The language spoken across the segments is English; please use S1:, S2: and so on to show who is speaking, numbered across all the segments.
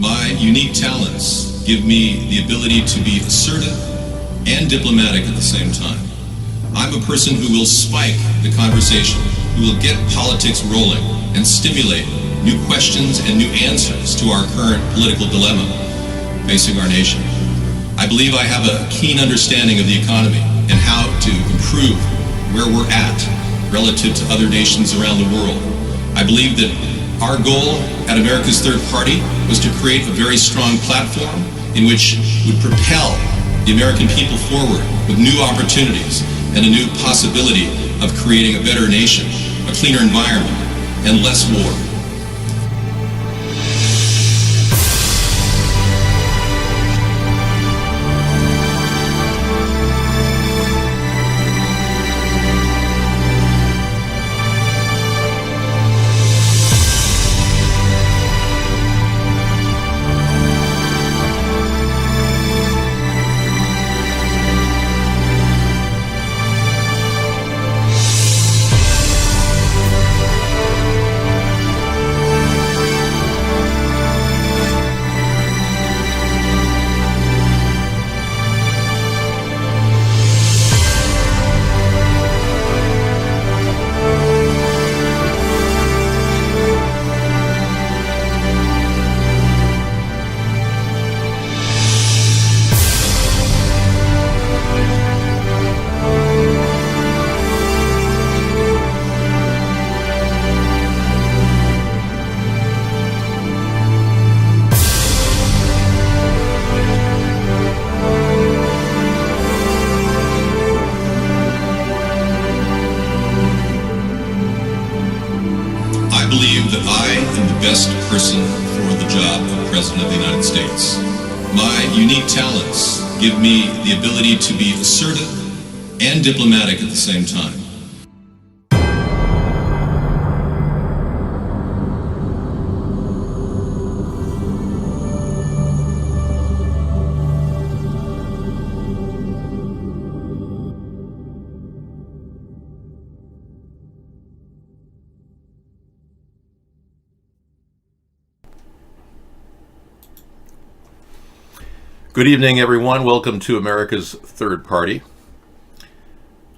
S1: My unique talents give me the ability to be assertive and diplomatic at the same time. I'm a person who will spike the conversation, who will get politics rolling and stimulate new questions and new answers to our current political dilemma facing our nation. I believe I have a keen understanding of the economy and how to improve where we're at relative to other nations around the world. I believe that our goal at America's Third Party was to create a very strong platform in which would propel the American people forward with new opportunities and a new possibility of creating a better nation, a cleaner environment, and less war. I believe that I am the best person for the job of President of the United States. My unique talents give me the ability to be assertive and diplomatic at the same time.
S2: Good evening, everyone. Welcome to America's Third Party.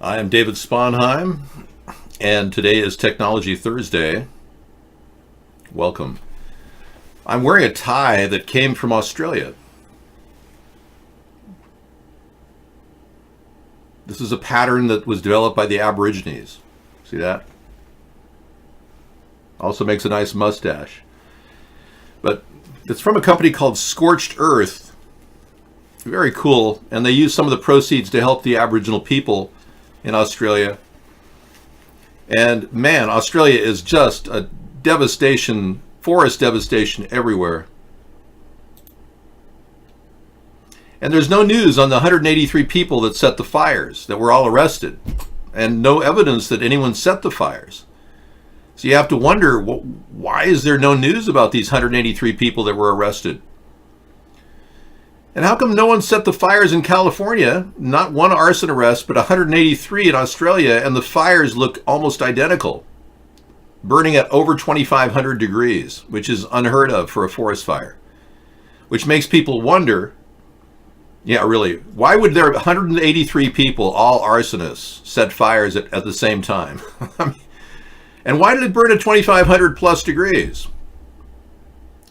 S2: I am David Sponheim, and today is Technology Thursday. Welcome. I'm wearing a tie that came from Australia. This is a pattern that was developed by the Aborigines. See that? Also makes a nice mustache. But it's from a company called Scorched Earth. Very cool, and they use some of the proceeds to help the Aboriginal people in Australia. And man, Australia is just a devastation, forest devastation everywhere. And there's no news on the 183 people that set the fires, that were all arrested, and no evidence that anyone set the fires. So you have to wonder, why is there no news about these 183 people that were arrested? And how come no one set the fires in California? Not one arson arrest, but 183 in Australia, and the fires look almost identical, burning at over 2,500 degrees, which is unheard of for a forest fire. Which makes people wonder, yeah, really, why would there 183 people, all arsonists, set fires at the same time? And why did it burn at 2,500 plus degrees?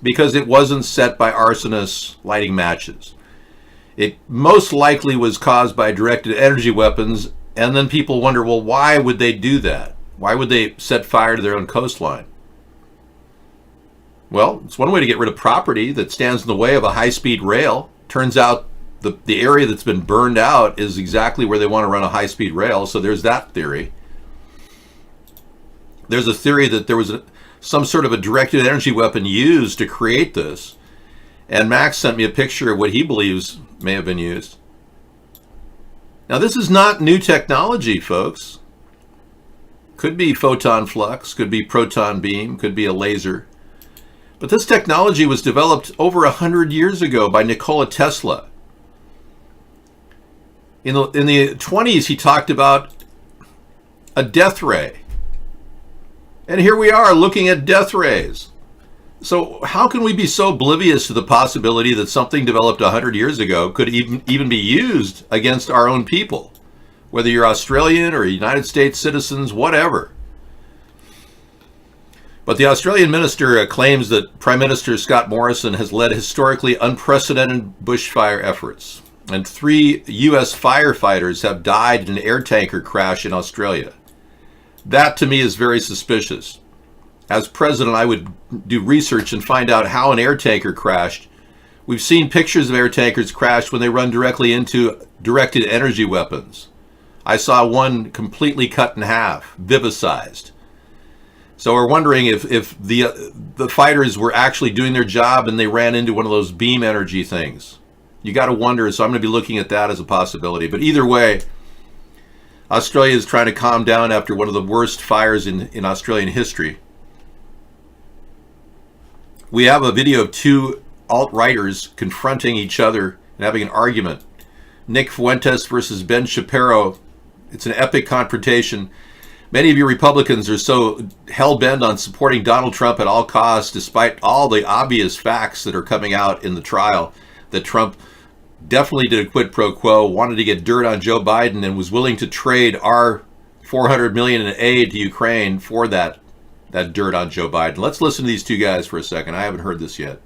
S2: Because it wasn't set by arsonists lighting matches. It most likely was caused by directed energy weapons, and then people wonder, well, why would they do that? Why would they set fire to their own coastline? Well, it's one way to get rid of property that stands in the way of a high-speed rail. Turns out the area that's been burned out is exactly where they want to run a high-speed rail, so there's that theory. There's a theory that there was some sort of a directed energy weapon used to create this. And Max sent me a picture of what he believes may have been used. Now, this is not new technology, folks. Could be photon flux, could be proton beam, could be a laser. But this technology was developed over 100 years ago by Nikola Tesla. In the 20s, he talked about a death ray. And here we are looking at death rays. So how can we be so oblivious to the possibility that something developed 100 years ago could even be used against our own people, whether you're Australian or United States citizens, whatever? But the Australian minister claims that Prime Minister Scott Morrison has led historically unprecedented bushfire efforts, and 3 U.S. firefighters have died in an air tanker crash in Australia. That to me is very suspicious. As president, I would do research and find out how an air tanker crashed. We've seen pictures of air tankers crash when they run directly into directed energy weapons. I saw one completely cut in half, vivisected. So we're wondering if the fighters were actually doing their job and they ran into one of those beam energy things. You got to wonder, so I'm going to be looking at that as a possibility. But either way, Australia is trying to calm down after one of the worst fires in Australian history. We have a video of 2 alt-righters confronting each other and having an argument. Nick Fuentes versus Ben Shapiro. It's an epic confrontation. Many of you Republicans are so hell-bent on supporting Donald Trump at all costs, despite all the obvious facts that are coming out in the trial, that Trump definitely did a quid pro quo, wanted to get dirt on Joe Biden, and was willing to trade our $400 million in aid to Ukraine for that dirt on Joe Biden. Let's listen to these 2 guys for a second. I haven't heard this yet.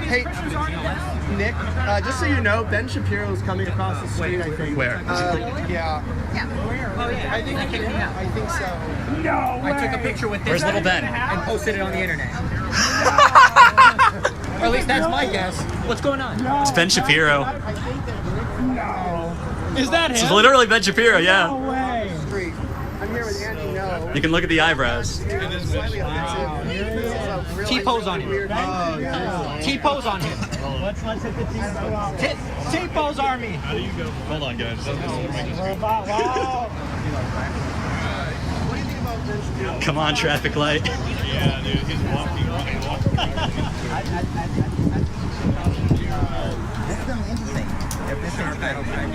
S3: Hey, Nick, just so you know, Ben Shapiro is coming across the street, I think.
S4: Where?
S3: Yeah.
S5: Oh yeah,
S3: I think so.
S5: No way. I took a picture with this.
S4: Where's little Ben?
S5: And posted it on the internet. Or at least that's my guess. What's going on?
S4: It's Ben Shapiro.
S5: Is that him?
S4: This is literally Ben Shapiro, yeah.
S5: No way.
S3: I'm here with Andy No.
S4: You can look at the eyebrows.
S5: T-pose on him. T-pose on him.
S6: Let's hit the T-pose.
S5: T-pose army.
S6: How do you go? Hold on, guys.
S4: Come on, traffic light.
S6: Yeah, dude, he's walking.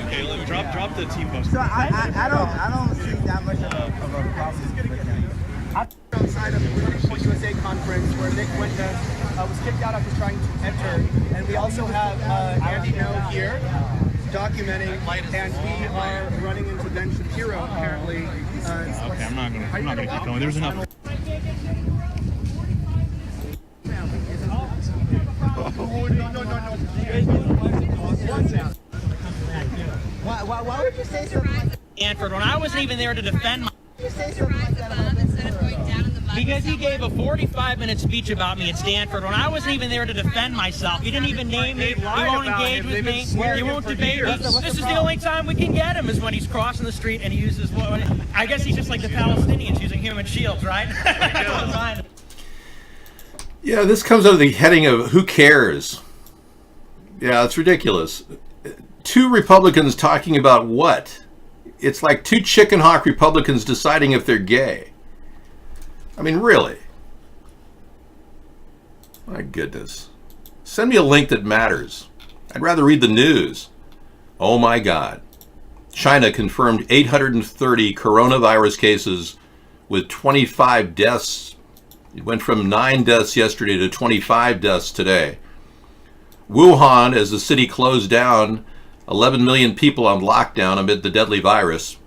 S6: Okay, let me drop the team post.
S7: So I don't see that much of a problem with him.
S3: Outside of the Centrist USA conference where Nick Fuentes was kicked out after trying to enter. And we also have Andy No here documenting, and we are running into Ben Shapiro apparently.
S6: Okay, I'm not gonna keep going. There's enough.
S7: Why would you say something like that?
S5: Stanford, when I wasn't even there to defend my...
S7: You say something like that about Ben?
S5: Because he gave a 45-minute speech about me at Stanford when I wasn't even there to defend myself. He didn't even name me. He won't engage with me. He won't debate me. This is the only time we can get him is when he's crossing the street and he uses what? I guess he's just like the Palestinians using human shields, right?
S2: Yeah, this comes under the heading of who cares? Yeah, it's ridiculous. 2 Republicans talking about what? It's like 2 chicken hawk Republicans deciding if they're gay. I mean, really? My goodness. Send me a link that matters. I'd rather read the news. Oh my God. China confirmed 830 coronavirus cases with 25 deaths. It went from 9 deaths yesterday to 25 deaths today. Wuhan, as the city closed down, 11 million people on lockdown amid the deadly virus.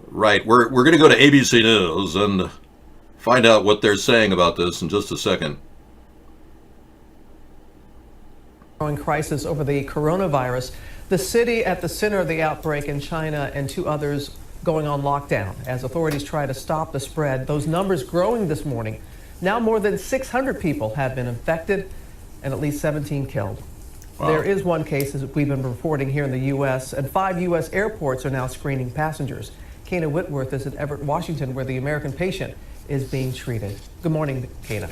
S2: Right, we're going to go to ABC News and find out what they're saying about this in just a second.
S8: Growing crisis over the coronavirus. The city at the center of the outbreak in China and 2 others going on lockdown as authorities try to stop the spread. Those numbers growing this morning. Now more than 600 people have been infected and at least 17 killed.
S2: Wow.
S8: There is one case, as we've been reporting here in the U.S., and 5 U.S. airports are now screening passengers. Kana Whitworth is in Everett, Washington, where the American patient is being treated. Good morning, Kana.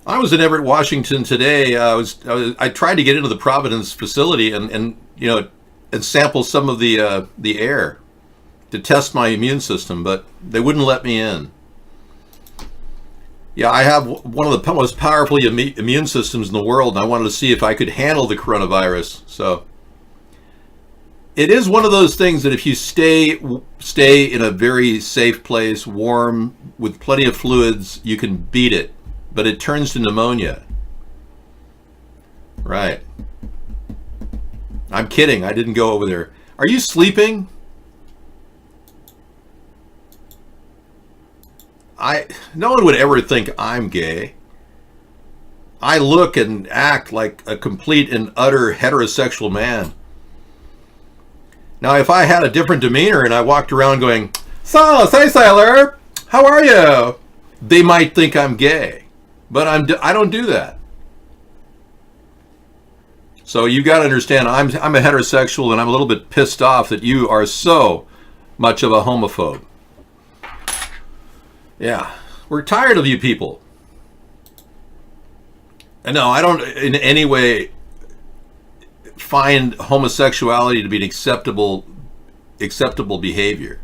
S2: I was in Everett, Washington today. I tried to get into the Providence facility and sample some of the air to test my immune system, but they wouldn't let me in. Yeah, I have one of the most powerful immune systems in the world, and I wanted to see if I could handle the coronavirus. So it is one of those things that if you stay in a very safe place, warm, with plenty of fluids, you can beat it. But it turns to pneumonia. Right. I'm kidding. I didn't go over there. Are you sleeping? No one would ever think I'm gay. I look and act like a complete and utter heterosexual man. Now, if I had a different demeanor and I walked around going, "So, say sailor, how are you?" they might think I'm gay. But I don't do that. So you got to understand, I'm a heterosexual, and I'm a little bit pissed off that you are so much of a homophobe. Yeah, we're tired of you people. And no, I don't in any way find homosexuality to be an acceptable behavior.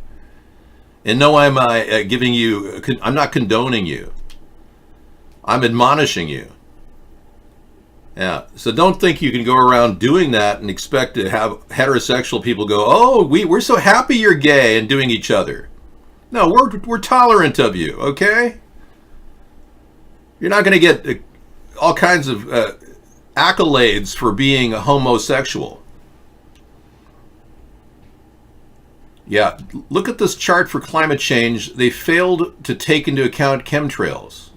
S2: And no, I'm I'm not condoning you. I'm admonishing you. Yeah, so don't think you can go around doing that and expect to have heterosexual people go, "Oh, we're so happy you're gay," and doing each other. No, we're tolerant of you, okay? You're not going to get all kinds of accolades for being a homosexual. Yeah, look at this chart for climate change. They failed to take into account chemtrails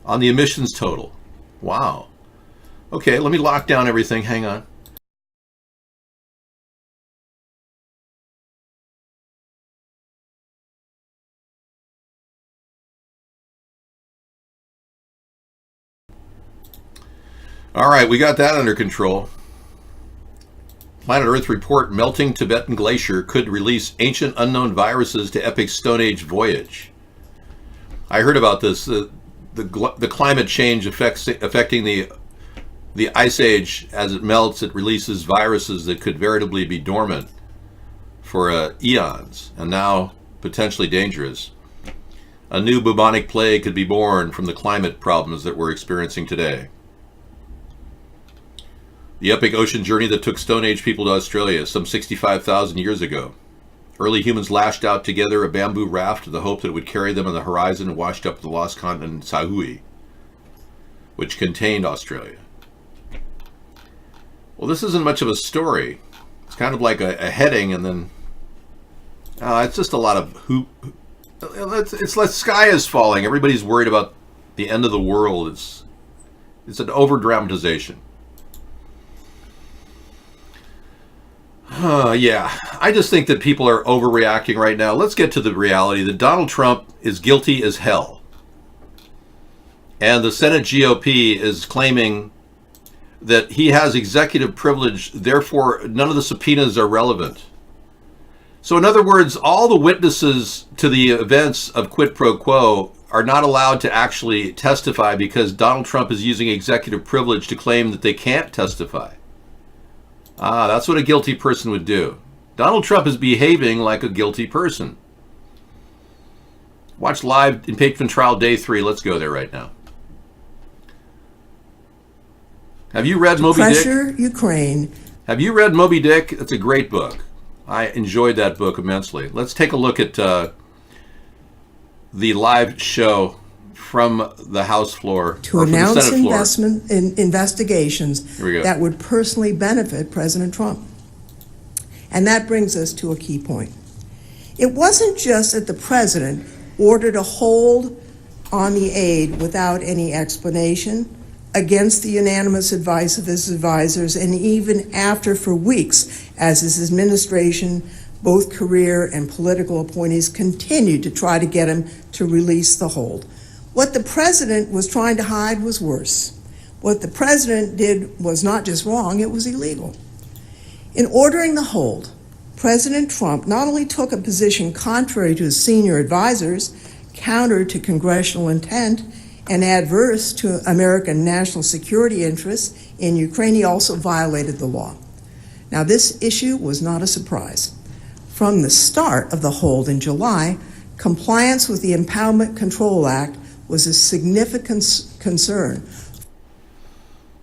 S2: on the emissions total. Wow. Okay, let me lock down everything. Hang on. All right, we got that under control. Planet Earth report: melting Tibetan glacier could release ancient unknown viruses to epic Stone Age voyage. I heard about this. The climate change affecting the ice age. As it melts, it releases viruses that could veritably be dormant for eons, and now potentially dangerous. A new bubonic plague could be born from the climate problems that we're experiencing today. The epic ocean journey that took Stone Age people to Australia some 65,000 years ago. Early humans lashed out together a bamboo raft with the hope that it would carry them on the horizon and washed up the lost continent Sahui, which contained Australia. Well, this isn't much of a story. It's kind of like a heading, and then it's just a lot of it's like sky is falling. Everybody's worried about the end of the world. It's an over-dramatization. Yeah, I just think that people are overreacting right now. Let's get to the reality that Donald Trump is guilty as hell. And the Senate GOP is claiming that he has executive privilege, therefore none of the subpoenas are relevant. So in other words, all the witnesses to the events of quid pro quo are not allowed to actually testify because Donald Trump is using executive privilege to claim that they can't testify. That's what a guilty person would do. Donald Trump is behaving like a guilty person. Watch live impeachment trial day 3. Let's go there right now. Have you read Moby Dick?
S9: Pressure Ukraine.
S2: Have you read Moby Dick? It's a great book. I enjoyed that book immensely. Let's take a look at the live show from the House floor
S9: to announce investment in investigations that would personally benefit President Trump. And that brings us to a key point. It wasn't just that the president ordered a hold on the aid without any explanation, against the unanimous advice of his advisors, and even after for weeks, as his administration, both career and political appointees, continued to try to get him to release the hold. What the president was trying to hide was worse. What the president did was not just wrong, it was illegal. In ordering the hold, President Trump not only took a position contrary to his senior advisors, counter to congressional intent, and adverse to American national security interests in Ukraine, he also violated the law. Now, this issue was not a surprise. From the start of the hold in July, Compliance with the Impoundment Control Act was a significant concern.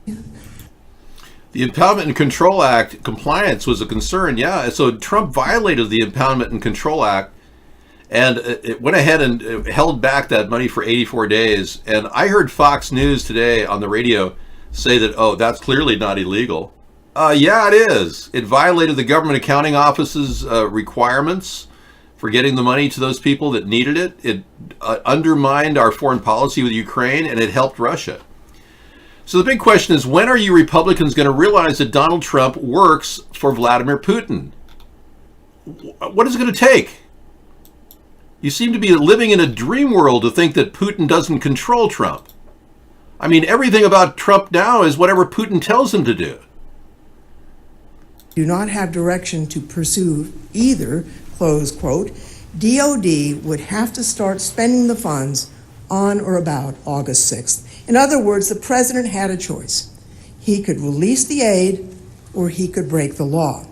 S2: The Impoundment and Control Act compliance was a concern, yeah. So Trump violated the Impoundment and Control Act, and it went ahead and held back that money for 84 days. And I heard Fox News today on the radio say that, oh, that's clearly not illegal. Yeah, it is. It violated the Government Accounting Office's requirements for getting the money to those people that needed it. It undermined our foreign policy with Ukraine, and it helped Russia. So the big question is, when are you Republicans going to realize that Donald Trump works for Vladimir Putin? What is it going to take? You seem to be living in a dream world to think that Putin doesn't control Trump. I mean, everything about Trump now is whatever Putin tells him to do.
S9: Do not have direction to pursue either, close quote, DOD would have to start spending the funds on or about August 6th. In other words, the president had a choice. He could release the aid or he could break the law.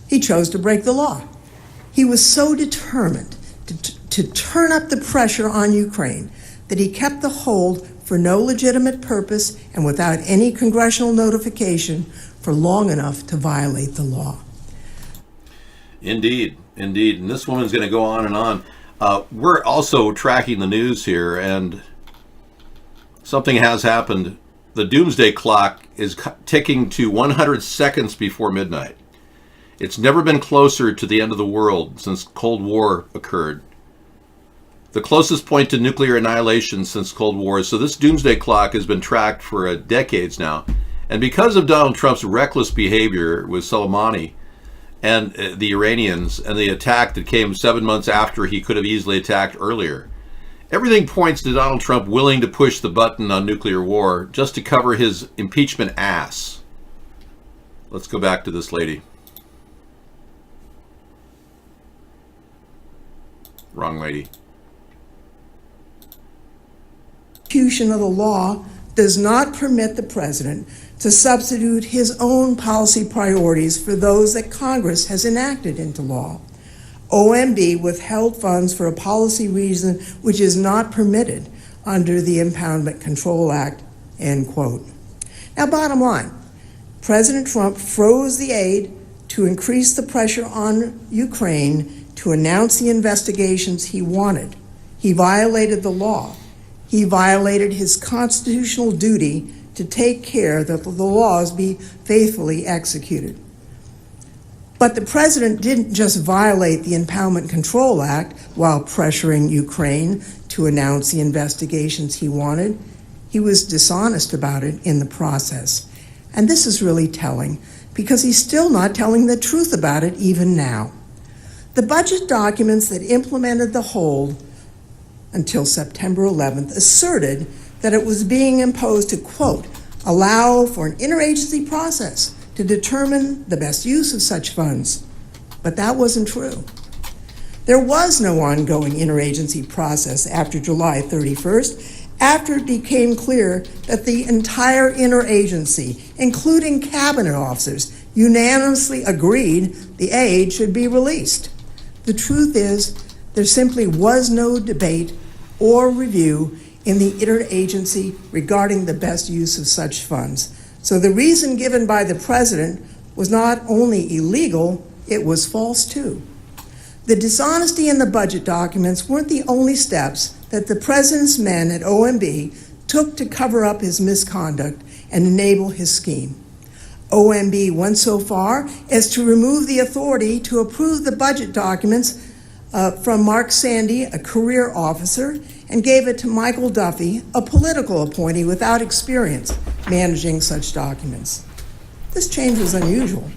S9: He chose to break the law. He was so determined to turn up the pressure on Ukraine that he kept the hold for no legitimate purpose and without any congressional notification for long enough to violate the law.
S2: Indeed, indeed. And this woman's going to go on and on. We're also tracking the news here, and something has happened. The doomsday clock is ticking to 100 seconds before midnight. It's never been closer to the end of the world since Cold War occurred. The closest point to nuclear annihilation since Cold War. So this doomsday clock has been tracked for decades now. And because of Donald Trump's reckless behavior with Soleimani and the Iranians and the attack that came 7 months after he could have easily attacked earlier, everything points to Donald Trump willing to push the button on nuclear war just to cover his impeachment ass. Let's go back to this lady. Wrong lady.
S9: Execution of the law does not permit the president to substitute his own policy priorities for those that Congress has enacted into law. OMB withheld funds for a policy reason which is not permitted under the Impoundment Control Act, end quote. Now, bottom line, President Trump froze the aid to increase the pressure on Ukraine to announce the investigations he wanted. He violated the law. He violated his constitutional duty to take care that the laws be faithfully executed. But the president didn't just violate the Impoundment Control Act while pressuring Ukraine to announce the investigations he wanted. He was dishonest about it in the process. And this is really telling because he's still not telling the truth about it even now. The budget documents that implemented the hold until September 11th asserted that it was being imposed to, quote, allow for an interagency process to determine the best use of such funds. But that wasn't true. There was no ongoing interagency process after July 31st, after it became clear that the entire interagency, including cabinet officers, unanimously agreed the aid should be released. The truth is, there simply was no debate or review in the interagency regarding the best use of such funds. So the reason given by the president was not only illegal, it was false too. The dishonesty in the budget documents weren't the only steps that the president's men at OMB took to cover up his misconduct and enable his scheme. OMB went so far as to remove the authority to approve the budget documents from Mark Sandy, a career officer, and gave it to Michael Duffy, a political appointee without experience managing such documents. This change was unusual.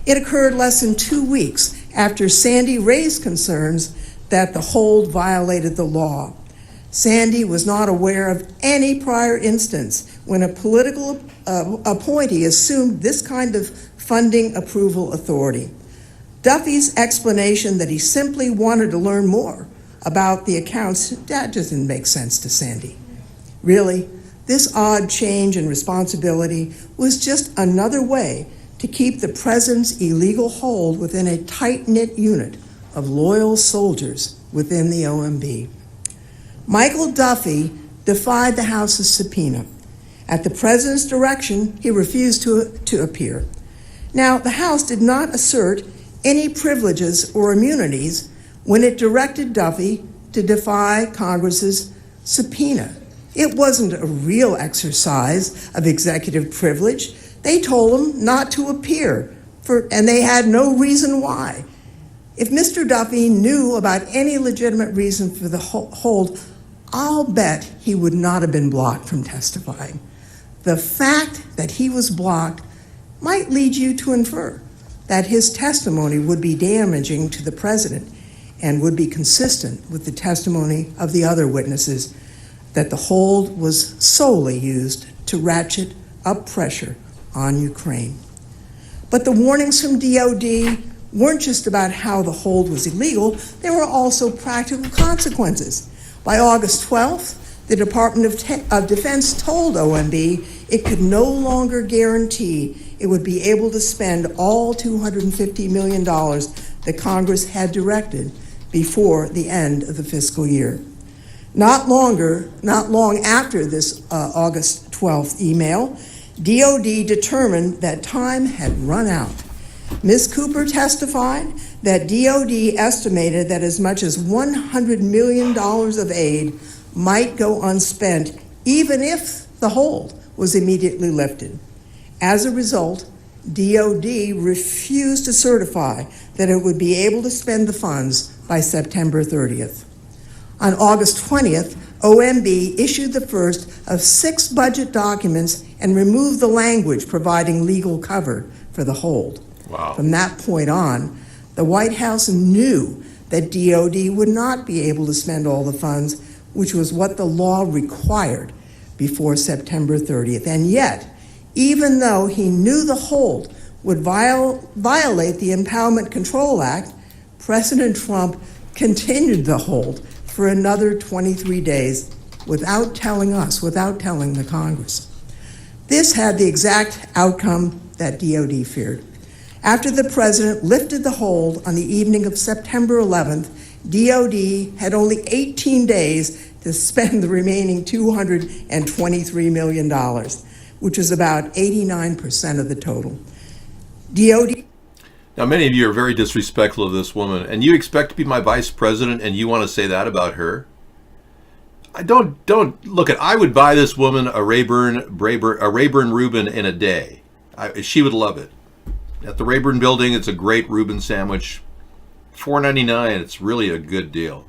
S9: It occurred less than 2 weeks after Sandy raised concerns that the hold violated the law. Sandy was not aware of any prior instance when a political appointee assumed this kind of funding approval authority. Duffy's explanation that he simply wanted to learn more about the accounts, that just didn't make sense to Sandy. Really, this odd change in responsibility was just another way to keep the president's illegal hold within a tight-knit unit of loyal soldiers within the OMB. Michael Duffy defied the House's subpoena. At the president's direction, he refused to appear. Now, the House did not assert any privileges or immunities when it directed Duffy to defy Congress's subpoena. It wasn't a real exercise of executive privilege. They told him not to appear, and they had no reason why. If Mr. Duffy knew about any legitimate reason for the hold, I'll bet he would not have been blocked from testifying. The fact that he was blocked might lead you to infer that his testimony would be damaging to the president and would be consistent with the testimony of the other witnesses that the hold was solely used to ratchet up pressure on Ukraine. But the warnings from DOD weren't just about how the hold was illegal, there were also practical consequences. By August 12th, the Department of Defense told OMB it could no longer guarantee it would be able to spend all $250 million that Congress had directed before the end of the fiscal year. Not long after this August 12th email, DOD determined that time had run out. Ms. Cooper testified that DOD estimated that as much as $100 million of aid might go unspent, even if the hold was immediately lifted. As a result, DOD refused to certify that it would be able to spend the funds by September 30th. On August 20th, OMB issued the first of 6 budget documents and removed the language providing legal cover for the hold.
S2: Wow.
S9: From that point on, the White House knew that DOD would not be able to spend all the funds, which was what the law required before September 30th. And yet, even though he knew the hold would violate the Empowerment Control Act, President Trump continued the hold for another 23 days without telling us, without telling the Congress. This had the exact outcome that DOD feared. After the president lifted the hold on the evening of September 11th, DOD had only 18 days to spend the remaining $223 million, which is about 89% of the total. DOD.
S2: Now, many of you are very disrespectful of this woman, and you expect to be my vice president, and you want to say that about her? I don't look at. I would buy this woman a Rayburn Reuben in a day. She would love it. At the Rayburn Building, it's a great Reuben sandwich. $4.99. It's really a good deal.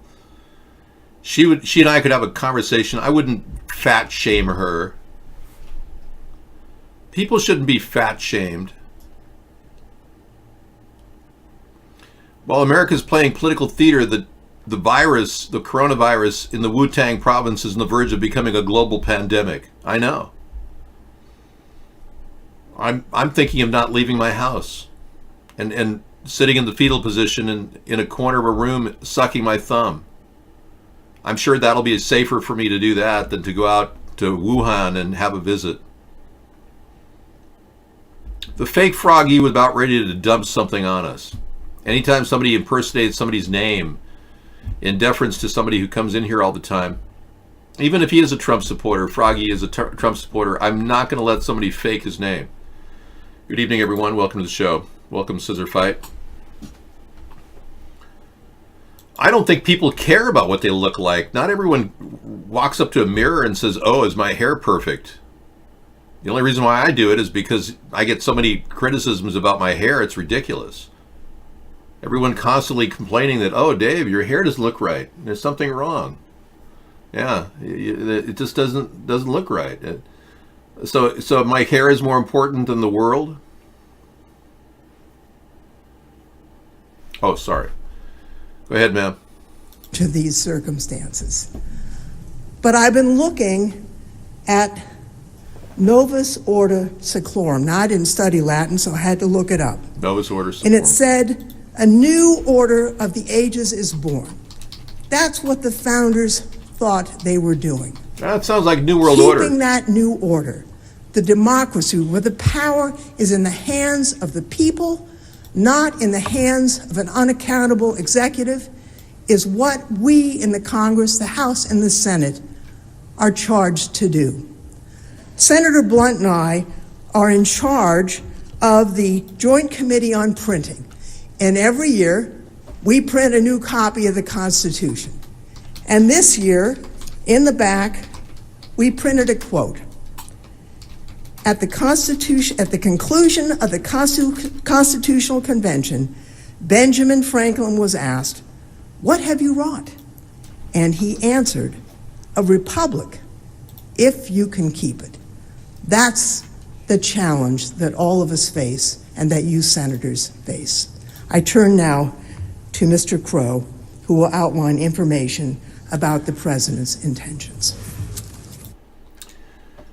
S2: She and I could have a conversation. I wouldn't fat shame her. People shouldn't be fat shamed. While America's playing political theater, the coronavirus in the Wu-Tang province is on the verge of becoming a global pandemic. I know. I'm thinking of not leaving my house and sitting in the fetal position in a corner of a room sucking my thumb. I'm sure that'll be safer for me to do that than to go out to Wuhan and have a visit. The fake Froggy was about ready to dump something on us. Anytime somebody impersonates somebody's name in deference to somebody who comes in here all the time, even if he is a Trump supporter, Froggy is a Trump supporter, I'm not going to let somebody fake his name. Good evening, everyone. Welcome to the show. Welcome, Scissor Fight. I don't think people care about what they look like. Not everyone walks up to a mirror and says, "Oh, is my hair perfect?" The only reason why I do it is because I get so many criticisms about my hair, it's ridiculous. Everyone constantly complaining that, "Oh, Dave, your hair doesn't look right. There's something wrong." Yeah, it just doesn't look right. So my hair is more important than the world? Oh, sorry. Go ahead, ma'am.
S9: To these circumstances. But I've been looking at Novus Ordo Seclorum. Now, I didn't study Latin, so I had to look it up.
S2: Novus Ordo Seclorum.
S9: And it said, "A new order of the ages is born." That's what the founders thought they were doing.
S2: That sounds like New World Order.
S9: Keeping that new order, the democracy where the power is in the hands of the people, not in the hands of an unaccountable executive, is what we in the Congress, the House, and the Senate are charged to do. Senator Blunt and I are in charge of the Joint Committee on Printing, and every year we print a new copy of the Constitution. And this year, in the back, we printed a quote. At the conclusion of the Constitutional Convention, Benjamin Franklin was asked, "What have you wrought?" And he answered, "A republic, if you can keep it." That's the challenge that all of us face and that you senators face. I turn now to Mr. Crow, who will outline information about the president's intentions.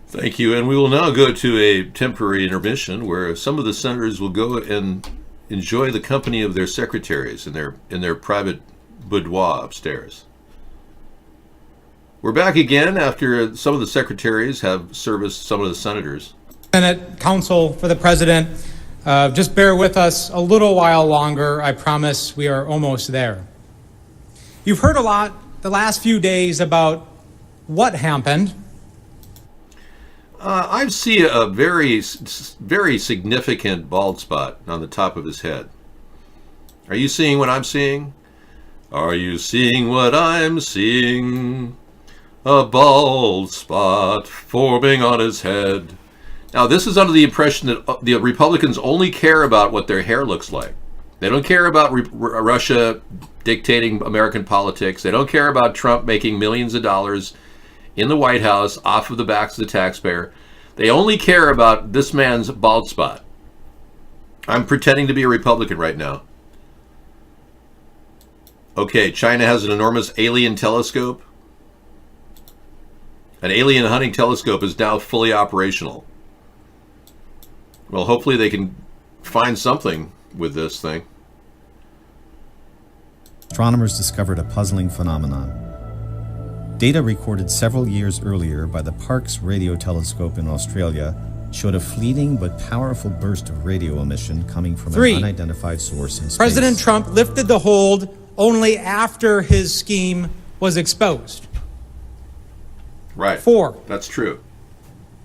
S2: Thank you. And we will now go to a temporary intermission where some of the senators will go and enjoy the company of their secretaries in their private boudoir upstairs. We're back again after some of the secretaries have serviced some of the senators.
S10: Senate counsel for the president, just bear with us a little while longer. I promise we are almost there. You've heard a lot the last few days about what happened.
S2: I see a very, very significant bald spot on the top of his head. Are you seeing what I'm seeing? Are you seeing what I'm seeing? A bald spot forming on his head. Now, this is under the impression that the Republicans only care about what their hair looks like. They don't care about Russia dictating American politics. They don't care about Trump making millions of dollars in the White House off of the backs of the taxpayer. They only care about this man's bald spot. I'm pretending to be a Republican right now. Okay, China has an enormous alien telescope. An alien hunting telescope is now fully operational. Well, hopefully they can find something with this thing.
S11: Astronomers discovered a puzzling phenomenon. Data recorded several years earlier by the Parkes radio telescope in Australia showed a fleeting but powerful burst of radio emission coming from an unidentified source in space.
S10: President Trump lifted the hold only after his scheme was exposed.
S2: Right.
S10: 4.
S2: That's true.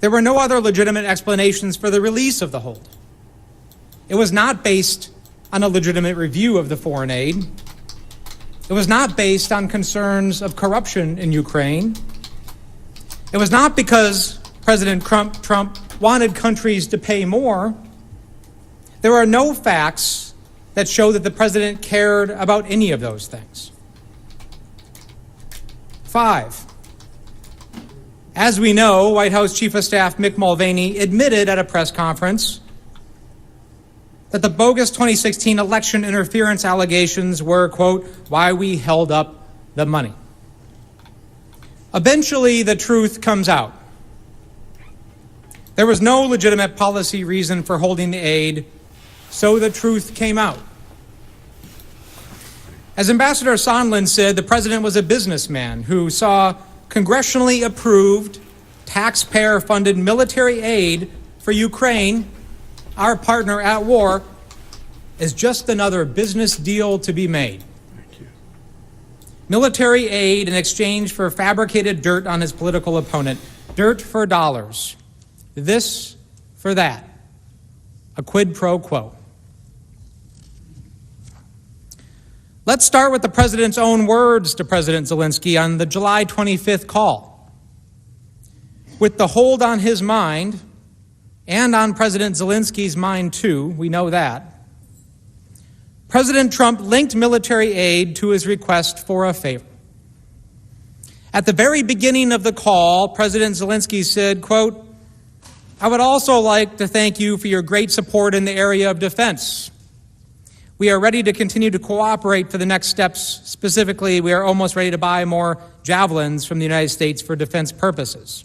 S10: There were no other legitimate explanations for the release of the hold. It was not based on a legitimate review of the foreign aid. It was not based on concerns of corruption in Ukraine. It was not because President Trump wanted countries to pay more. There are no facts that show that the president cared about any of those things. 5. As we know, White House Chief of Staff Mick Mulvaney admitted at a press conference that the bogus 2016 election interference allegations were, quote, why we held up the money. Eventually, the truth comes out. There was no legitimate policy reason for holding the aid, so the truth came out. As Ambassador Sondland said, the president was a businessman who saw congressionally approved, taxpayer-funded military aid for Ukraine, our partner at war, as just another business deal to be made.
S2: Thank you.
S10: Military aid in exchange for fabricated dirt on his political opponent. Dirt for dollars. This for that. A quid pro quo. Let's start with the president's own words to President Zelensky on the July 25th call. With the hold on his mind, and on President Zelensky's mind too, we know that, President Trump linked military aid to his request for a favor. At the very beginning of the call, President Zelensky said, quote, I would also like to thank you for your great support in the area of defense. We are ready to continue to cooperate for the next steps. Specifically, we are almost ready to buy more javelins from the United States for defense purposes.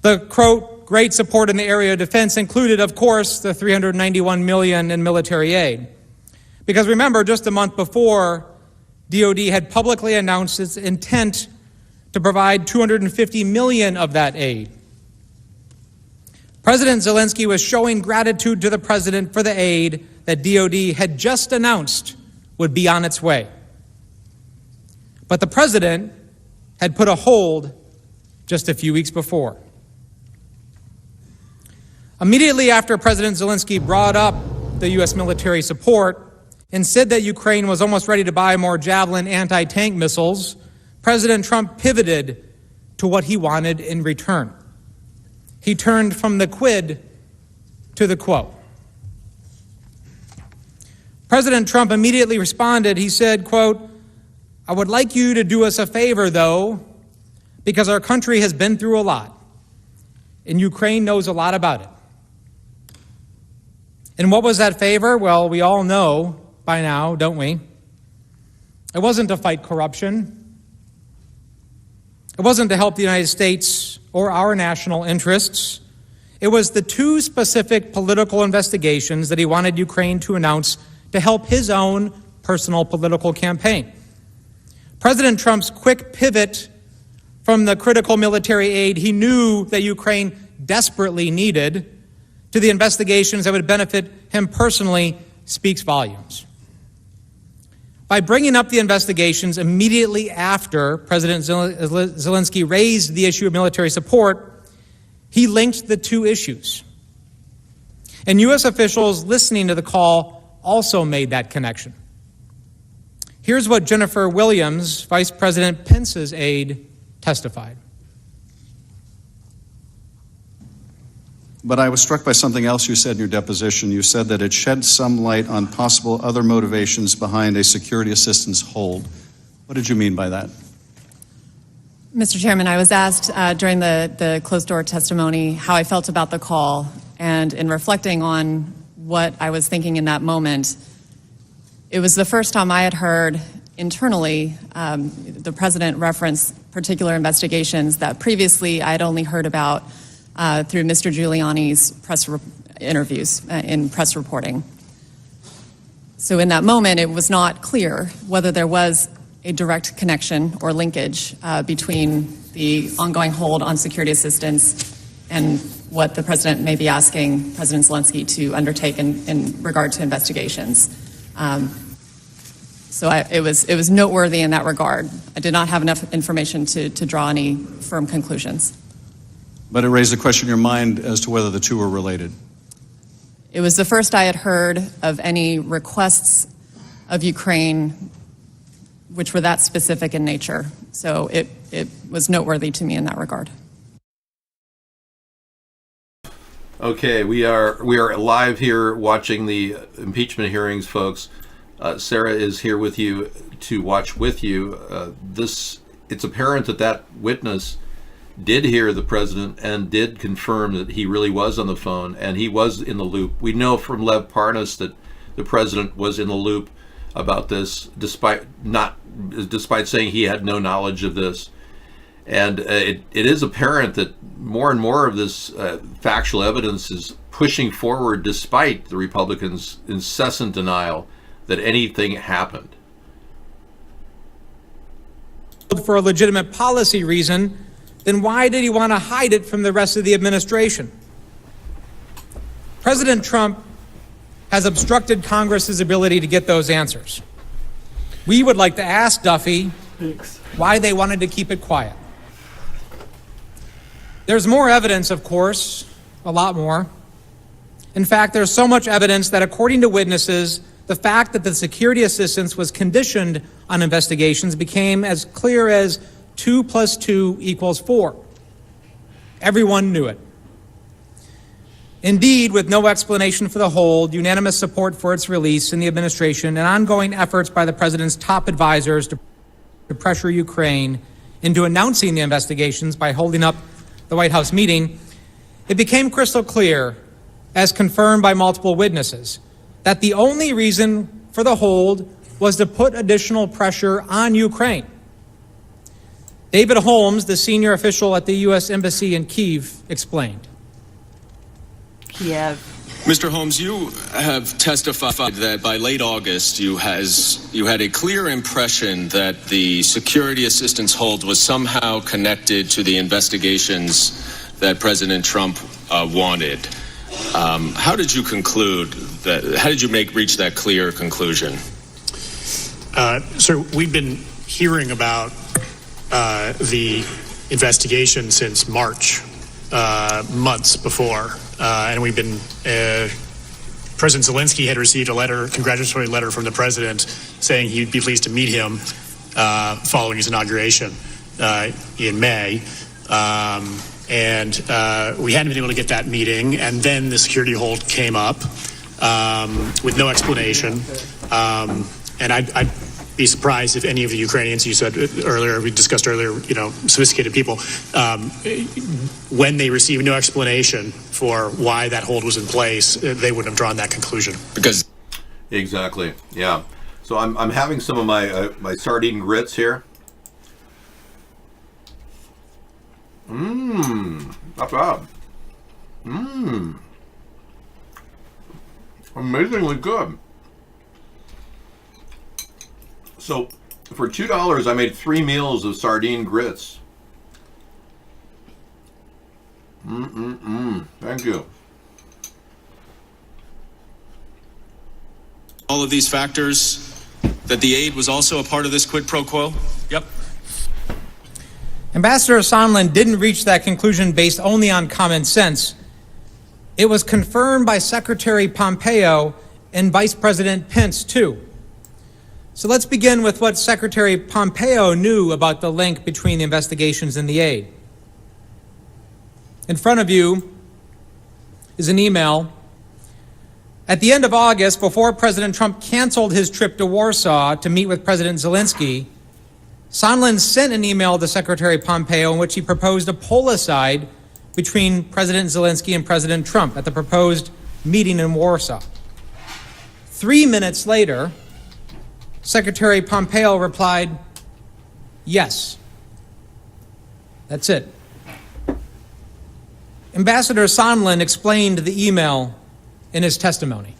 S10: The, quote, great support in the area of defense included, of course, the $391 million in military aid. Because remember, just a month before, DOD had publicly announced its intent to provide $250 million of that aid. President Zelensky was showing gratitude to the president for the aid that DOD had just announced would be on its way. But the president had put a hold just a few weeks before. Immediately after President Zelensky brought up the U.S. military support and said that Ukraine was almost ready to buy more Javelin anti-tank missiles, President Trump pivoted to what he wanted in return. He turned from the quid to the quo. President Trump immediately responded. He said, quote, "I would like you to do us a favor, though, because our country has been through a lot, and Ukraine knows a lot about it." And what was that favor? Well, we all know by now, don't we? It wasn't to fight corruption. It wasn't to help the United States or our national interests. It was the two specific political investigations that he wanted Ukraine to announce to help his own personal political campaign. President Trump's quick pivot from the critical military aid he knew that Ukraine desperately needed to the investigations that would benefit him personally speaks volumes. By bringing up the investigations immediately after President Zelensky raised the issue of military support, he linked the two issues. And U.S. officials listening to the call also made that connection. Here's what Jennifer Williams, Vice President Pence's aide, testified.
S12: But I was struck by something else you said in your deposition. You said that it shed some light on possible other motivations behind a security assistance hold. What did you mean by that?
S13: Mr. Chairman, I was asked during the closed-door testimony how I felt about the call, and in reflecting on what I was thinking in that moment, it was the first time I had heard internally the president reference particular investigations that previously I had only heard about through Mr. Giuliani's press interviews in press reporting. So in that moment, it was not clear whether there was a direct connection or linkage between the ongoing hold on security assistance and what the president may be asking President Zelensky to undertake in regard to investigations. So it was noteworthy in that regard. I did not have enough information to draw any firm conclusions.
S12: But it raised a question in your mind as to whether the two were related.
S13: It was the first I had heard of any requests of Ukraine which were that specific in nature. So it was noteworthy to me in that regard.
S2: Okay, we are live here watching the impeachment hearings, folks. Sarah is here with you to watch with you. It's apparent that witness did hear the president and did confirm that he really was on the phone and he was in the loop. We know from Lev Parnas that the president was in the loop about this, despite saying he had no knowledge of this. And it is apparent that more and more of this factual evidence is pushing forward despite the Republicans' incessant denial that anything happened.
S10: For a legitimate policy reason, then why did he want to hide it from the rest of the administration? President Trump has obstructed Congress's ability to get those answers. We would like to ask Duffy why they wanted to keep it quiet. There's more evidence, of course, a lot more. In fact, there's so much evidence that, according to witnesses, the fact that the security assistance was conditioned on investigations became as clear as 2 + 2 = 4. Everyone knew it. Indeed, with no explanation for the hold, unanimous support for its release in the administration, and ongoing efforts by the president's top advisors to pressure Ukraine into announcing the investigations by holding up the White House meeting, it became crystal clear, as confirmed by multiple witnesses, that the only reason for the hold was to put additional pressure on Ukraine. David Holmes, the senior official at the U.S. Embassy in Kyiv, explained.
S14: Mr. Holmes, you have testified that by late August you had a clear impression that the security assistance hold was somehow connected to the investigations that President Trump wanted. How did you conclude that? How did you reach that clear conclusion?
S15: Sir, we've been hearing about the investigation since March, months before, and we've been. President Zelensky had received a congratulatory letter from the president saying he'd be pleased to meet him following his inauguration in May. And we hadn't been able to get that meeting, and then the security hold came up with no explanation. And I'd be surprised if any of the Ukrainians, you said earlier, we discussed earlier, sophisticated people, when they received no explanation for why that hold was in place, they wouldn't have drawn that conclusion.
S2: Exactly. Yeah. So I'm having some of my sardine grits here. Not bad. Amazingly good. So for $2, I made 3 meals of sardine grits. Thank you.
S14: All of these factors, that the aid was also a part of this quid pro quo?
S10: Yep. Ambassador Sondland didn't reach that conclusion based only on common sense. It was confirmed by Secretary Pompeo and Vice President Pence, too. So let's begin with what Secretary Pompeo knew about the link between the investigations and the aid. In front of you is an email. At the end of August, before President Trump canceled his trip to Warsaw to meet with President Zelensky, Sondland sent an email to Secretary Pompeo in which he proposed a pull-aside between President Zelensky and President Trump at the proposed meeting in Warsaw. 3 minutes later, Secretary Pompeo replied, yes. That's it. Ambassador Sondland explained the email in his testimony.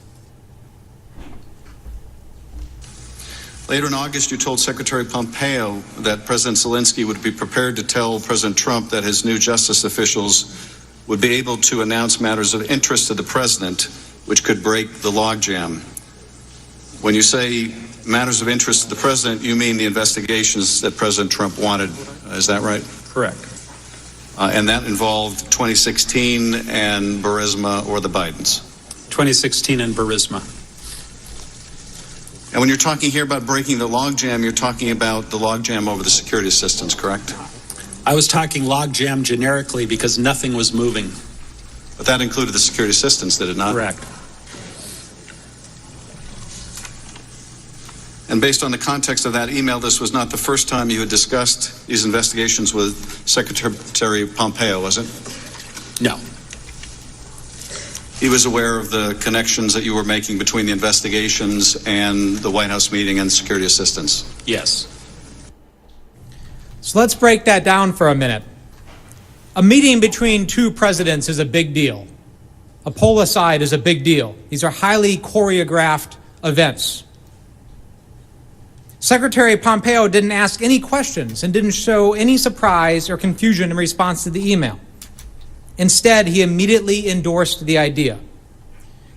S12: Later in August, you told Secretary Pompeo that President Zelensky would be prepared to tell President Trump that his new justice officials would be able to announce matters of interest to the president, which could break the logjam. When you say matters of interest to the president, you mean the investigations that President Trump wanted. Is that right?
S16: Correct.
S12: And that involved 2016 and Burisma or the Bidens?
S16: 2016 and Burisma.
S12: And when you're talking here about breaking the logjam, you're talking about the logjam over the security assistance, correct?
S16: I was talking logjam generically because nothing was moving.
S12: But that included the security assistance, did it not?
S16: Correct.
S12: And based on the context of that email, this was not the first time you had discussed these investigations with Secretary Pompeo, was it?
S16: No.
S12: He was aware of the connections that you were making between the investigations and the White House meeting and security assistance?
S16: Yes.
S10: So let's break that down for a minute. A meeting between two presidents is a big deal. A pull-aside is a big deal. These are highly choreographed events. Secretary Pompeo didn't ask any questions and didn't show any surprise or confusion in response to the email. Instead, he immediately endorsed the idea.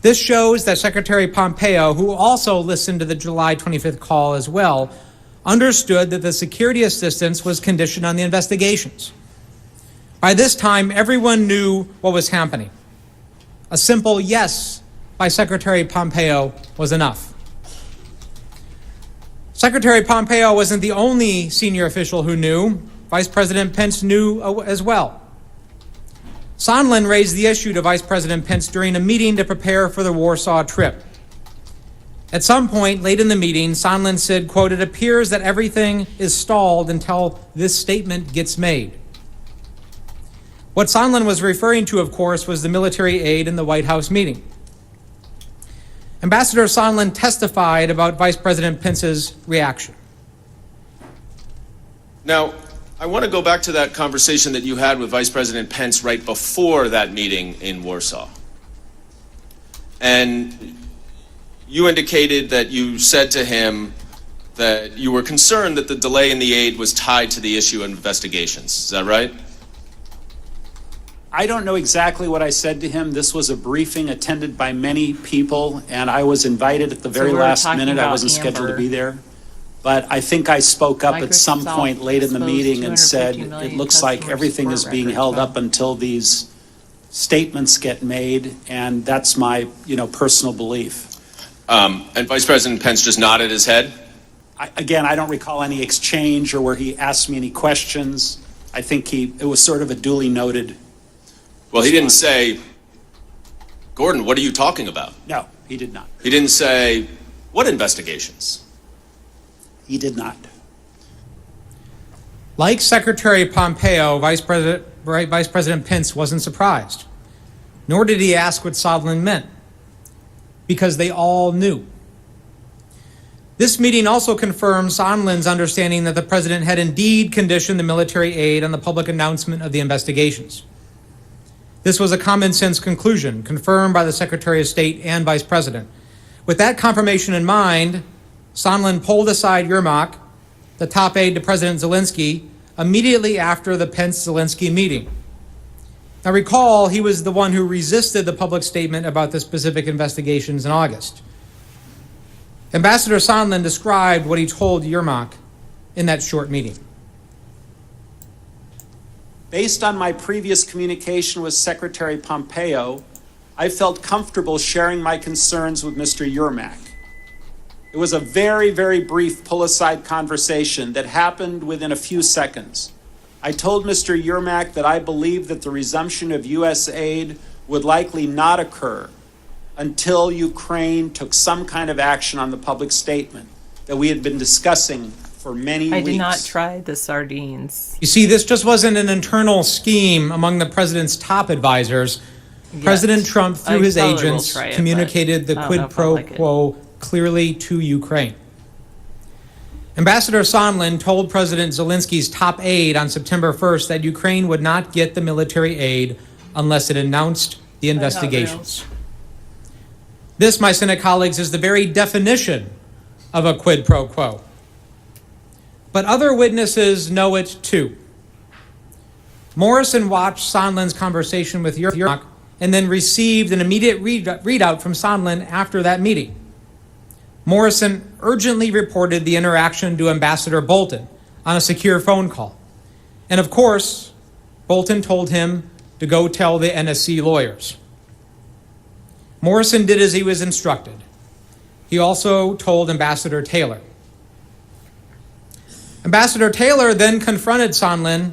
S10: This shows that Secretary Pompeo, who also listened to the July 25th call as well, understood that the security assistance was conditioned on the investigations. By this time, everyone knew what was happening. A simple yes by Secretary Pompeo was enough. Secretary Pompeo wasn't the only senior official who knew. Vice President Pence knew as well. Sondland raised the issue to Vice President Pence during a meeting to prepare for the Warsaw trip. At some point late in the meeting, Sondland said, quote, "It appears that everything is stalled until this statement gets made." What Sondland was referring to, of course, was the military aid in the White House meeting. Ambassador Sondland testified about Vice President Pence's reaction.
S14: Now, I want to go back to that conversation that you had with Vice President Pence right before that meeting in Warsaw. And you indicated that you said to him that you were concerned that the delay in the aid was tied to the issue of investigations. Is that right?
S16: I don't know exactly what I said to him. This was a briefing attended by many people, and I was invited at the very last minute. I wasn't scheduled to be there. But I think I spoke up at some
S17: Microsoft
S16: point late in the
S17: exposed
S16: meeting and said,
S17: 250 million
S16: it looks like
S17: customer
S16: everything is
S17: support
S16: being
S17: records.
S16: held
S17: Wow.
S16: up until these statements get made, and that's my, personal belief.
S14: And Vice President Pence just nodded his head.
S16: Again, I don't recall any exchange or where he asked me any questions. I think it was sort of a duly noted.
S14: Well, he didn't say, Gordon, what are you talking about?
S16: No, he did not.
S14: He didn't say, what investigations?
S16: He did not.
S10: Like Secretary Pompeo, Vice President Pence wasn't surprised, nor did he ask what Sondland meant, because they all knew. This meeting also confirmed Sondland's understanding that the president had indeed conditioned the military aid on the public announcement of the investigations. This was a common sense conclusion, confirmed by the Secretary of State and Vice President. With that confirmation in mind, Sondland pulled aside Yermak, the top aide to President Zelensky, immediately after the Pence-Zelensky meeting. Now recall, he was the one who resisted the public statement about the specific investigations in August. Ambassador Sondland described what he told Yermak in that short meeting.
S16: Based on my previous communication with Secretary Pompeo, I felt comfortable sharing my concerns with Mr. Yermak. It was a very, very brief pull-aside conversation that happened within a few seconds. I told Mr. Yermak that I believed that the resumption of U.S. aid would likely not occur until Ukraine took some kind of action on the public statement that we had been discussing for many weeks.
S17: I did not try the sardines.
S10: You see, this just wasn't an internal scheme among the president's top advisors.
S17: Yes.
S10: President Trump, through his
S17: totally will
S10: agents,
S17: try it,
S10: communicated the
S17: but I don't
S10: quid
S17: know if I
S10: pro
S17: like it.
S10: quo clearly to Ukraine. Ambassador Sondland told President Zelensky's top aide on September 1st that Ukraine would not get the military aid unless it announced the investigations. This, my Senate colleagues, is the very definition of a quid pro quo. But other witnesses know it too. Morrison watched Sondland's conversation with Yermak and then received an immediate readout from Sondland after that meeting. Morrison urgently reported the interaction to Ambassador Bolton on a secure phone call. And of course, Bolton told him to go tell the NSC lawyers. Morrison did as he was instructed. He also told Ambassador Taylor. Ambassador Taylor then confronted Sondland.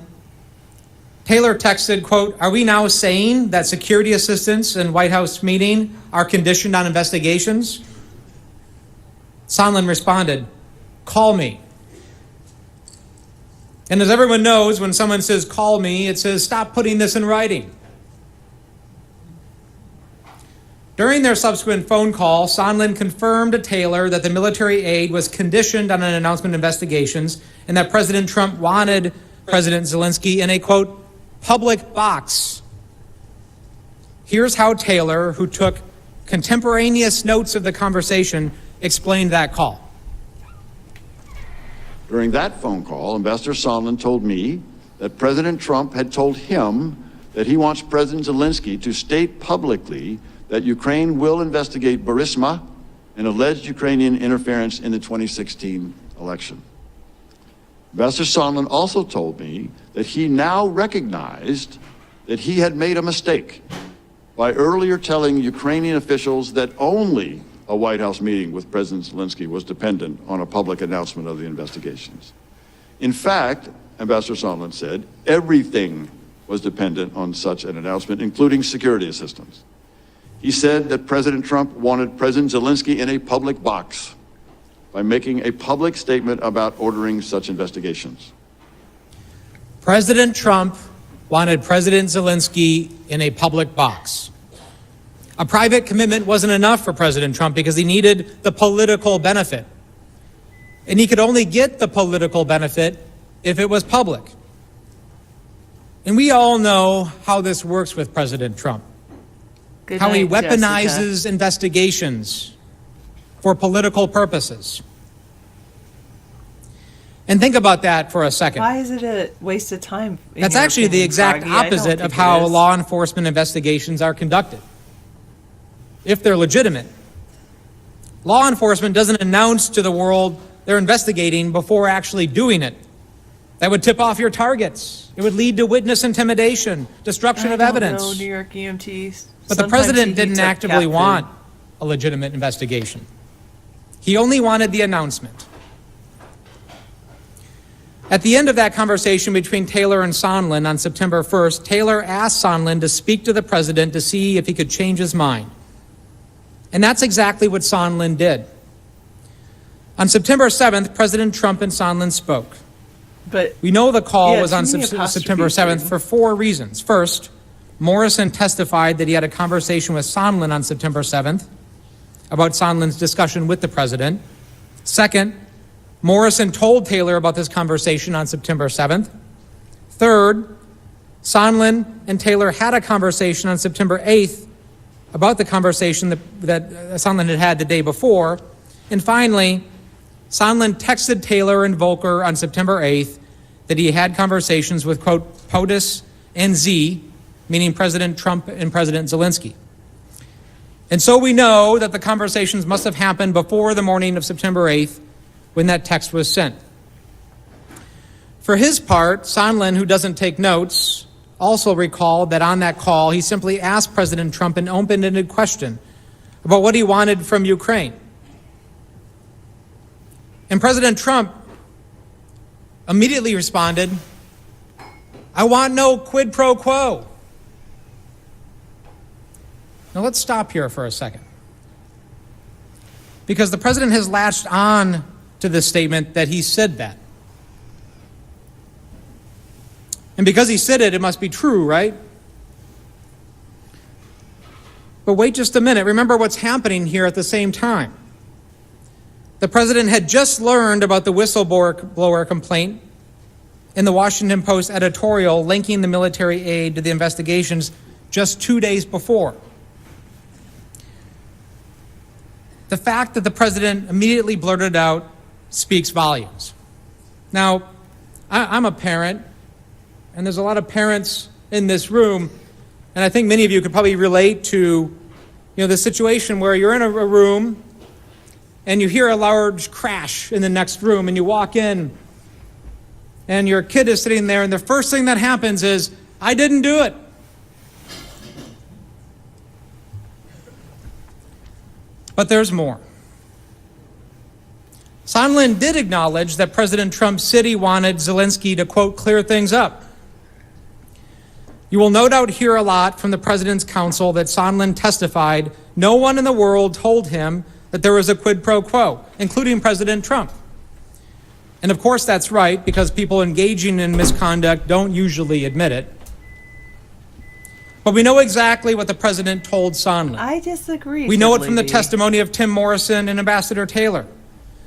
S10: Taylor texted, quote, "Are we now saying that security assistance and White House meeting are conditioned on investigations?" Sondland responded, "Call me." And as everyone knows, when someone says, "Call me," it says, "Stop putting this in writing." During their subsequent phone call, Sondland confirmed to Taylor that the military aid was conditioned on an announcement of investigations and that President Trump wanted President Zelensky in a, quote, public box. Here's how Taylor, who took contemporaneous notes of the conversation, explained that call.
S18: During that phone call, Ambassador Sondland told me that President Trump had told him that he wants President Zelensky to state publicly that Ukraine will investigate Burisma and alleged Ukrainian interference in the 2016 election. Ambassador Sondland also told me that he now recognized that he had made a mistake by earlier telling Ukrainian officials that only a White House meeting with President Zelensky was dependent on a public announcement of the investigations. In fact, Ambassador Sondland said, everything was dependent on such an announcement, including security assistance. He said that President Trump wanted President Zelensky in a public box by making a public statement about ordering such investigations.
S10: President Trump wanted President Zelensky in a public box. A private commitment wasn't enough for President Trump because he needed the political benefit. And he could only get the political benefit if it was public. And we all know how this works with President Trump.
S17: Good
S10: How he
S17: night,
S10: weaponizes
S17: Jessica.
S10: investigations for political purposes. And think about that for a second.
S17: Why is it a waste of time? in
S10: That's
S17: your
S10: actually the
S17: opinion,
S10: exact
S17: Froggy? I don't
S10: opposite of
S17: think
S10: how
S17: it is.
S10: law enforcement investigations are conducted. If they're legitimate, law enforcement doesn't announce to the world they're investigating before actually doing it. That would tip off your targets. It would lead to witness intimidation, destruction of evidence.
S17: No, New York EMTs.
S10: But the president didn't actively want a legitimate investigation. He only wanted the announcement. At the end of that conversation between Taylor and Sondland on September 1st, Taylor asked Sondland to speak to the president to see if he could change his mind. And that's exactly what Sondland did. On September 7th, President Trump and Sondland spoke.
S17: But
S10: we know the call was on
S17: too many
S10: September
S17: apostrophes
S10: 7th for 4 reasons. First, Morrison testified that he had a conversation with Sondland on September 7th about Sondland's discussion with the president. Second, Morrison told Taylor about this conversation on September 7th. Third, Sondland and Taylor had a conversation on September 8th about the conversation that Sondland had had the day before. And finally, Sondland texted Taylor and Volker on September 8th that he had conversations with, quote, POTUS and Z, meaning President Trump and President Zelensky. And so we know that the conversations must have happened before the morning of September 8th when that text was sent. For his part, Sondland, who doesn't take notes, also recalled that on that call he simply asked President Trump an open-ended question about what he wanted from Ukraine. And President Trump immediately responded, "I want no quid pro quo." Now let's stop here for a second. Because the president has latched on to this statement that he said that. And because he said it, it must be true, right? But wait just a minute. Remember what's happening here at the same time. The president had just learned about the whistleblower complaint in the Washington Post editorial linking the military aid to the investigations just 2 days before. The fact that the president immediately blurted out speaks volumes. Now, I'm a parent, and there's a lot of parents in this room, and I think many of you could probably relate to, the situation where you're in a room and you hear a large crash in the next room, and you walk in, and your kid is sitting there, and the first thing that happens is, "I didn't do it." But there's more. Sondland did acknowledge that President Trump said he wanted Zelensky to, quote, clear things up. You will no doubt hear a lot from the president's counsel that Sondland testified no one in the world told him that there was a quid pro quo, including President Trump. And of course that's right, because people engaging in misconduct don't usually admit it. But we know exactly what the president told Sondland.
S17: I disagree.
S10: We know it from the testimony of Tim Morrison and Ambassador Taylor.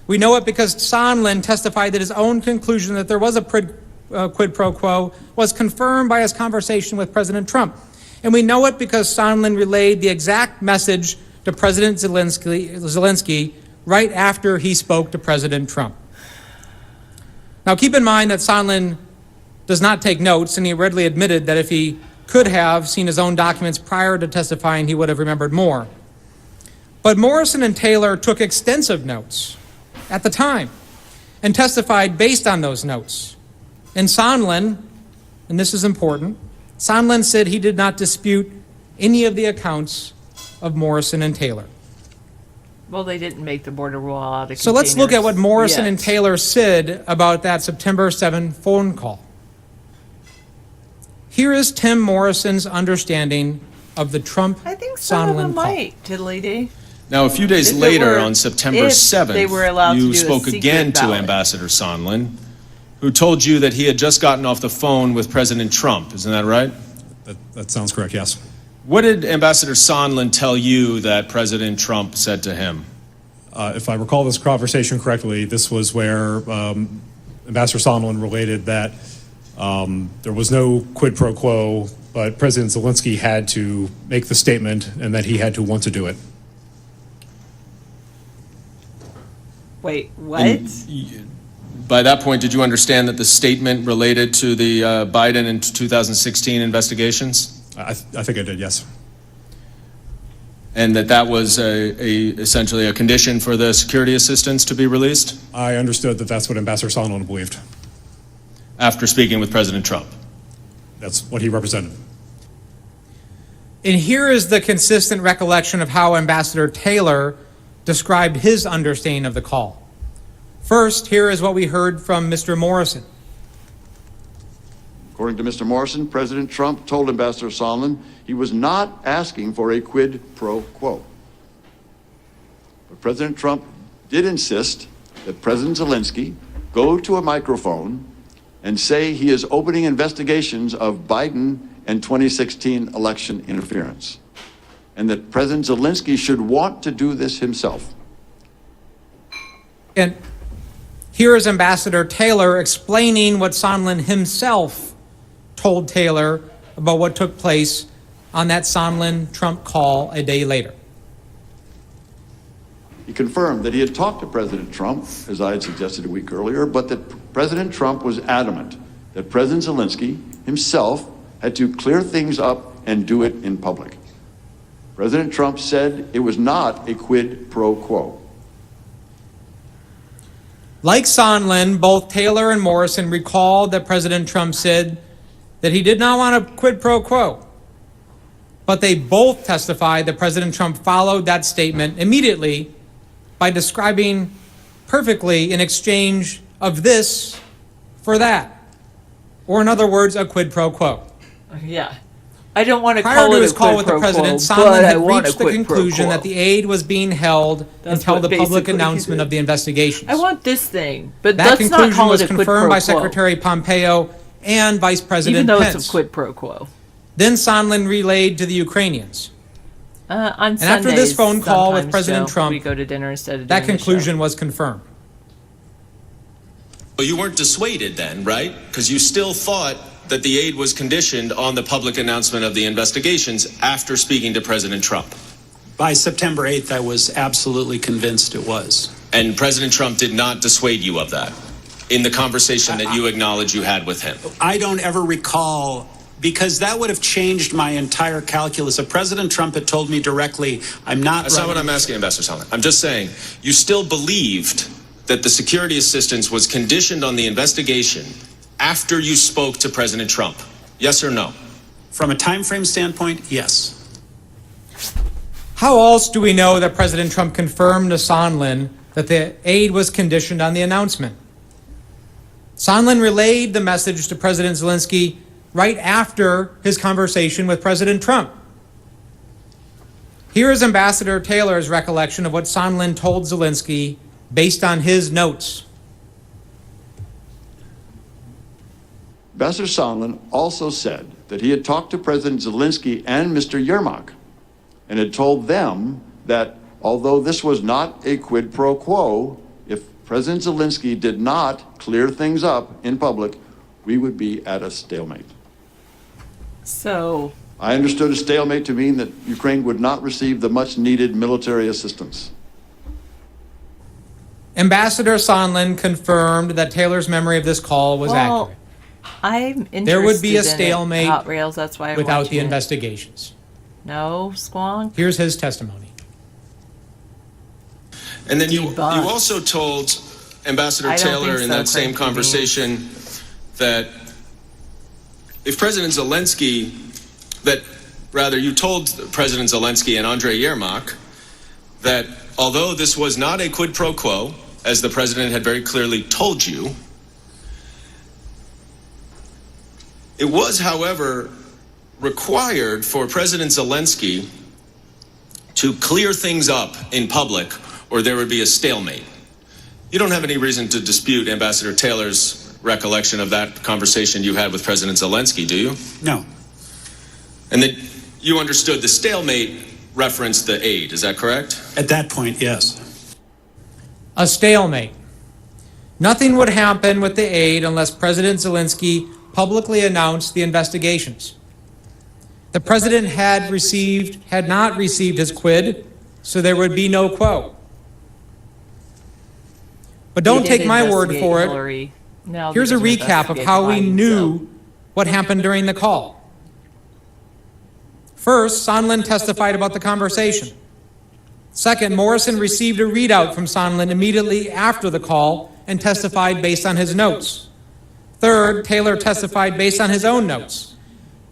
S10: We know it because Sondland testified that his own conclusion that there was a quid pro quo was confirmed by his conversation with President Trump. And we know it because Sondland relayed the exact message to President Zelensky right after he spoke to President Trump. Now keep in mind that Sondland does not take notes, and he readily admitted that if he could have seen his own documents prior to testifying, he would have remembered more. But Morrison and Taylor took extensive notes at the time and testified based on those notes. And Sondland, and this is important, Sondland said he did not dispute any of the accounts of Morrison and Taylor.
S17: Well, they didn't make the border wall out of
S10: So let's look at what Morrison
S17: yet.
S10: and Taylor said about that September 7 phone call. Here is Tim Morrison's understanding of the Trump-Sondland
S17: I think some of them
S10: call.
S17: might, tiddly-dee.
S14: Now, a few days
S17: If it
S14: later,
S17: were-
S14: on September
S17: if
S14: 7th,
S17: they were allowed to
S14: you
S17: do a
S14: spoke
S17: secret
S14: again to
S17: ballot.
S14: Ambassador Sondland, who told you that he had just gotten off the phone with President Trump. Isn't that right?
S19: That sounds correct, yes.
S14: What did Ambassador Sondland tell you that President Trump said to him?
S19: If I recall this conversation correctly, this was where Ambassador Sondland related that there was no quid pro quo, but President Zelensky had to make the statement and that he had to want to do it.
S17: Wait, what?
S14: And by that point, did you understand that the statement related to the Biden and 2016 investigations?
S19: I think I did, yes.
S14: and that was essentially a condition for the security assistance to be released?
S19: I understood that that's what Ambassador Sondland believed.
S14: After speaking with President Trump?
S19: That's what he represented.
S10: And here is the consistent recollection of how Ambassador Taylor described his understanding of the call. First, here is what we heard from Mr. Morrison.
S18: According to Mr. Morrison, President Trump told Ambassador Sondland he was not asking for a quid pro quo. But President Trump did insist that President Zelensky go to a microphone and say he is opening investigations of Biden and 2016 election interference, and that President Zelensky should want to do this himself.
S10: And here is Ambassador Taylor explaining what Sondland himself told Taylor about what took place on that Sondland-Trump call a day later.
S18: He confirmed that he had talked to President Trump, as I had suggested a week earlier, but that President Trump was adamant that President Zelensky himself had to clear things up and do it in public. President Trump said it was not a quid pro quo.
S10: Like Sondland, both Taylor and Morrison recalled that President Trump said that he did not want a quid pro quo. But they both testified that President Trump followed that statement immediately by describing perfectly an exchange of this for that. Or in other words, a quid pro quo.
S17: Yeah. I don't want to
S10: Prior
S17: call
S10: to
S17: it
S10: his
S17: a
S10: call
S17: quid
S10: with the
S17: pro
S10: president,
S17: quo,
S10: Sondland
S17: but I
S10: had
S17: want a
S10: reached the
S17: quid pro
S10: conclusion
S17: quo.
S10: that the aid was being held
S17: That's
S10: until
S17: what
S10: the public
S17: basically he
S10: announcement
S17: did.
S10: of the investigations.
S17: I want this thing, but
S10: That
S17: let's not
S10: conclusion
S17: call
S10: was
S17: it a quid
S10: confirmed
S17: pro
S10: by
S17: quo.
S10: Secretary Pompeo and Vice President
S17: Even though
S10: Pence.
S17: it's a quid pro quo.
S10: Then Sondland relayed to the Ukrainians.
S17: On
S10: And after this
S17: Sundays,
S10: phone call with
S17: sometimes,
S10: President
S17: Joe,
S10: Trump,
S17: we go to dinner instead of
S10: that
S17: doing the show.
S10: conclusion was confirmed.
S14: But you weren't dissuaded then, right? Because you still thought that the aid was conditioned on the public announcement of the investigations after speaking to President Trump.
S16: By September 8th, I was absolutely convinced it was.
S14: And President Trump did not dissuade you of that in the conversation that you acknowledge you had with him.
S16: I don't ever recall, because that would have changed my entire calculus. If President Trump had told me directly, I'm not...
S14: That's not what I'm asking, Ambassador Sondland. I'm just saying, you still believed that the security assistance was conditioned on the investigation after you spoke to President Trump. Yes or no?
S16: From a time frame standpoint, yes.
S10: How else do we know that President Trump confirmed to Sondland that the aid was conditioned on the announcement? Sondland relayed the message to President Zelensky right after his conversation with President Trump. Here is Ambassador Taylor's recollection of what Sondland told Zelensky based on his notes.
S18: Ambassador Sondland also said that he had talked to President Zelensky and Mr. Yermak and had told them that although this was not a quid pro quo, if President Zelensky did not clear things up in public, we would be at a stalemate.
S17: So...
S18: I understood a stalemate to mean that Ukraine would not receive the much needed military assistance.
S10: Ambassador Sondland confirmed that Taylor's memory of this call was accurate.
S17: I'm interested
S10: There would be a
S17: in it,
S10: stalemate
S17: Hot Rails, that's why I'm
S10: without
S17: watching
S10: the
S17: it.
S10: investigations.
S17: No, Squonk?
S10: Here's his testimony.
S14: And then you also told Ambassador
S17: I don't
S14: Taylor
S17: think
S14: in
S17: so,
S14: that same
S17: Craig
S14: conversation that if President Zelensky, you told President Zelensky and Andrei Yermak that although this was not a quid pro quo, as the president had very clearly told you, it was, however, required for President Zelensky to clear things up in public or there would be a stalemate. You don't have any reason to dispute Ambassador Taylor's recollection of that conversation you had with President Zelensky, do you?
S16: No.
S14: And that you understood the stalemate referenced the aid, is that correct?
S16: At that point, yes.
S10: A stalemate. Nothing would happen with the aid unless President Zelensky publicly announced the investigations. The president had not received his quid, so there would be no quo. But don't take my word for it. Here's a recap of how we knew what happened during the call. First, Sondland testified about the conversation. Second, Morrison received a readout from Sondland immediately after the call and testified based on his notes. Third, Taylor testified based on his own notes.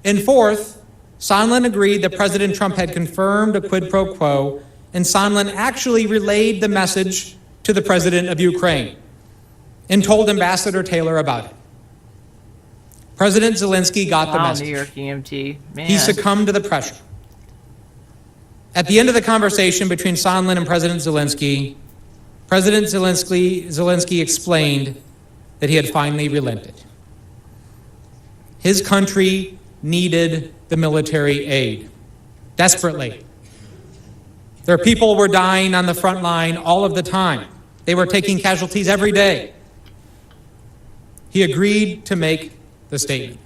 S10: And fourth, Sondland agreed that President Trump had confirmed a quid pro quo, and Sondland actually relayed the message to the president of Ukraine and told Ambassador Taylor about it. President Zelensky got the message.
S17: New York EMT. Man.
S10: He succumbed to the pressure. At the end of the conversation between Sondland and President Zelensky explained that he had finally relented. His country needed the military aid desperately. Their people were dying on the front line all of the time. They were taking casualties every day. He agreed to make the statement.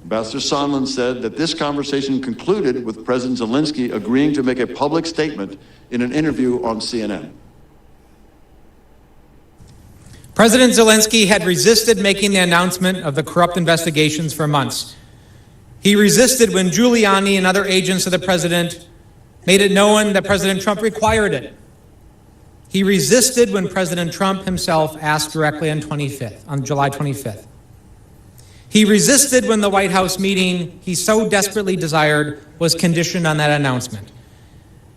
S18: Ambassador Sondland said that this conversation concluded with President Zelensky agreeing to make a public statement in an interview on CNN.
S10: President Zelensky had resisted making the announcement of the corrupt investigations for months. He resisted when Giuliani and other agents of the president made it known that President Trump required it. He resisted when President Trump himself asked directly on July 25th. He resisted when the White House meeting he so desperately desired was conditioned on that announcement.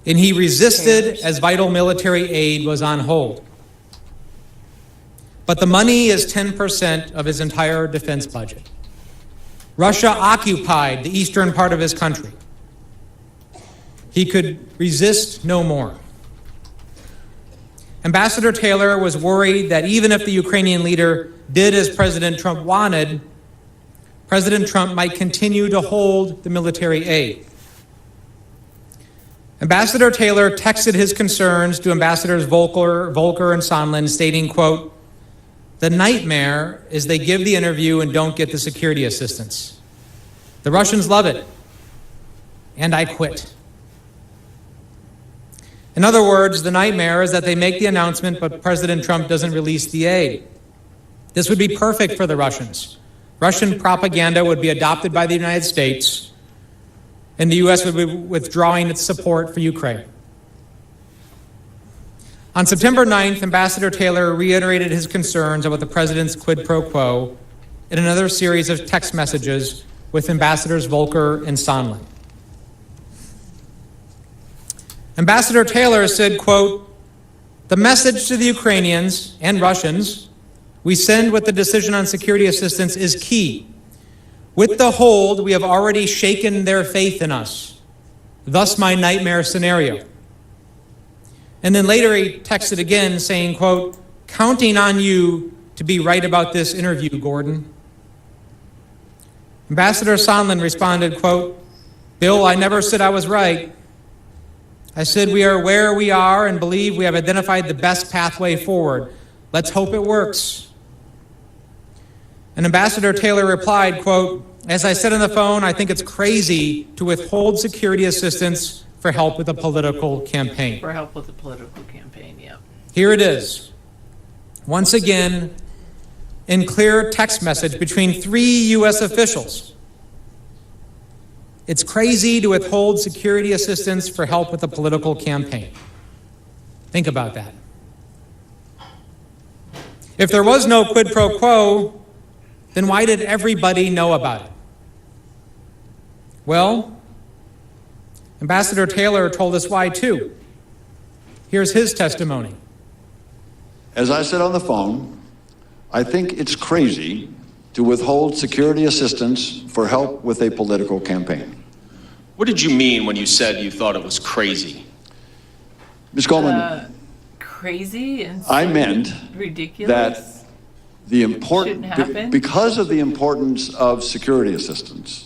S10: And he resisted as vital military aid was on hold. But the money is 10% of his entire defense budget. Russia occupied the eastern part of his country. He could resist no more. Ambassador Taylor was worried that even if the Ukrainian leader did as President Trump wanted, President Trump might continue to hold the military aid. Ambassador Taylor texted his concerns to Ambassadors Volker and Sondland, stating, quote, "The nightmare is they give the interview and don't get the security assistance. The Russians love it, and I quit." In other words, the nightmare is that they make the announcement, but President Trump doesn't release the aid. This would be perfect for the Russians. Russian propaganda would be adopted by the United States, and the U.S. would be withdrawing its support for Ukraine. On September 9th, Ambassador Taylor reiterated his concerns about the president's quid pro quo in another series of text messages with Ambassadors Volker and Sondland. Ambassador Taylor said, quote, "The message to the Ukrainians and Russians we send with the decision on security assistance is key. With the hold, we have already shaken their faith in us. Thus my nightmare scenario." And then later he texted again saying, quote, "Counting on you to be right about this interview, Gordon." Ambassador Sondland responded, quote, "Bill, I never said I was right. I said we are where we are and believe we have identified the best pathway forward. Let's hope it works." And Ambassador Taylor replied, quote, "As I said on the phone, I think it's crazy to withhold security assistance for help with a political campaign."
S17: For help with the political campaign, yeah.
S10: Here it is. Once again, in clear text message between 3 U.S. officials. It's crazy to withhold security assistance for help with a political campaign. Think about that. If there was no quid pro quo, then why did everybody know about it? Well, Ambassador Taylor told us why too. Here's his testimony.
S18: As I said on the phone, I think it's crazy to withhold security assistance for help with a political campaign.
S14: What did you mean when you said you thought it was crazy?
S18: Ms. Goldman,
S17: Crazy and
S18: I meant
S17: ridiculous.
S18: that the important,
S17: Shouldn't happen.
S18: because of the importance of security assistance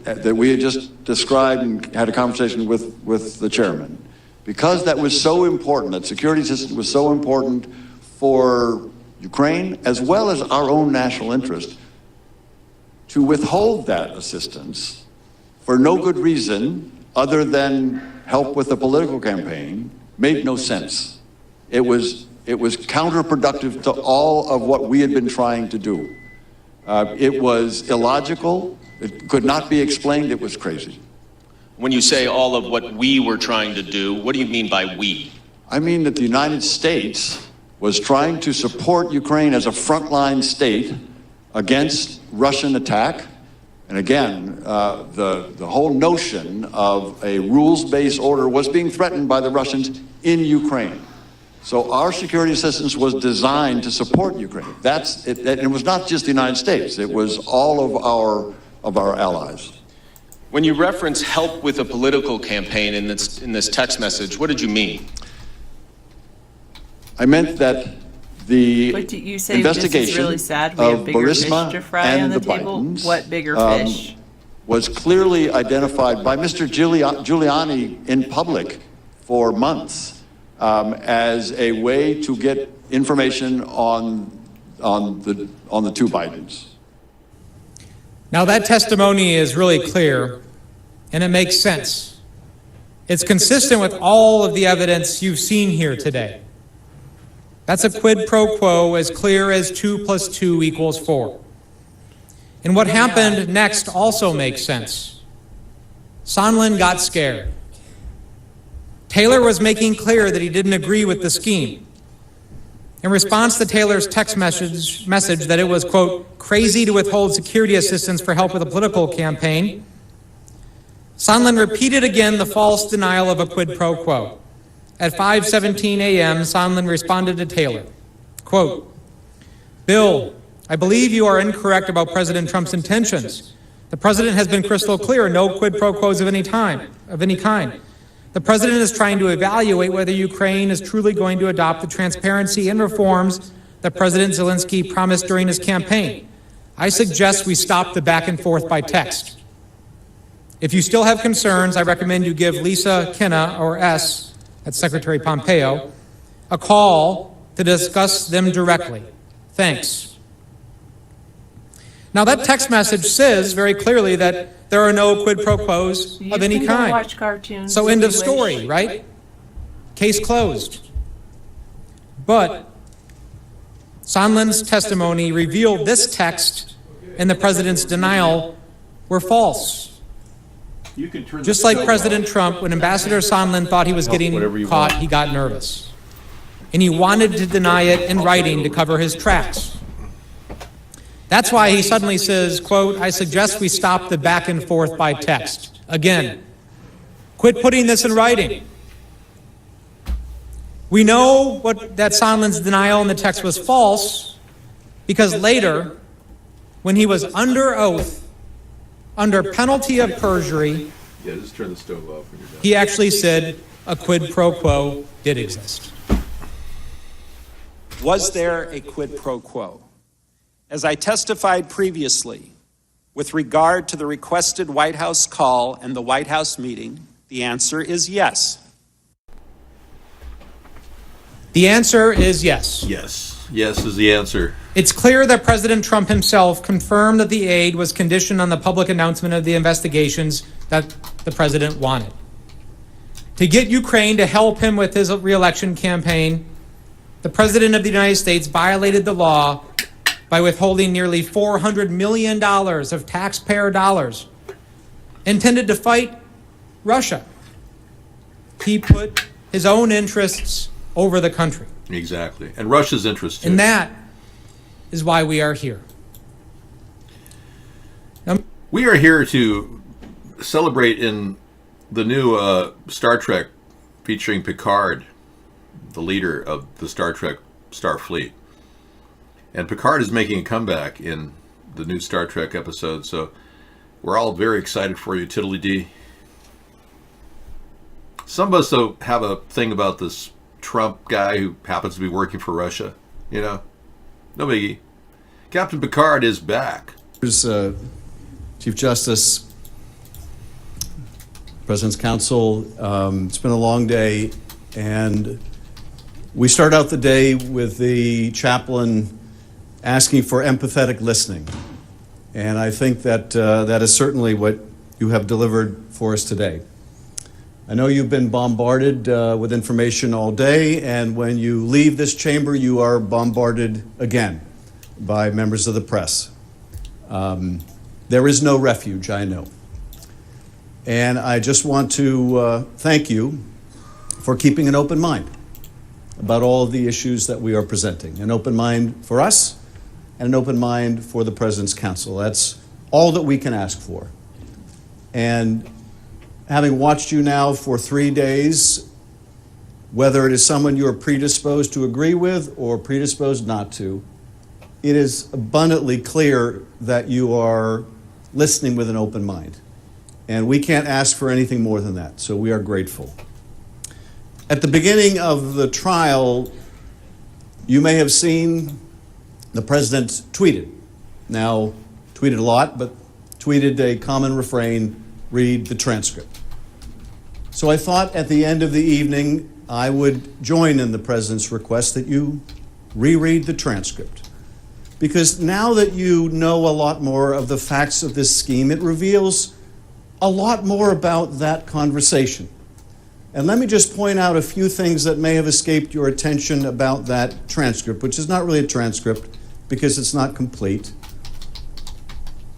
S18: that we had just described and had a conversation with the chairman, because that was so important, that security assistance was so important for Ukraine as well as our own national interest, to withhold that assistance for no good reason other than help with the political campaign made no sense. It was counterproductive to all of what we had been trying to do. It was illogical. It could not be explained. It was crazy.
S14: When you say all of what we were trying to do, what do you mean by we?
S18: I mean that the United States was trying to support Ukraine as a frontline state against Russian attack. And again, the whole notion of a rules-based order was being threatened by the Russians in Ukraine. So our security assistance was designed to support Ukraine. That's it. It was not just the United States. It was all of our allies.
S14: When you reference help with a political campaign in this text message, what did you mean?
S18: I meant that the
S17: But you say
S18: investigation
S17: this is really sad. We have
S18: of
S17: bigger fish
S18: Burisma
S17: to fry on
S18: and
S17: the
S18: the
S17: table.
S18: Bidens,
S17: What bigger fish?
S18: was clearly identified by Mr. Giuliani in public for months as a way to get information on the two Bidens.
S10: Now, that testimony is really clear, and it makes sense. It's consistent with all of the evidence you've seen here today. That's a quid pro quo as clear as 2 + 2 = 4. And what happened next also makes sense. Sondland got scared. Taylor was making clear that he didn't agree with the scheme. In response to Taylor's text message that it was, quote, crazy to withhold security assistance for help with a political campaign, Sondland repeated again the false denial of a quid pro quo. At 5:17 a.m., Sondland responded to Taylor, quote, Bill, I believe you are incorrect about President Trump's intentions. The president has been crystal clear, no quid pro quos of any kind. The president is trying to evaluate whether Ukraine is truly going to adopt the transparency and reforms that President Zelensky promised during his campaign. I suggest we stop the back and forth by text. If you still have concerns, I recommend you give Lisa Kinna, or S, that's Secretary Pompeo, a call to discuss them directly. Thanks. Now, that text message says very clearly that there are no quid pro quos of any
S17: You can
S10: kind.
S17: watch cartoons.
S10: So
S17: if
S10: end
S17: you
S10: of story,
S17: wish.
S10: right? Case closed. But Sondland's testimony revealed this text and the president's denial were false. Just like President Trump, when Ambassador Sondland thought he was getting caught, he got nervous. And he wanted to deny it in writing to cover his tracks. That's why he suddenly says, quote, I suggest we stop the back and forth by text. Again, quit putting this in writing. We know that Sondland's denial in the text was false because later, when he was under oath, under penalty of perjury,
S2: just turn the stove off when you're done.
S10: he actually said a quid pro quo did exist.
S16: Was there a quid pro quo? As I testified previously, with regard to the requested White House call and the White House meeting, the answer is yes.
S10: The answer is yes.
S2: Yes. Yes is the answer.
S10: It's clear that President Trump himself confirmed that the aid was conditioned on the public announcement of the investigations that the president wanted. To get Ukraine to help him with his re-election campaign, the President of the United States violated the law by withholding nearly $400 million of taxpayer dollars intended to fight Russia. He put his own interests over the country.
S2: Exactly. And Russia's interests too.
S10: And that is why we are here.
S2: We are here to celebrate in the new Star Trek featuring Picard, the leader of the Star Trek Starfleet. And Picard is making a comeback in the new Star Trek episode, so we're all very excited for you, Tiddly-dee. Some of us, though, have a thing about this Trump guy who happens to be working for Russia, you know? No biggie. Captain Picard is back.
S20: Here's Chief Justice, President's Counsel. It's been a long day, and we start out the day with the chaplain asking for empathetic listening. And I think that that is certainly what you have delivered for us today. I know you've been bombarded with information all day, and when you leave this chamber, you are bombarded again by members of the press. There is no refuge, I know. And I just want to thank you for keeping an open mind about all of the issues that we are presenting. An open mind for us and an open mind for the President's Council. That's all that we can ask for. And having watched you now for 3 days, whether it is someone you are predisposed to agree with or predisposed not to, it is abundantly clear that you are listening with an open mind. And we can't ask for anything more than that, so we are grateful. At the beginning of the trial, you may have seen the President tweeted. Now, tweeted a lot, but tweeted a common refrain, read the transcript. So I thought at the end of the evening, I would join in the President's request that you reread the transcript. Because now that you know a lot more of the facts of this scheme, it reveals a lot more about that conversation. And let me just point out a few things that may have escaped your attention about that transcript, which is not really a transcript because it's not complete.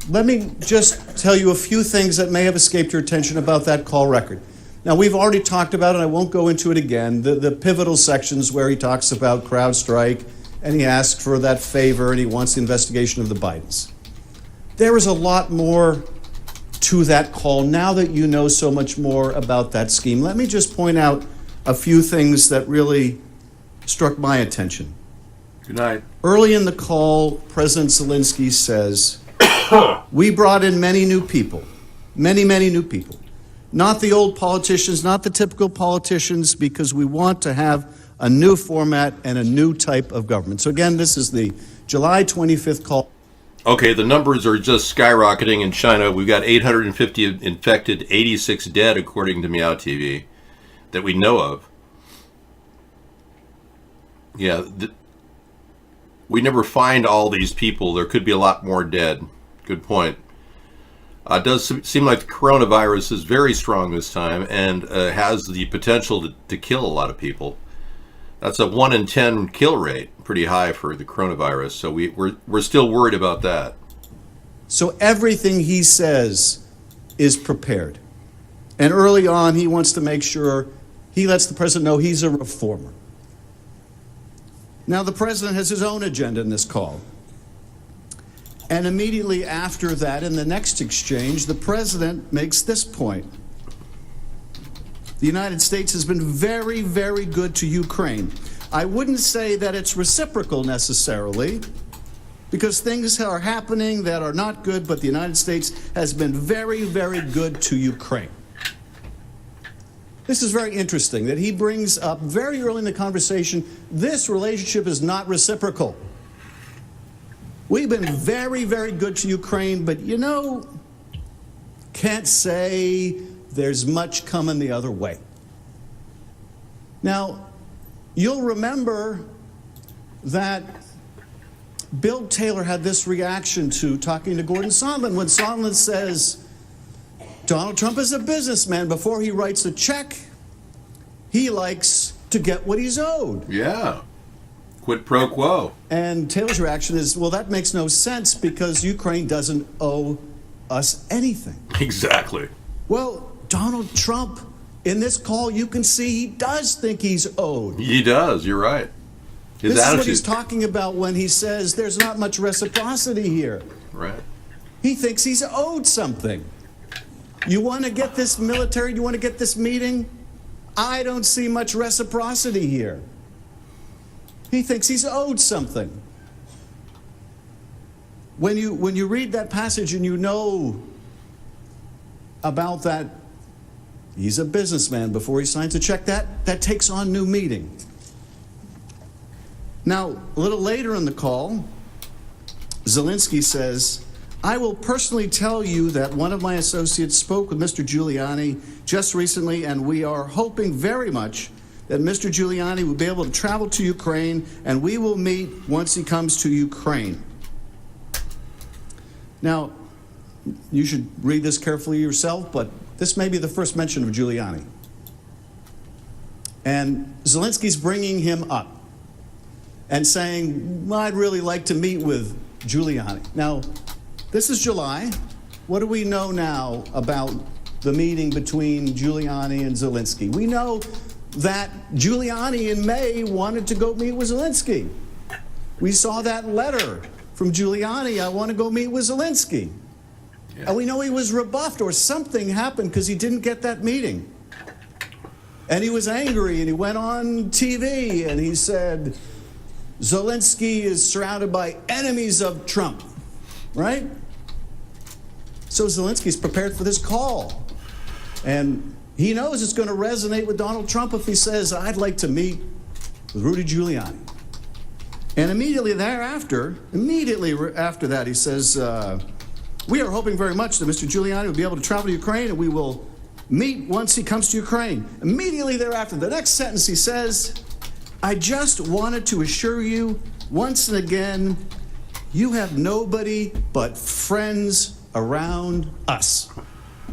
S20: Let me just tell you a few things that may have escaped your attention about that call record. Now, we've already talked about it, I won't go into it again, the pivotal sections where he talks about CrowdStrike and he asks for that favor and he wants the investigation of the Bidens. There is a lot more to that call now that you know so much more about that scheme. Let me just point out a few things that really struck my attention.
S2: Good night.
S20: Early in the call, President Zelensky says, we brought in many new people, many new people. Not the old politicians, not the typical politicians, because we want to have a new format and a new type of government. So again, this is the July 25th call.
S2: Okay, the numbers are just skyrocketing in China. We've got 850 infected, 86 dead, according to Meow TV, that we know of. Yeah, we never find all these people. There could be a lot more dead. Good point. It does seem like the coronavirus is very strong this time and has the potential to kill a lot of people. That's a 1 in 10 kill rate, pretty high for the coronavirus. So we're still worried about that.
S20: So everything he says is prepared. And early on, he wants to make sure he lets the president know he's a reformer. Now, the president has his own agenda in this call. And immediately after that, in the next exchange, the president makes this point. The United States has been very good to Ukraine. I wouldn't say that it's reciprocal necessarily, because things are happening that are not good, but the United States has been very good to Ukraine. This is very interesting that he brings up very early in the conversation, this relationship is not reciprocal. We've been very good to Ukraine, but can't say there's much coming the other way. Now, you'll remember that Bill Taylor had this reaction to talking to Gordon Sondland when Sondland says, Donald Trump is a businessman. Before he writes a check, he likes to get what he's owed.
S2: Yeah. Quid pro quo.
S20: And Taylor's reaction is, well, that makes no sense because Ukraine doesn't owe us anything.
S2: Exactly.
S20: Well, Donald Trump, in this call, you can see he does think he's owed.
S2: He does, you're right. His
S20: this
S2: attitude.
S20: Is what he's talking about when he says there's not much reciprocity here.
S2: Right.
S20: He thinks he's owed something. You want to get this military, you want to get this meeting? I don't see much reciprocity here. He thinks he's owed something. When you read that passage and you know about that, he's a businessman before he signs a check, that takes on new meaning. Now, a little later in the call, Zelensky says, I will personally tell you that one of my associates spoke with Mr. Giuliani just recently, and we are hoping very much that Mr. Giuliani will be able to travel to Ukraine, and we will meet once he comes to Ukraine. Now, you should read this carefully yourself, but this may be the first mention of Giuliani. And Zelensky's bringing him up and saying, well, I'd really like to meet with Giuliani. Now, this is July. What do we know now about the meeting between Giuliani and Zelensky. We know that Giuliani in May wanted to go meet with Zelensky. We saw that letter from Giuliani, I want to go meet with Zelensky. Yeah. And we know he was rebuffed or something happened because he didn't get that meeting. And he was angry and he went on TV and he said, Zelensky is surrounded by enemies of Trump, right? So Zelensky's prepared for this call. And he knows it's going to resonate with Donald Trump if he says, I'd like to meet with Rudy Giuliani. And immediately after that, he says, we are hoping very much that Mr. Giuliani will be able to travel to Ukraine and we will meet once he comes to Ukraine. Immediately thereafter, the next sentence he says, I just wanted to assure you once and again, you have nobody but friends around us.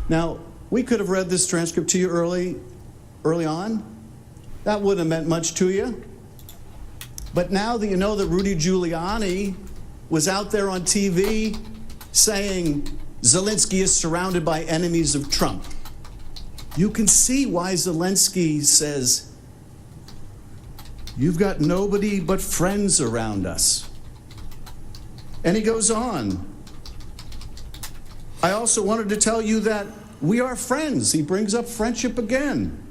S20: Now, we could have read this transcript to you early on. That wouldn't have meant much to you. But now that you know that Rudy Giuliani was out there on TV saying Zelensky is surrounded by enemies of Trump, you can see why Zelensky says, you've got nobody but friends around us. And he goes on. I also wanted to tell you that we are friends. He brings up friendship again.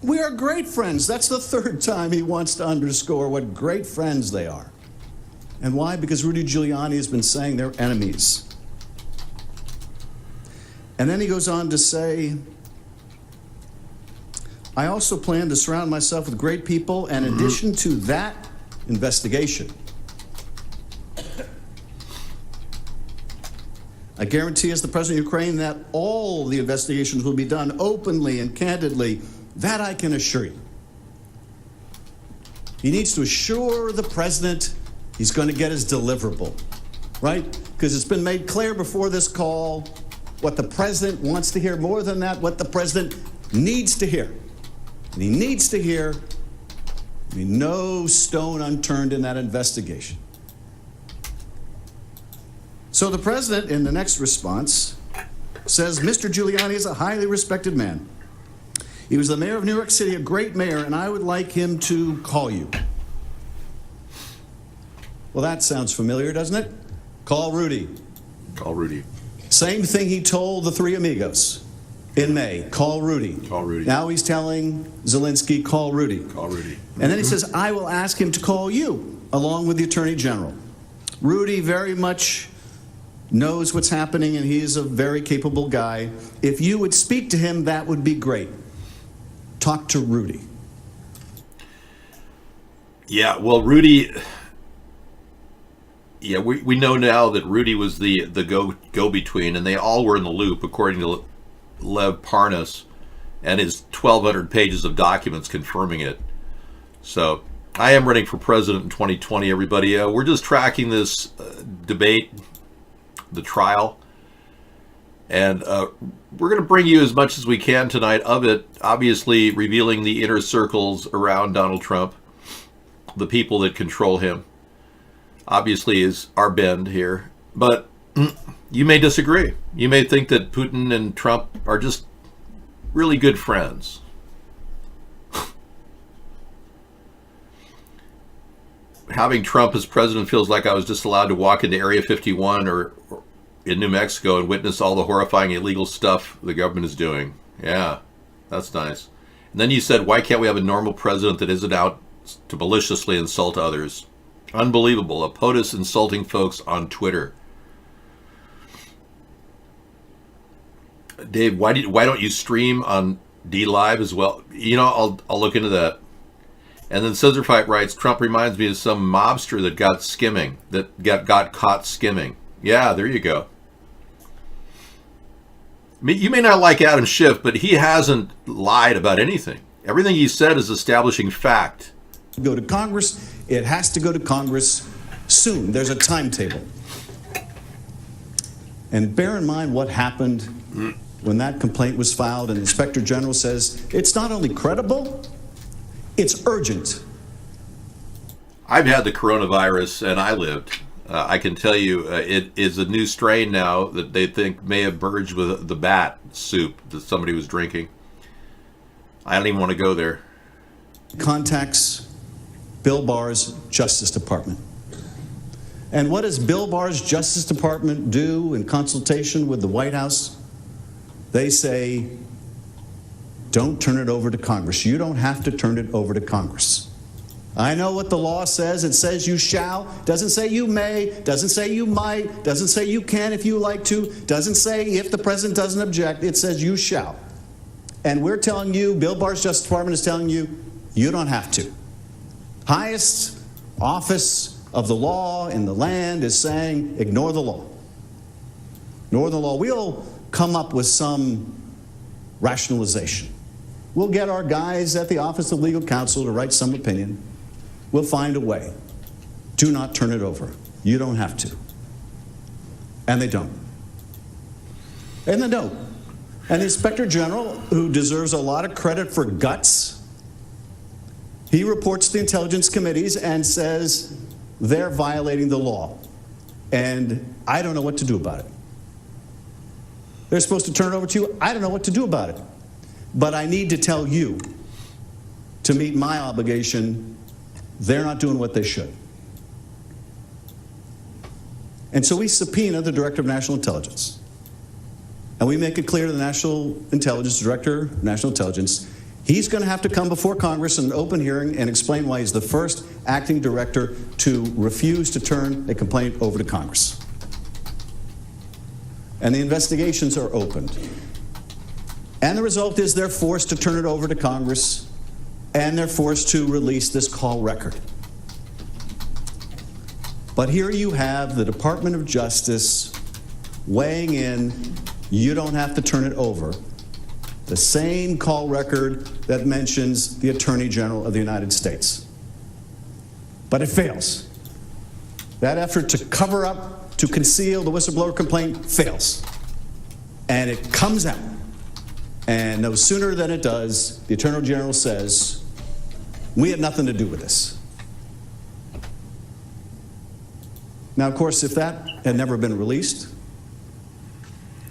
S20: We are great friends. That's the third time he wants to underscore what great friends they are. And why? Because Rudy Giuliani has been saying they're enemies. And then he goes on to say, I also plan to surround myself with great people, and in addition to that investigation, I guarantee as the President of Ukraine that all the investigations will be done openly and candidly. That I can assure you. He needs to assure the President he's going to get his deliverable, right? Because it's been made clear before this call what the President wants to hear, more than that, what the President needs to hear. And he needs to hear no stone unturned in that investigation. So the President, in the next response, says, Mr. Giuliani is a highly respected man. He was the mayor of New York City, a great mayor, and I would like him to call you. Well, that sounds familiar, doesn't it? Call Rudy.
S2: Call Rudy.
S20: Same thing he told the three amigos in May. Call Rudy.
S2: Call Rudy.
S20: Now he's telling Zelensky, call Rudy.
S2: Call Rudy.
S20: And then he says, I will ask him to call you, along with the Attorney General. Rudy very much knows what's happening, and he is a very capable guy. If you would speak to him, that would be great. Talk to Rudy.
S2: Yeah, well, Rudy... Yeah, we know now that Rudy was the go-between, and they all were in the loop, according to Lev Parnas and his 1,200 pages of documents confirming it. So, I am running for president in 2020, everybody. We're just tracking this debate, the trial, and we're going to bring you as much as we can tonight of it, obviously revealing the inner circles around Donald Trump, the people that control him. Obviously is our bend here, but you may disagree. You may think that Putin and Trump are just really good friends. Having Trump as president feels like I was just allowed to walk into Area 51 or in New Mexico and witness all the horrifying illegal stuff the government is doing. Yeah, that's nice. And then you said, why can't we have a normal president that isn't out to maliciously insult others? Unbelievable. A POTUS insulting folks on Twitter. Dave, why don't you stream on DLive as well? You know, I'll look into that. And then Scissorfight writes, Trump reminds me of some mobster that got caught skimming. Yeah, there you go. You may not like Adam Schiff, but he hasn't lied about anything. Everything he said is establishing fact.
S20: Go to Congress. It has to go to Congress soon. There's a timetable. And bear in mind what happened when that complaint was filed and the Inspector General says it's not only credible, it's urgent.
S2: I've had the coronavirus and I lived. I can tell you it is a new strain now that they think may have merged with the bat soup that somebody was drinking. I don't even want to go there.
S20: Contacts Bill Barr's Justice Department. And what does Bill Barr's Justice Department do in consultation with the White House? They say, don't turn it over to Congress. You don't have to turn it over to Congress. I know what the law says. It says you shall. Doesn't say you may. Doesn't say you might. Doesn't say you can if you like to. Doesn't say if the president doesn't object. It says you shall. And we're telling you, Bill Barr's Justice Department is telling you, you don't have to. Highest office of the law in the land is saying, ignore the law. Ignore the law. We'll come up with some rationalization. We'll get our guys at the Office of Legal Counsel to write some opinion. We'll find a way. Do not turn it over. You don't have to. And they don't. And they don't. And the Inspector General, who deserves a lot of credit for guts, he reports to the intelligence committees and says they're violating the law. And I don't know what to do about it. They're supposed to turn it over to you. I don't know what to do about it. But I need to tell you, to meet my obligation, they're not doing what they should. And so we subpoena the Director of National Intelligence. And we make it clear to the National Intelligence, Director of National Intelligence, he's going to have to come before Congress in an open hearing and explain why he's the first acting director to refuse to turn a complaint over to Congress. And the investigations are opened. And the result is they're forced to turn it over to Congress, and they're forced to release this call record. But here you have the Department of Justice weighing in, you don't have to turn it over. The same call record that mentions the Attorney General of the United States. But it fails. That effort to cover up, to conceal the whistleblower complaint fails. And it comes out. And no sooner than it does, the Attorney General says, we had nothing to do with this. Now, of course, if that had never been released,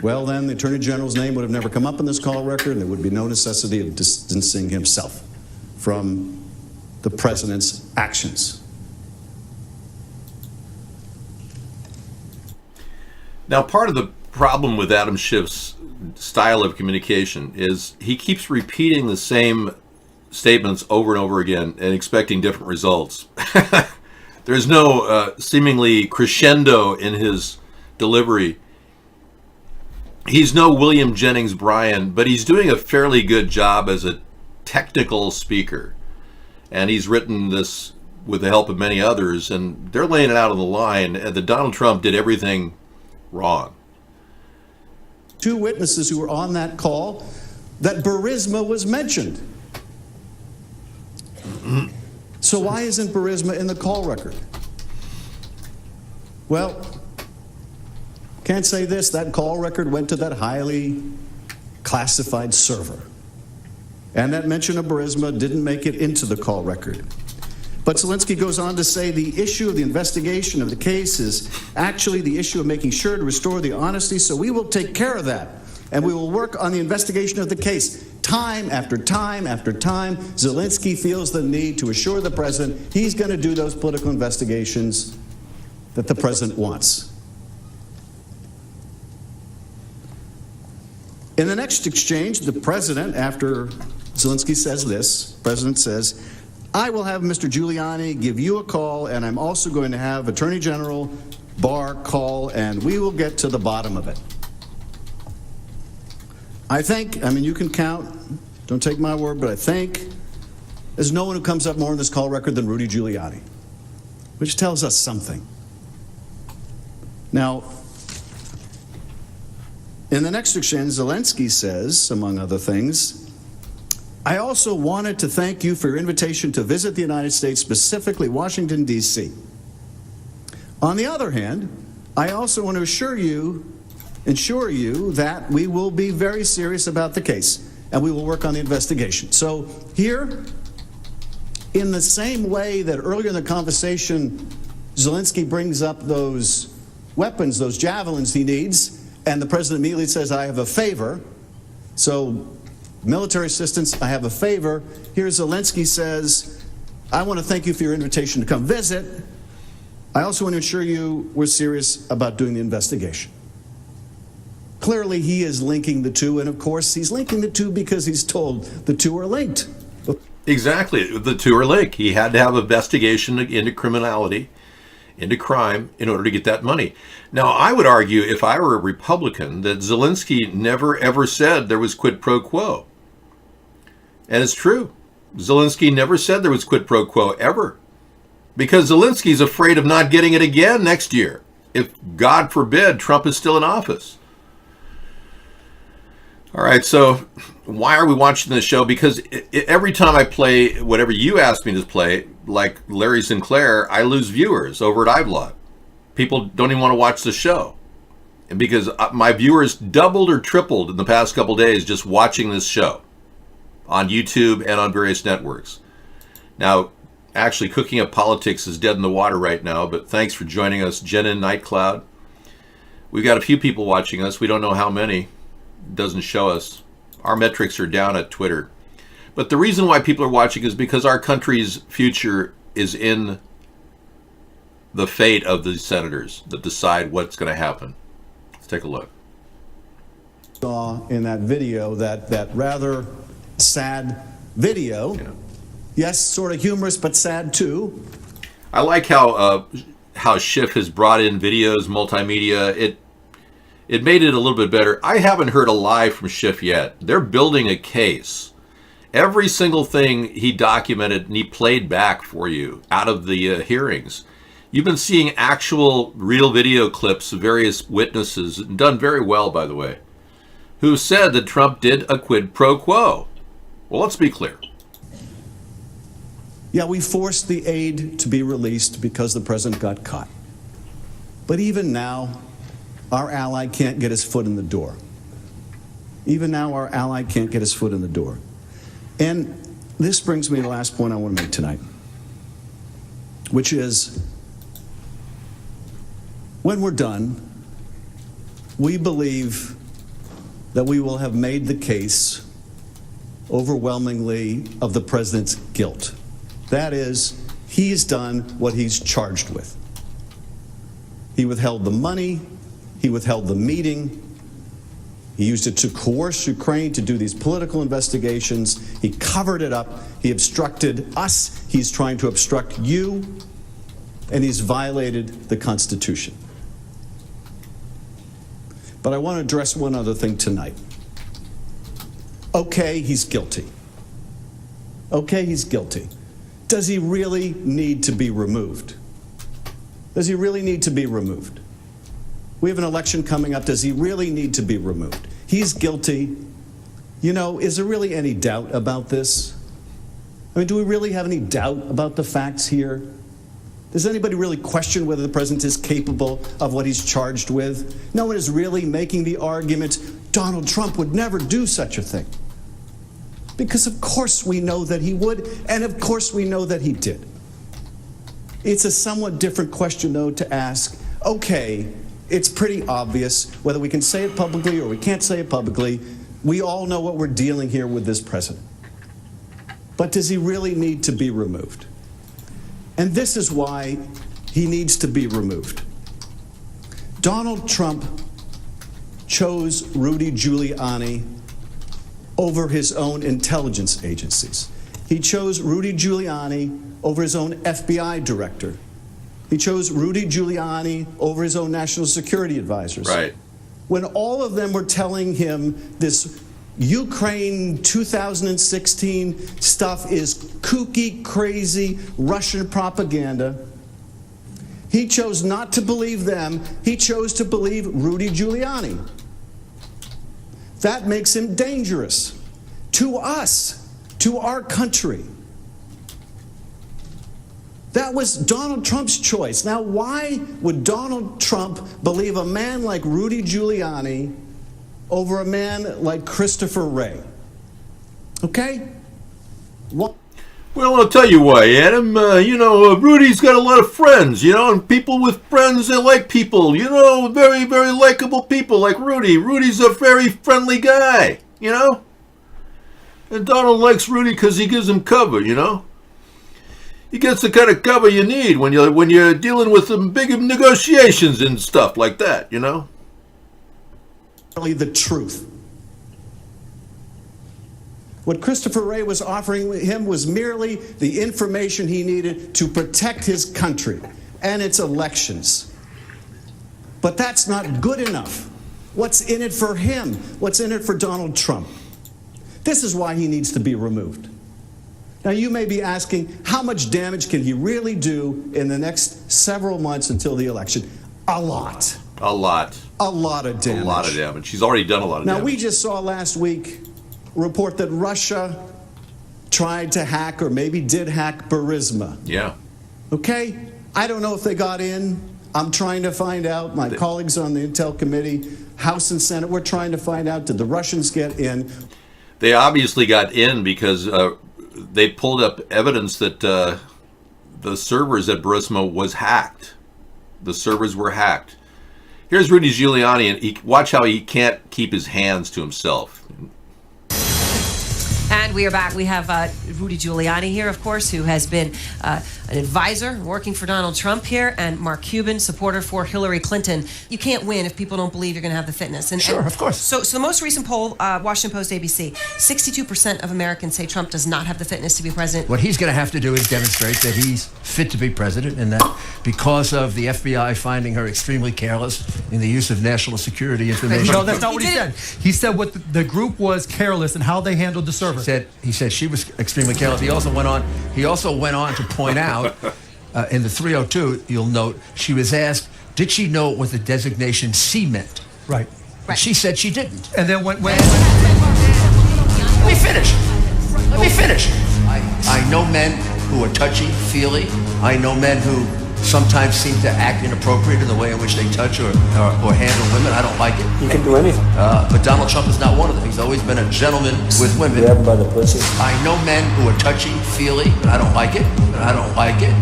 S20: well, then the Attorney General's name would have never come up in this call record, and there would be no necessity of distancing himself from the president's actions.
S2: Now, part of the problem with Adam Schiff's style of communication is he keeps repeating the same statements over and over again and expecting different results. There's no seemingly crescendo in his delivery. He's no William Jennings Bryan, but he's doing a fairly good job as a technical speaker. And he's written this with the help of many others, and they're laying it out on the line that Donald Trump did everything wrong.
S20: Two witnesses who were on that call, that Burisma was mentioned. So why isn't Burisma in the call record? Well, can't say this, that call record went to that highly classified server. And that mention of Burisma didn't make it into the call record. But Zelensky goes on to say the issue of the investigation of the case is actually the issue of making sure to restore the honesty, so we will take care of that. And we will work on the investigation of the case. Time after time after time, Zelensky feels the need to assure the president he's going to do those political investigations that the president wants. In the next exchange, the president, after Zelensky says this, the president says, I will have Mr. Giuliani give you a call, and I'm also going to have Attorney General Barr call, and we will get to the bottom of it. I think, I mean, you can count, don't take my word, but I think there's no one who comes up more in this call record than Rudy Giuliani, which tells us something. Now, in the next exchange, Zelensky says, among other things, I also wanted to thank you for your invitation to visit the United States, specifically Washington, D.C. On the other hand, I also want to ensure you that we will be very serious about the case and we will work on the investigation. So here, in the same way that earlier in the conversation, Zelensky brings up those weapons, those javelins he needs, and the president immediately says, I have a favor. So, military assistance, I have a favor. Here Zelensky says, I want to thank you for your invitation to come visit. I also want to assure you we're serious about doing the investigation. Clearly, he is linking the two, and of course, he's linking the two because he's told the two are linked.
S2: Exactly. The two are linked. He had to have an investigation into criminality, into crime, in order to get that money. Now, I would argue, if I were a Republican, that Zelensky never, ever said there was quid pro quo. And it's true. Zelensky never said there was quid pro quo, ever. Because Zelensky's afraid of not getting it again next year, if, God forbid, Trump is still in office. All right, so why are we watching this show? Because every time I play whatever you ask me to play, like Larry Sinclair, I lose viewers over at iVlog. People don't even want to watch the show. And because my viewers doubled or tripled in the past couple days just watching this show on YouTube and on various networks. Now, actually, Cooking Up Politics is dead in the water right now, but thanks for joining us, Jenna Nightcloud. We've got a few people watching us. We don't know how many. It doesn't show us. Our metrics are down at Twitter. But the reason why people are watching is because our country's future is in the fate of the senators that decide what's going to happen. Let's take a look.
S20: Saw in that video, that rather sad video. Yeah. Yes, sort of humorous, but sad too.
S2: I like how Schiff has brought in videos, multimedia. It made it a little bit better. I haven't heard a lie from Schiff yet. They're building a case. Every single thing he documented and he played back for you out of the hearings. You've been seeing actual real video clips of various witnesses, done very well, by the way, who said that Trump did a quid pro quo. Well, let's be clear.
S20: Yeah, we forced the aid to be released because the president got caught. But even now, our ally can't get his foot in the door. Even now, our ally can't get his foot in the door. And this brings me to the last point I want to make tonight, which is, when we're done, we believe that we will have made the case overwhelmingly of the president's guilt. That is, he's done what he's charged with. He withheld the money. He withheld the meeting. He used it to coerce Ukraine to do these political investigations. He covered it up. He obstructed us. He's trying to obstruct you. And he's violated the Constitution. But I want to address one other thing tonight. Okay, he's guilty. Okay, he's guilty. Does he really need to be removed? Does he really need to be removed? We have an election coming up. Does he really need to be removed? He's guilty. You know, is there really any doubt about this? I mean, do we really have any doubt about the facts here? Does anybody really question whether the president is capable of what he's charged with? No one is really making the argument Donald Trump would never do such a thing. Because of course we know that he would, and of course we know that he did. It's a somewhat different question, though, to ask, okay, it's pretty obvious, whether we can say it publicly or we can't say it publicly, we all know what we're dealing here with this president. But does he really need to be removed? And this is why he needs to be removed. Donald Trump chose Rudy Giuliani over his own intelligence agencies. He chose Rudy Giuliani over his own FBI director. He chose Rudy Giuliani over his own national security advisors.
S2: Right.
S20: When all of them were telling him this Ukraine 2016 stuff is kooky, crazy Russian propaganda, he chose not to believe them. He chose to believe Rudy Giuliani. That makes him dangerous to us, to our country. That was Donald Trump's choice. Now, why would Donald Trump believe a man like Rudy Giuliani over a man like Christopher Wray? Okay? What?
S2: Well, I'll tell you why, Adam. Rudy's got a lot of friends, and people with friends, they like people, very, very likable people like Rudy. Rudy's a very friendly guy, And Donald likes Rudy because he gives him cover, He gets the kind of cover you need when you're dealing with some big negotiations and stuff like that,
S21: Really the truth. What Christopher Wray was offering him was merely the information he needed to protect his country and its elections. But that's not good enough. What's in it for him? What's in it for Donald Trump? This is why he needs to be removed. Now, you may be asking, how much damage can he really do in the next several months until the election? A lot.
S2: A lot.
S21: A lot of damage.
S2: A lot of damage. He's already done a lot of damage.
S21: Now, we just saw last week a report that Russia tried to hack or maybe did hack Burisma.
S2: Yeah.
S21: Okay? I don't know if they got in. I'm trying to find out. My colleagues on the Intel Committee, House and Senate, we're trying to find out, did the Russians get in?
S2: They obviously got in because they pulled up evidence that the servers at Burisma was hacked. The servers were hacked. Here's Rudy Giuliani, and watch how he can't keep his hands to himself.
S22: And we are back. We have Rudy Giuliani here, of course, who has been an advisor working for Donald Trump here, and Mark Cuban, supporter for Hillary Clinton. You can't win if people don't believe you're going to have the fitness.
S23: Sure, of course.
S22: So the most recent poll, Washington Post, ABC, 62% of Americans say Trump does not have the fitness to be president.
S23: What he's going to have to do is demonstrate that he's fit to be president, and that because of the FBI finding her extremely careless in the use of national security information.
S24: No, that's not what he said. He said what the group was careless and how they handled the server.
S23: He said she was extremely careless. He also went on to point out in the 302, you'll note, she was asked, did she know what the designation C meant?
S24: Right.
S23: And she said she didn't.
S24: And then when
S23: Let me finish. I know men who are touchy-feely. I know men who sometimes seem to act inappropriate in the way in which they touch or handle women. I don't like it.
S25: You can do anything.
S23: But Donald Trump is not one of them. He's always been a gentleman with women.
S25: Grab them by the pussy.
S23: I know men who are touchy-feely, but I don't like it. I don't like it.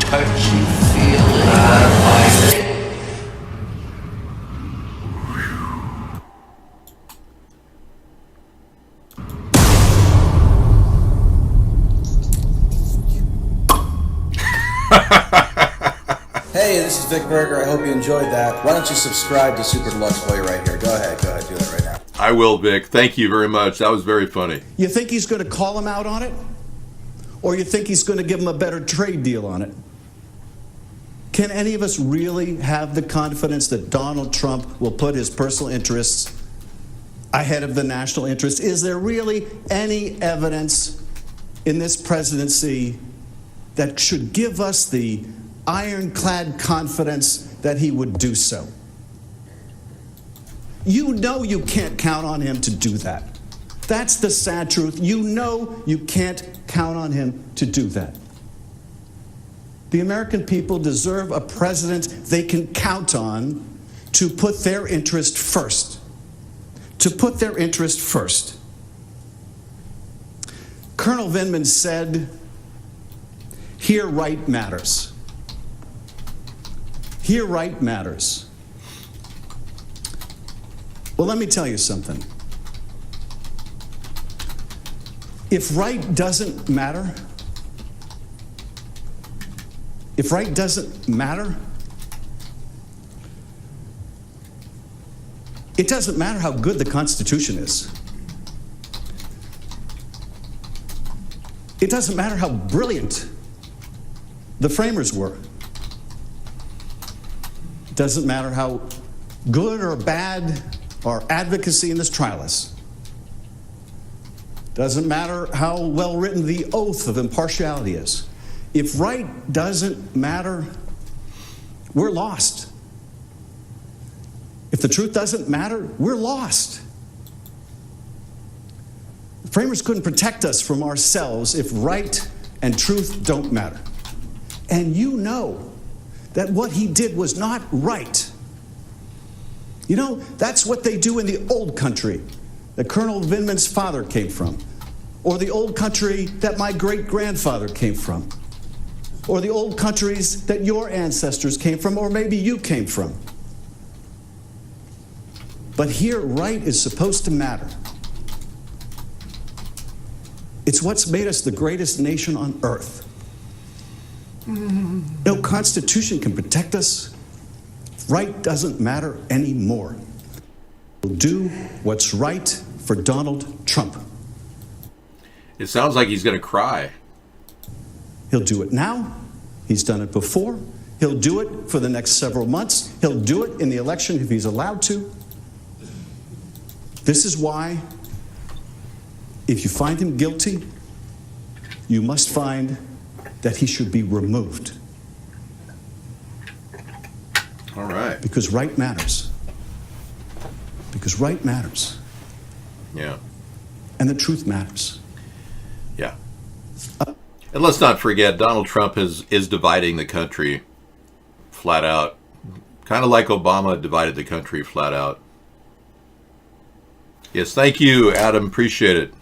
S23: Touchy-feely, I don't like it.
S25: Hey, this is Vic Berger. I hope you enjoyed that. Why don't you subscribe to Super Deluxe while you're right here? Go ahead, do that right now.
S2: I will, Vic. Thank you very much. That was very funny.
S21: You think he's going to call him out on it? Or you think he's going to give him a better trade deal on it? Can any of us really have the confidence that Donald Trump will put his personal interests ahead of the national interest? Is there really any evidence in this presidency that should give us the ironclad confidence that he would do so? You know you can't count on him to do that. That's the sad truth. You know you can't count on him to do that. The American people deserve a president they can count on to put their interest first. Colonel Vindman said, "Here right matters." Here right matters. Well, let me tell you something. If right doesn't matter, it doesn't matter how good the Constitution is. It doesn't matter how brilliant the framers were. It doesn't matter how good or bad our advocacy in this trial is. Doesn't matter how well written the oath of impartiality is. If right doesn't matter, we're lost. If the truth doesn't matter, we're lost. The framers couldn't protect us from ourselves if right and truth don't matter. And you know that what he did was not right. You know, that's what they do in the old country that Colonel Vindman's father came from. or the old country that my great-grandfather came from, or the old countries that your ancestors came from, or maybe you came from. But here, right is supposed to matter. It's what's made us the greatest nation on earth. No constitution can protect us. Right doesn't matter anymore. We'll do what's right for Donald Trump.
S2: It sounds like he's going to cry.
S21: He'll do it now. He's done it before. He'll do it for the next several months. He'll do it in the election if he's allowed to. This is why, if you find him guilty, you must find that he should be removed.
S2: All right.
S21: Because right matters. Because right matters.
S2: Yeah.
S21: And the truth matters.
S2: Yeah. And let's not forget, Donald Trump is dividing the country flat out. Kind of like Obama divided the country flat out. Yes, thank you, Adam. Appreciate it.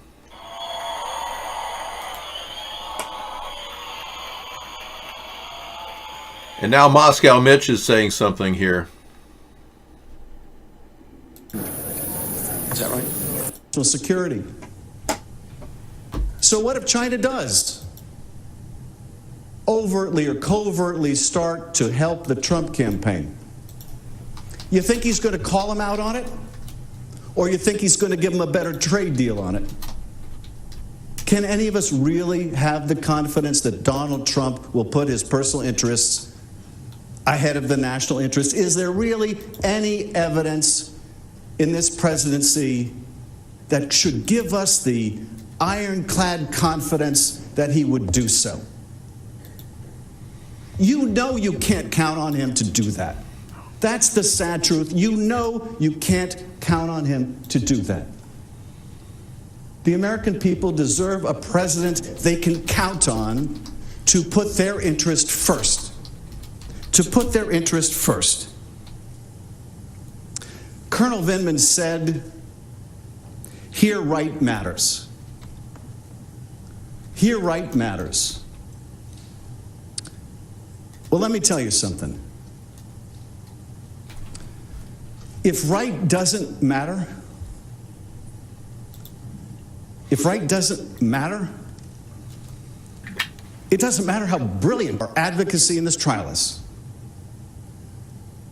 S2: And now Moscow Mitch is saying something here.
S21: Is that right? National security. So what if China does overtly or covertly start to help the Trump campaign? You think he's going to call him out on it? Or you think he's going to give him a better trade deal on it? Can any of us really have the confidence that Donald Trump will put his personal interests ahead of the national interest? Is there really any evidence in this presidency that should give us the ironclad confidence that he would do so? You know you can't count on him to do that. That's the sad truth. You know you can't count on him to do that. The American people deserve a president they can count on to put their interest first. To put their interest first. Colonel Vindman said, "Here right matters." Here right matters. Well, let me tell you something. If right doesn't matter, it doesn't matter how brilliant our advocacy in this trial is.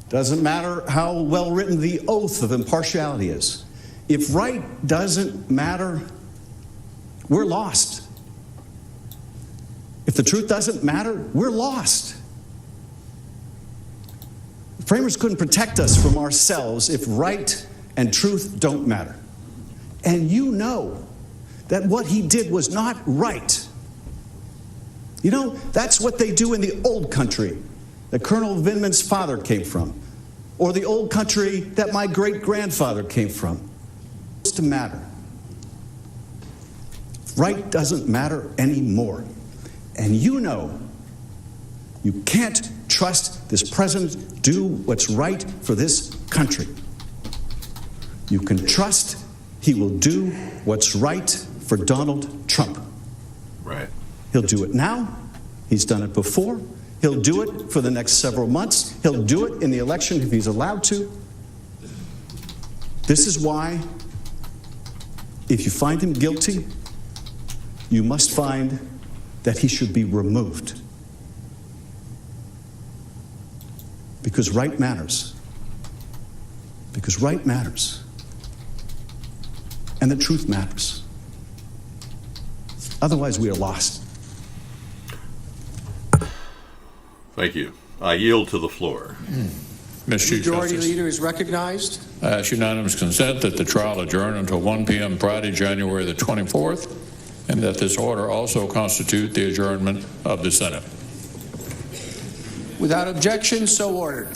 S21: Doesn't matter how well written the oath of impartiality is. If right doesn't matter, we're lost. If the truth doesn't matter, we're lost. Framers couldn't protect us from ourselves if right and truth don't matter. And you know that what he did was not right. You know, that's what they do in the old country that Colonel Vindman's father came from, or the old country that my great-grandfather came from. It's to matter. Right doesn't matter anymore. And you know you can't trust this president to do what's right for this country. You can trust he will do what's right for Donald Trump.
S2: Right.
S21: He'll do it now. He's done it before. He'll do it for the next several months. He'll do it in the election if he's allowed to. This is why, if you find him guilty, you must find that he should be removed. Because right matters. Because right matters. And the truth matters. Otherwise, we are lost.
S2: Thank you. I yield to the floor.
S1: Mr. Chief
S3: Majority
S1: Justice.
S3: Leader is recognized.
S1: I ask unanimous consent that the trial adjourn until 1 p.m. Friday, January the 24th, and that this order also constitute the adjournment of the Senate.
S3: Without objection, so ordered.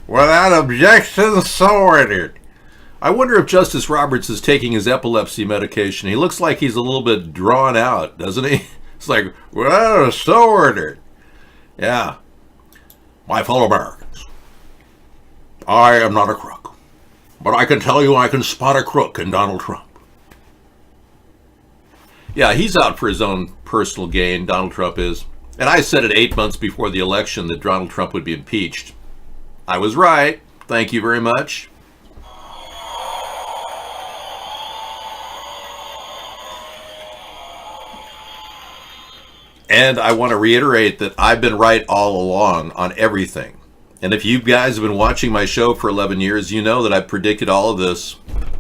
S2: Without objection, so ordered. I wonder if Justice Roberts is taking his epilepsy medication. He looks like he's a little bit drawn out, doesn't he? It's like, well, so ordered. Yeah. My fellow Americans, I am not a crook, but I can tell you I can spot a crook in Donald Trump. Yeah, he's out for his own personal gain, Donald Trump is. And I said it 8 months before the election that Donald Trump would be impeached. I was right. Thank you very much. And I want to reiterate that I've been right all along on everything. And if you guys have been watching my show for 11 years, you know that I predicted all of this.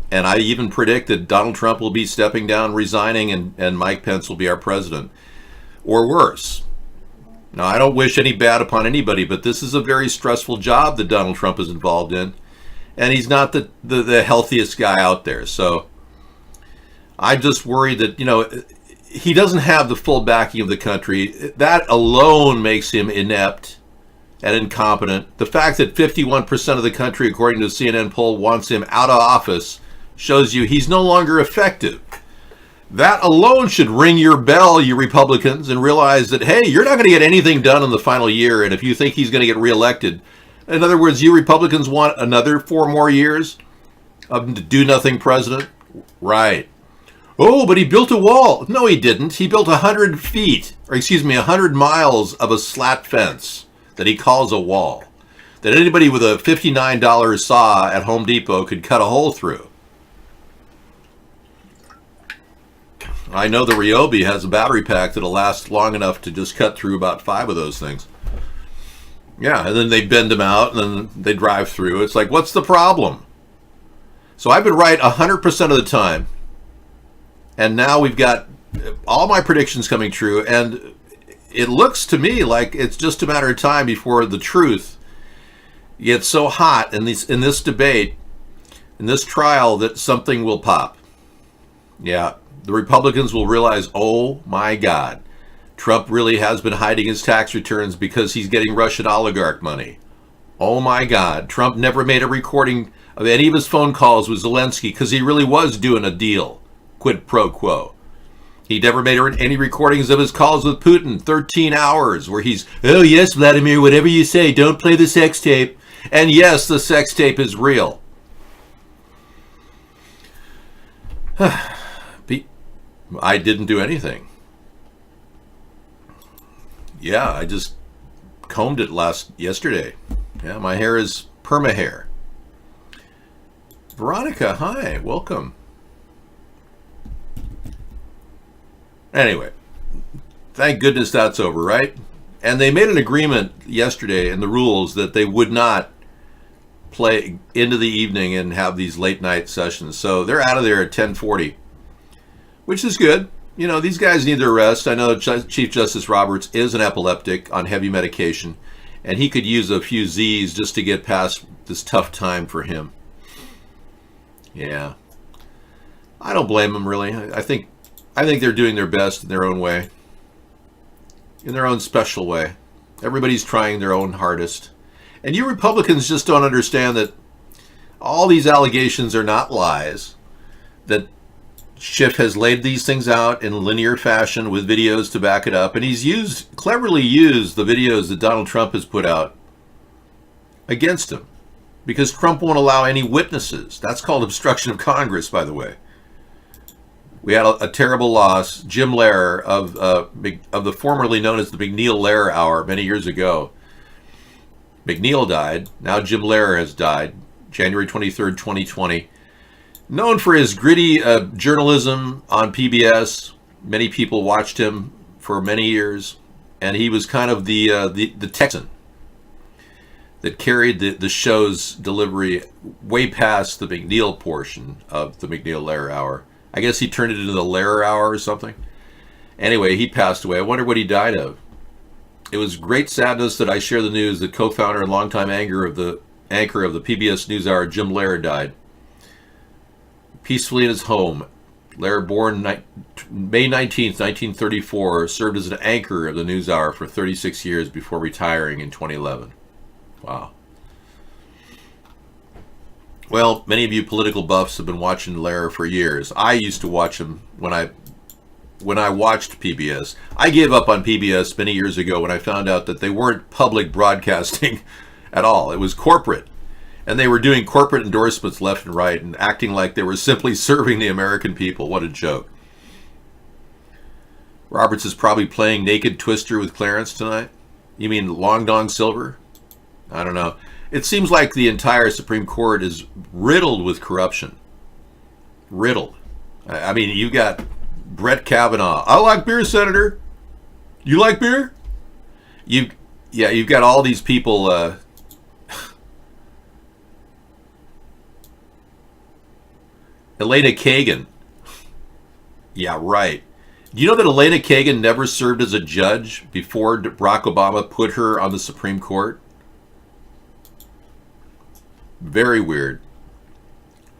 S2: And I even predict that Donald Trump will be stepping down, resigning, and Mike Pence will be our president. Or worse. Now, I don't wish any bad upon anybody, but this is a very stressful job that Donald Trump is involved in. And he's not the healthiest guy out there. So I just worry that, he doesn't have the full backing of the country. That alone makes him inept and incompetent. The fact that 51% of the country, according to a CNN poll, wants him out of office shows you he's no longer effective. That alone should ring your bell, you Republicans, and realize that, hey, you're not going to get anything done in the final year, and if you think he's going to get reelected, in other words, you Republicans want another 4 more years of do-nothing president? Right. Oh, but he built a wall. No, he didn't. He built 100 miles of a slat fence that he calls a wall, that anybody with a $59 saw at Home Depot could cut a hole through. I know the Ryobi has a battery pack that'll last long enough to just cut through about 5 of those things. Yeah, and then they bend them out, and then they drive through. It's like, what's the problem? So I've been right 100% of the time. And now we've got all my predictions coming true, and it looks to me like it's just a matter of time before the truth gets so hot in this debate, in this trial, that something will pop. Yeah, the Republicans will realize, oh my God, Trump really has been hiding his tax returns because he's getting Russian oligarch money. Oh my God, Trump never made a recording of any of his phone calls with Zelensky because he really was doing a deal. Quid pro quo. He never made any recordings of his calls with Putin, 13 hours, where he's, oh yes, Vladimir, whatever you say, don't play the sex tape. And yes, the sex tape is real. I didn't do anything. Yeah, I just combed it yesterday. Yeah, my hair is perma hair. Veronica, hi, welcome. Anyway, thank goodness that's over, right? And they made an agreement yesterday in the rules that they would not play into the evening and have these late night sessions. So they're out of there at 10:40, which is good. These guys need their rest. I know Chief Justice Roberts is an epileptic on heavy medication, and he could use a few Z's just to get past this tough time for him. Yeah. I don't blame him, really. I think they're doing their best in their own way, in their own special way. Everybody's trying their own hardest. And you Republicans just don't understand that all these allegations are not lies, that Schiff has laid these things out in linear fashion with videos to back it up, and he's cleverly used the videos that Donald Trump has put out against him, because Trump won't allow any witnesses. That's called obstruction of Congress, by the way. We had a terrible loss. Jim Lehrer of the formerly known as the McNeil Lehrer Hour many years ago. McNeil died. Now Jim Lehrer has died. January 23rd, 2020. Known for his gritty journalism on PBS. Many people watched him for many years. And he was kind of the Texan that carried the show's delivery way past the McNeil portion of the McNeil Lehrer Hour. I guess he turned it into the Lehrer Hour or something. Anyway, he passed away. I wonder what he died of. It was great sadness that I share the news that co-founder and longtime anchor of the PBS NewsHour, Jim Lehrer, died peacefully in his home. Lehrer, born May 19th, 1934, served as an anchor of the NewsHour for 36 years before retiring in 2011. Wow. Well, many of you political buffs have been watching Lehrer for years. I used to watch him when I watched PBS. I gave up on PBS many years ago when I found out that they weren't public broadcasting at all. It was corporate. And they were doing corporate endorsements left and right and acting like they were simply serving the American people. What a joke. Roberts is probably playing Naked Twister with Clarence tonight. You mean Long Dong Silver? I don't know. It seems like the entire Supreme Court is riddled with corruption. Riddled. I mean, you got Brett Kavanaugh. I like beer, Senator. You like beer? You've got all these people. Elena Kagan. Yeah, right. Do you know that Elena Kagan never served as a judge before Barack Obama put her on the Supreme Court? Very weird.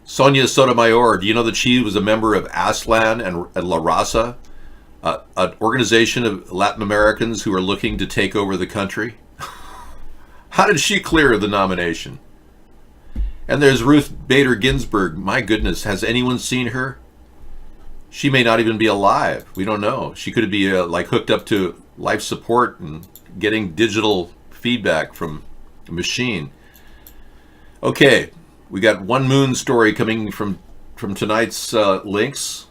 S2: Sonia Sotomayor, do you know that she was a member of Aslan and La Raza, an organization of Latin Americans who are looking to take over the country? How did she clear the nomination? And there's Ruth Bader Ginsburg. My goodness, has anyone seen her? She may not even be alive. We don't know. She could be like hooked up to life support and getting digital feedback from a machine. Okay, we got one moon story coming from tonight's links.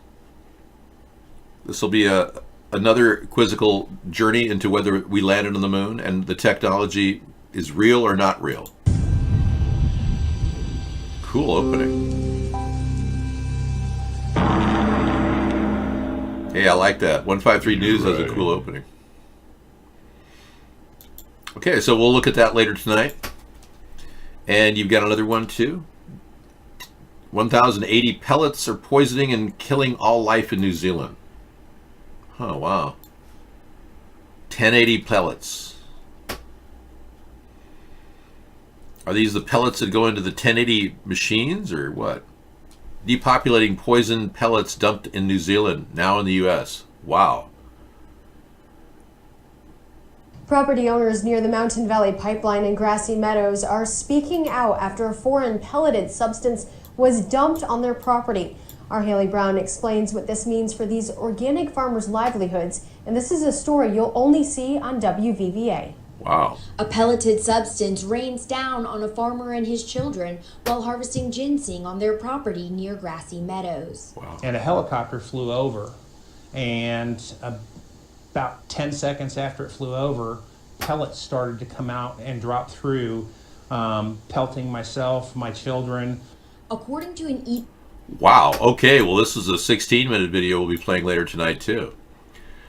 S2: This will be another quizzical journey into whether we landed on the moon and the technology is real or not real. Cool opening. Hey, I like that. 153 News has a cool opening. Okay, so we'll look at that later tonight. And you've got another one too. 1,080 pellets are poisoning and killing all life in New Zealand. Oh, wow. 1080 pellets. Are these the pellets that go into the 1080 machines or what? Depopulating poison pellets dumped in New Zealand, now in the U.S. Wow.
S4: Property owners near the Mountain Valley Pipeline in Grassy Meadows are speaking out after a foreign pelleted substance was dumped on their property. Our Haley Brown explains what this means for these organic farmers' livelihoods, and this is a story you'll only see on WVVA.
S2: Wow.
S5: A pelleted substance rains down on a farmer and his children while harvesting ginseng on their property near Grassy Meadows.
S2: Wow.
S6: And a helicopter flew over, and about 10 seconds after it flew over, pellets started to come out and drop through, pelting myself, my children.
S5: According to an
S2: Wow. Okay, well, this is a 16-minute video we'll be playing later tonight, too.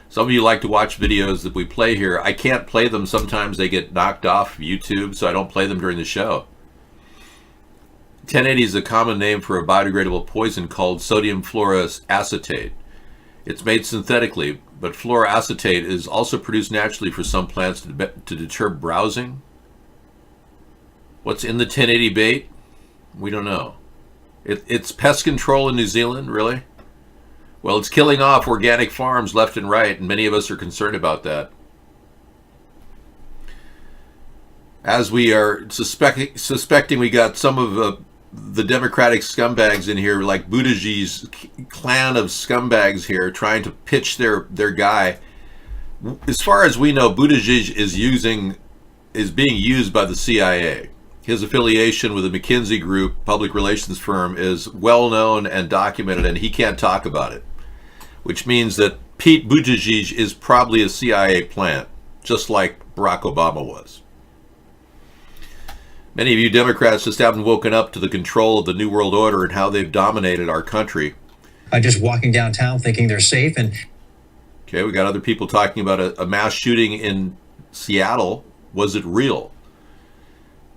S2: Some of you like to watch videos that we play here. I can't play them. Sometimes they get knocked off YouTube, so I don't play them during the show. 1080 is a common name for a biodegradable poison called sodium fluoroacetate. It's made synthetically, but fluoroacetate is also produced naturally for some plants to deter browsing. What's in the 1080 bait? We don't know. It's pest control in New Zealand, really? Well, it's killing off organic farms left and right, and many of us are concerned about that. As we are suspecting we got some of the Democratic scumbags in here, like Buttigieg's clan of scumbags here, trying to pitch their guy. As far as we know, Buttigieg is being used by the CIA. His affiliation with the McKinsey Group, public relations firm, is well known and documented, and he can't talk about it. Which means that Pete Buttigieg is probably a CIA plant, just like Barack Obama was. Many of you Democrats just haven't woken up to the control of the New World Order and how they've dominated our country.
S7: Just walking downtown thinking they're safe. And
S2: okay, we got other people talking about a mass shooting in Seattle. Was it real?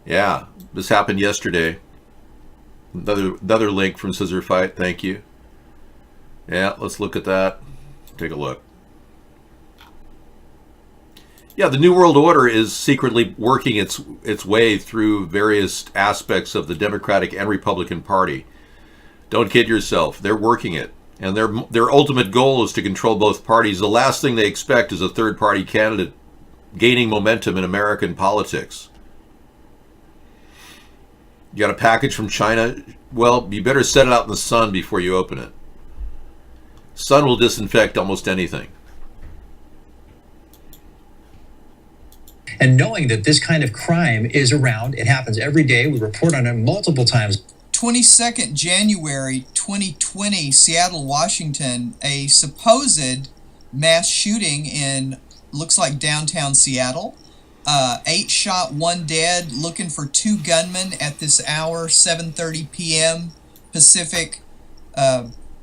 S2: Yeah, this happened yesterday. Another link from Scissor Fight. Thank you. Yeah, let's look at that. Take a look. Yeah, the New World Order is secretly working its way through various aspects of the Democratic and Republican Party. Don't kid yourself. They're working it. And their ultimate goal is to control both parties. The last thing they expect is a third-party candidate gaining momentum in American politics. You got a package from China? Well, you better set it out in the sun before you open it. Sun will disinfect almost anything.
S7: And knowing that this kind of crime is around, it happens every day. We report on it multiple times.
S8: 22nd January 2020, Seattle, Washington, a supposed mass shooting in, looks like downtown Seattle. 8 shot, 1 dead, looking for 2 gunmen at this hour, 7:30 p.m. Pacific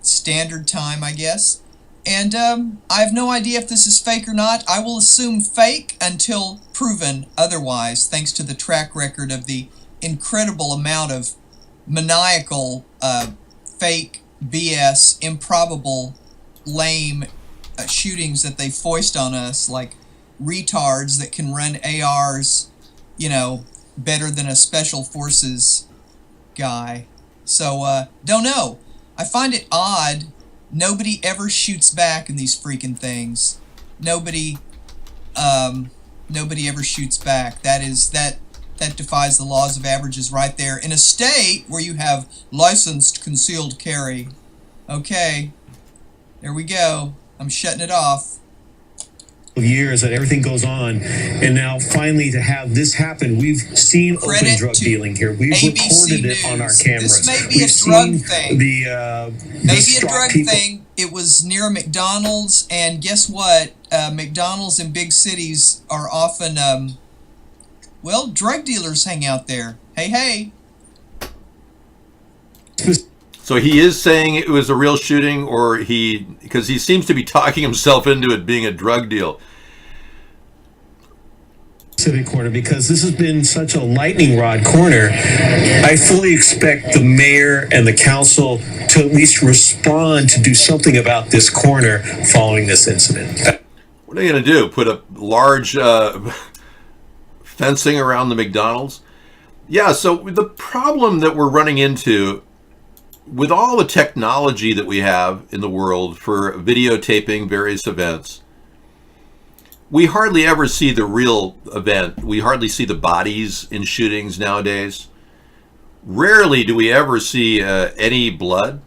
S8: Standard Time, I guess. And I have no idea if this is fake or not. I will assume fake until proven otherwise, thanks to the track record of the incredible amount of maniacal, fake, BS, improbable, lame shootings that they foist on us, like retards that can run ARs, you know, better than a special forces guy. So, don't know. I find it odd. Nobody ever shoots back in these freaking things. Nobody ever shoots back. That defies the laws of averages right there. In a state where you have licensed concealed carry. Okay, there we go. I'm shutting it off.
S9: Years that everything goes on, and now finally to have this happen, we've seen open drug dealing here. We've recorded it on our cameras.
S8: This may be a drug thing. Maybe a drug thing. It was near a McDonald's, and guess what? McDonald's in big cities are often, well, drug dealers hang out there. Hey.
S2: So he is saying it was a real shooting, or because he seems to be talking himself into it being a drug deal.
S9: Civic corner, because this has been such a lightning rod corner. I fully expect the mayor and the council to at least respond to do something about this corner following this incident.
S2: What are they going to do? Put a large fencing around the McDonald's? Yeah, so the problem that we're running into with all the technology that we have in the world for videotaping various events, we hardly ever see the real event. We hardly see the bodies in shootings nowadays. Rarely do we ever see any blood.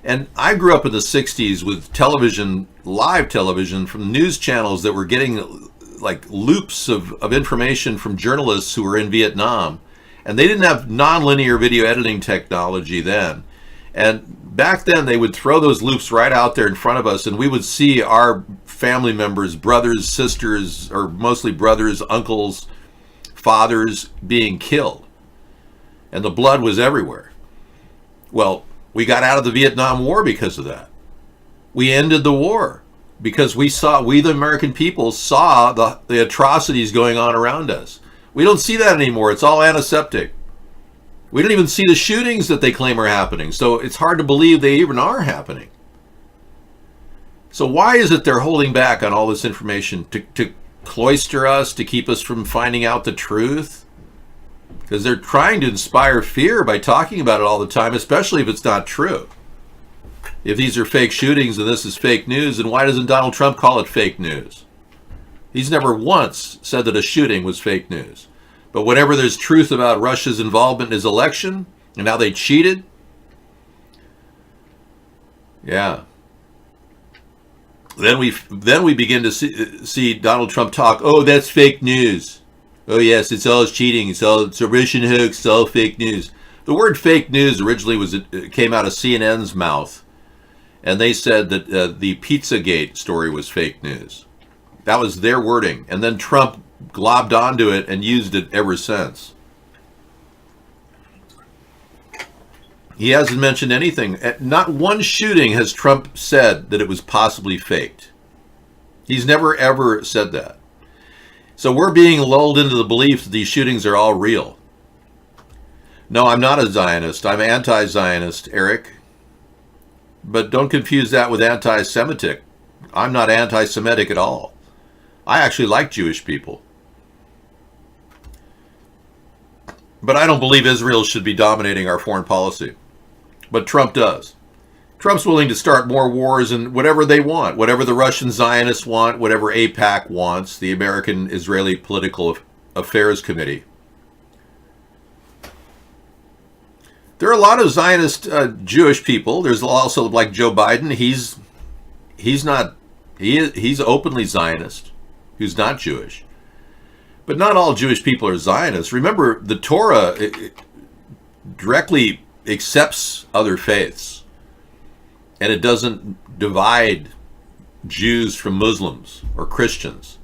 S2: And I grew up in the 60s with television, live television from news channels that were getting like loops of information from journalists who were in Vietnam. And they didn't have nonlinear video editing technology then. And back then they would throw those loops right out there in front of us, and we would see our family members, brothers, sisters, or mostly brothers, uncles, fathers being killed. And the blood was everywhere. Well, we got out of the Vietnam War because of that. We ended the war because we the American people saw the atrocities going on around us. We don't see that anymore. It's all antiseptic. We don't even see the shootings that they claim are happening. So it's hard to believe they even are happening. So why is it they're holding back on all this information? To cloister us, to keep us from finding out the truth? Because they're trying to inspire fear by talking about it all the time, especially if it's not true. If these are fake shootings and this is fake news, then why doesn't Donald Trump call it fake news? He's never once said that a shooting was fake news. But whenever there's truth about Russia's involvement in his election and how they cheated, yeah. Then we begin to see Donald Trump talk, oh, that's fake news. Oh, yes, it's all cheating. It's a Russian hoax. It's all fake news. The word fake news originally came out of CNN's mouth. And they said that the Pizzagate story was fake news. That was their wording. And then Trump globbed onto it and used it ever since. He hasn't mentioned anything. Not one shooting has Trump said that it was possibly faked. He's never, ever said that. So we're being lulled into the belief that these shootings are all real. No, I'm not a Zionist. I'm anti-Zionist, Eric. But don't confuse that with anti-Semitic. I'm not anti-Semitic at all. I actually like Jewish people. But I don't believe Israel should be dominating our foreign policy. But Trump does. Trump's willing to start more wars and whatever they want, whatever the Russian Zionists want, whatever AIPAC wants, the American Israeli Political Affairs Committee. There are a lot of Zionist Jewish people. There's also like Joe Biden. He's openly Zionist, who's not Jewish. But not all Jewish people are Zionists. Remember, the Torah directly accepts other faiths, and it doesn't divide Jews from Muslims or Christians.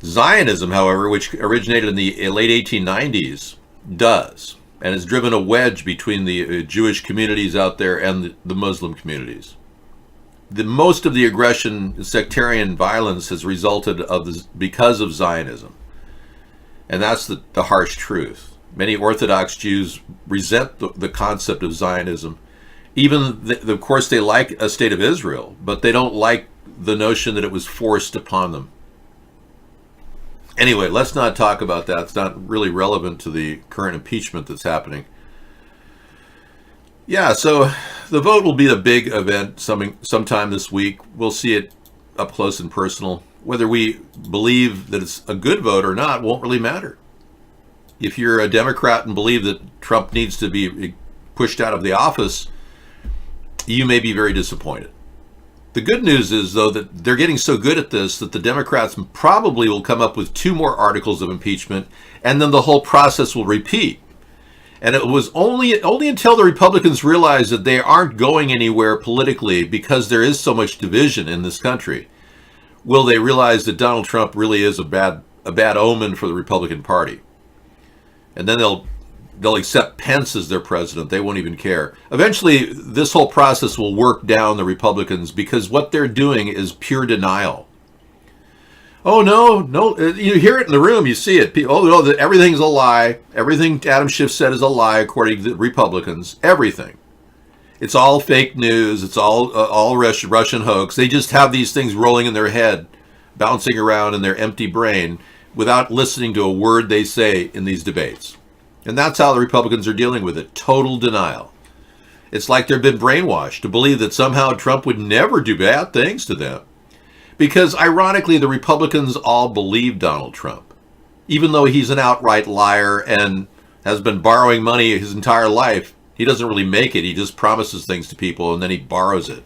S2: Zionism, however, which originated in the late 1890s, does, and has driven a wedge between the Jewish communities out there and the Muslim communities. Most of the aggression, sectarian violence, has resulted because of Zionism. And that's the harsh truth. Many Orthodox Jews resent the concept of Zionism. Even, of course, they like a state of Israel, but they don't like the notion that it was forced upon them. Anyway, let's not talk about that. It's not really relevant to the current impeachment that's happening. Yeah, so the vote will be a big event sometime this week. We'll see it up close and personal. Whether we believe that it's a good vote or not won't really matter. If you're a Democrat and believe that Trump needs to be pushed out of the office, you may be very disappointed. The good news is, though, that they're getting so good at this that the Democrats probably will come up with 2 more articles of impeachment, and then the whole process will repeat. And it was only until the Republicans realized that they aren't going anywhere politically because there is so much division in this country, will they realize that Donald Trump really is a bad omen for the Republican Party. And then they'll accept Pence as their president. They won't even care. Eventually, this whole process will work down the Republicans because what they're doing is pure denial. Oh, no, you hear it in the room, you see it. Oh, no, everything's a lie. Everything Adam Schiff said is a lie, according to the Republicans. Everything. It's all fake news. It's all Russian hoax. They just have these things rolling in their head, bouncing around in their empty brain without listening to a word they say in these debates. And that's how the Republicans are dealing with it. Total denial. It's like they've been brainwashed to believe that somehow Trump would never do bad things to them. Because ironically, the Republicans all believe Donald Trump, even though he's an outright liar and has been borrowing money his entire life. He doesn't really make it. He just promises things to people and then he borrows it.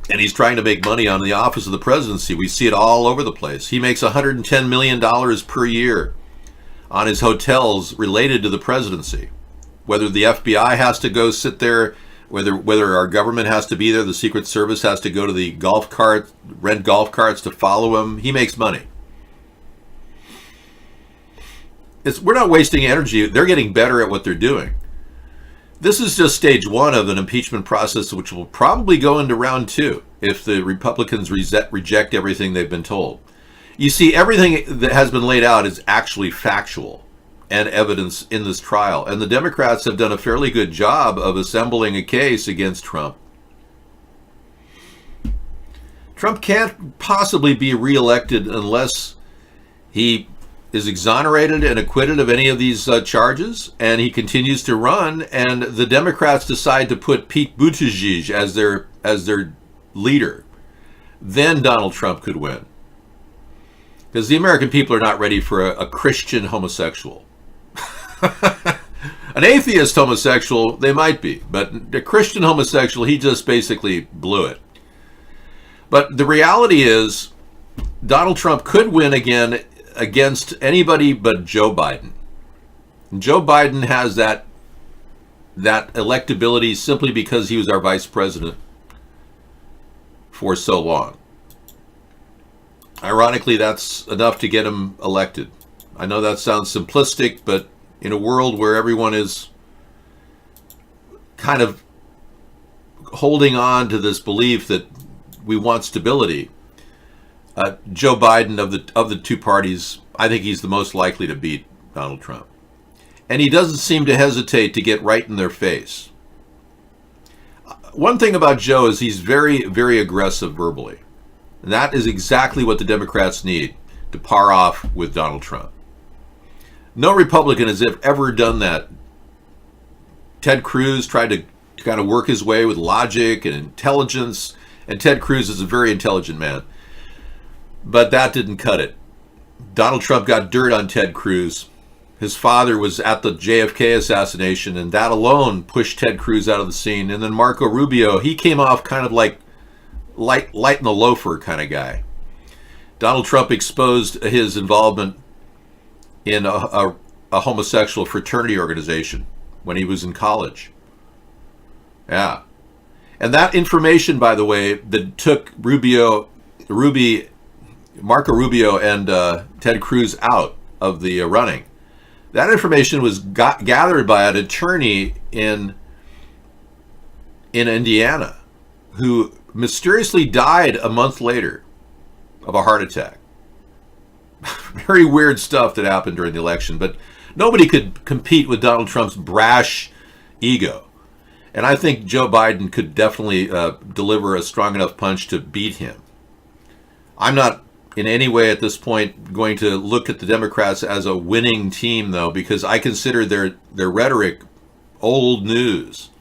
S2: And he's trying to make money on the office of the presidency. We see it all over the place. He makes $110 million per year on his hotels related to the presidency. Whether the FBI has to go sit there, whether our government has to be there, the Secret Service has to go to the golf cart, rent golf carts to follow him, he makes money. We're not wasting energy. They're getting better at what they're doing. This is just stage 1 of an impeachment process, which will probably go into round 2 if the Republicans reject everything they've been told. You see, everything that has been laid out is actually factual and evidence in this trial. And the Democrats have done a fairly good job of assembling a case against Trump. Trump can't possibly be reelected unless he is exonerated and acquitted of any of these charges, and he continues to run, and the Democrats decide to put Pete Buttigieg as their leader. Then Donald Trump could win. Because the American people are not ready for a Christian homosexual. An atheist homosexual, they might be, but a Christian homosexual, he just basically blew it. But the reality is, Donald Trump could win again against anybody but Joe Biden. Joe Biden has that electability simply because he was our vice president for so long. Ironically, that's enough to get him elected. I know that sounds simplistic, but in a world where everyone is kind of holding on to this belief that we want stability, Joe Biden of the two parties, I think he's the most likely to beat Donald Trump. And he doesn't seem to hesitate to get right in their face. One thing about Joe is he's very, very aggressive verbally. And that is exactly what the Democrats need to par off with Donald Trump. No Republican has ever done that. Ted Cruz tried to kind of work his way with logic and intelligence, and Ted Cruz is a very intelligent man. But that didn't cut it. Donald Trump got dirt on Ted Cruz. His father was at the JFK assassination, and that alone pushed Ted Cruz out of the scene. And then Marco Rubio, he came off kind of like light in the loafer kind of guy. Donald Trump exposed his involvement in a homosexual fraternity organization when he was in college. Yeah. And that information, by the way, that took Marco Rubio and Ted Cruz out of the running, that information was gathered by an attorney in Indiana who mysteriously died a month later of a heart attack. Very weird stuff that happened during the election, but nobody could compete with Donald Trump's brash ego. And I think Joe Biden could definitely deliver a strong enough punch to beat him. I'm not in any way at this point going to look at the Democrats as a winning team, though, because I consider their rhetoric old news.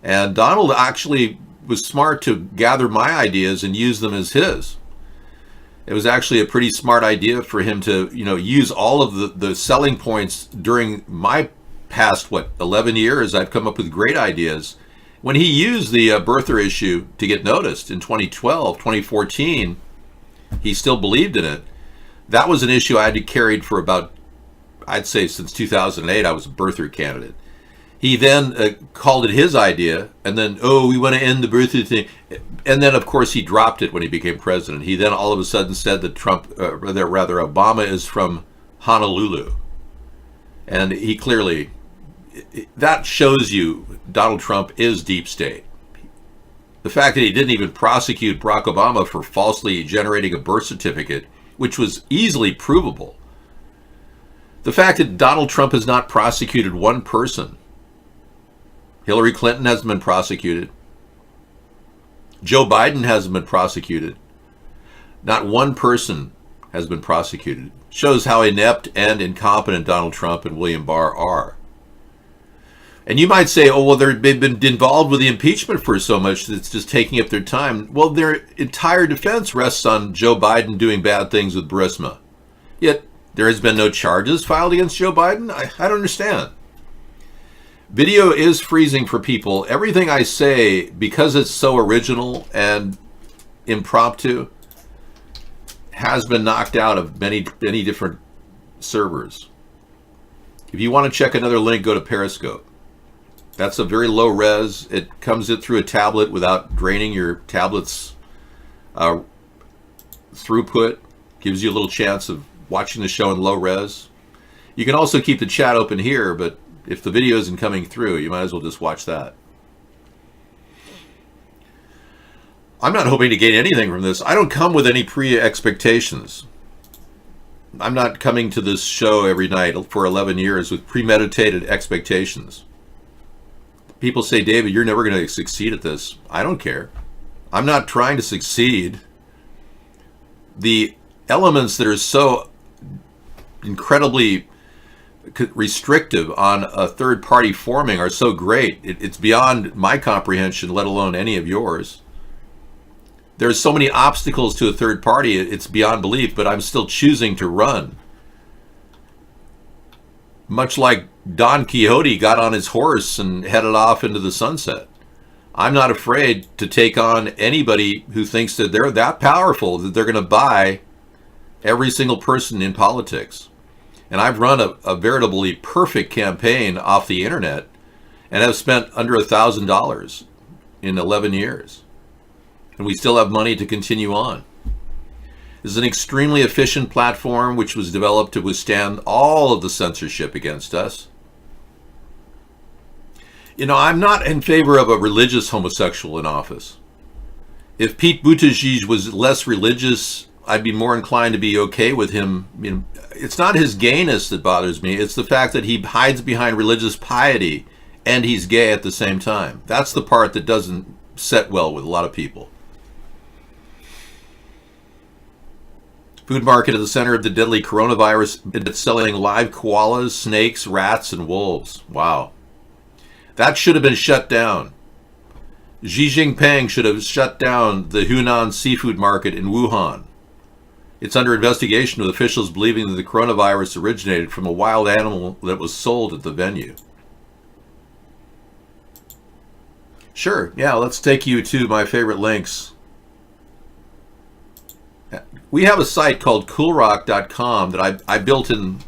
S2: And Donald actually was smart to gather my ideas and use them as his. It was actually a pretty smart idea for him to, use all of the selling points during my past, 11 years. I've come up with great ideas. When he used the birther issue to get noticed in 2012, 2014, he still believed in it. That was an issue I had carried for about, I'd say since 2008, I was a birther candidate. He then called it his idea, and then, we want to end the birther thing. And then, of course, he dropped it when he became president. He then all of a sudden said that Obama is from Honolulu. And he clearly, that shows you Donald Trump is deep state. The fact that he didn't even prosecute Barack Obama for falsely generating a birth certificate, which was easily provable. The fact that Donald Trump has not prosecuted one person. Hillary Clinton hasn't been prosecuted. Joe Biden hasn't been prosecuted. Not one person has been prosecuted. Shows how inept and incompetent Donald Trump and William Barr are. And you might say, they've been involved with the impeachment for so much that it's just taking up their time. Well, their entire defense rests on Joe Biden doing bad things with Burisma. Yet, there has been no charges filed against Joe Biden? I don't understand. Video is freezing for people. Everything I say, because it's so original and impromptu, has been knocked out of many different servers. If you want to check another link, go to Periscope. That's a very low res. It comes in through a tablet without draining your tablet's throughput. Gives you a little chance of watching the show in low res. You can also keep the chat open here, but if the video isn't coming through, you might as well just watch that. I'm not hoping to gain anything from this. I don't come with any pre-expectations. I'm not coming to this show every night for 11 years with premeditated expectations. People say, David, you're never going to succeed at this. I don't care. I'm not trying to succeed. The elements that are so incredibly restrictive on a third party forming are so great. It's beyond my comprehension, let alone any of yours. There's so many obstacles to a third party, it's beyond belief, but I'm still choosing to run. Much like Don Quixote got on his horse and headed off into the sunset. I'm not afraid to take on anybody who thinks that they're that powerful that they're going to buy every single person in politics. And I've run a veritably perfect campaign off the internet and have spent under $1,000 in 11 years. And we still have money to continue on. This is an extremely efficient platform which was developed to withstand all of the censorship against us. I'm not in favor of a religious homosexual in office. If Pete Buttigieg was less religious, I'd be more inclined to be okay with him. It's not his gayness that bothers me. It's the fact that he hides behind religious piety and he's gay at the same time. That's the part that doesn't set well with a lot of people. Food market at the center of the deadly coronavirus. It's selling live koalas, snakes, rats, and wolves. Wow. That should have been shut down. Xi Jinping should have shut down the Hunan seafood market in Wuhan. It's under investigation with officials believing that the coronavirus originated from a wild animal that was sold at the venue. Sure, yeah, let's take you to my favorite links. We have a site called coolrock.com that I built in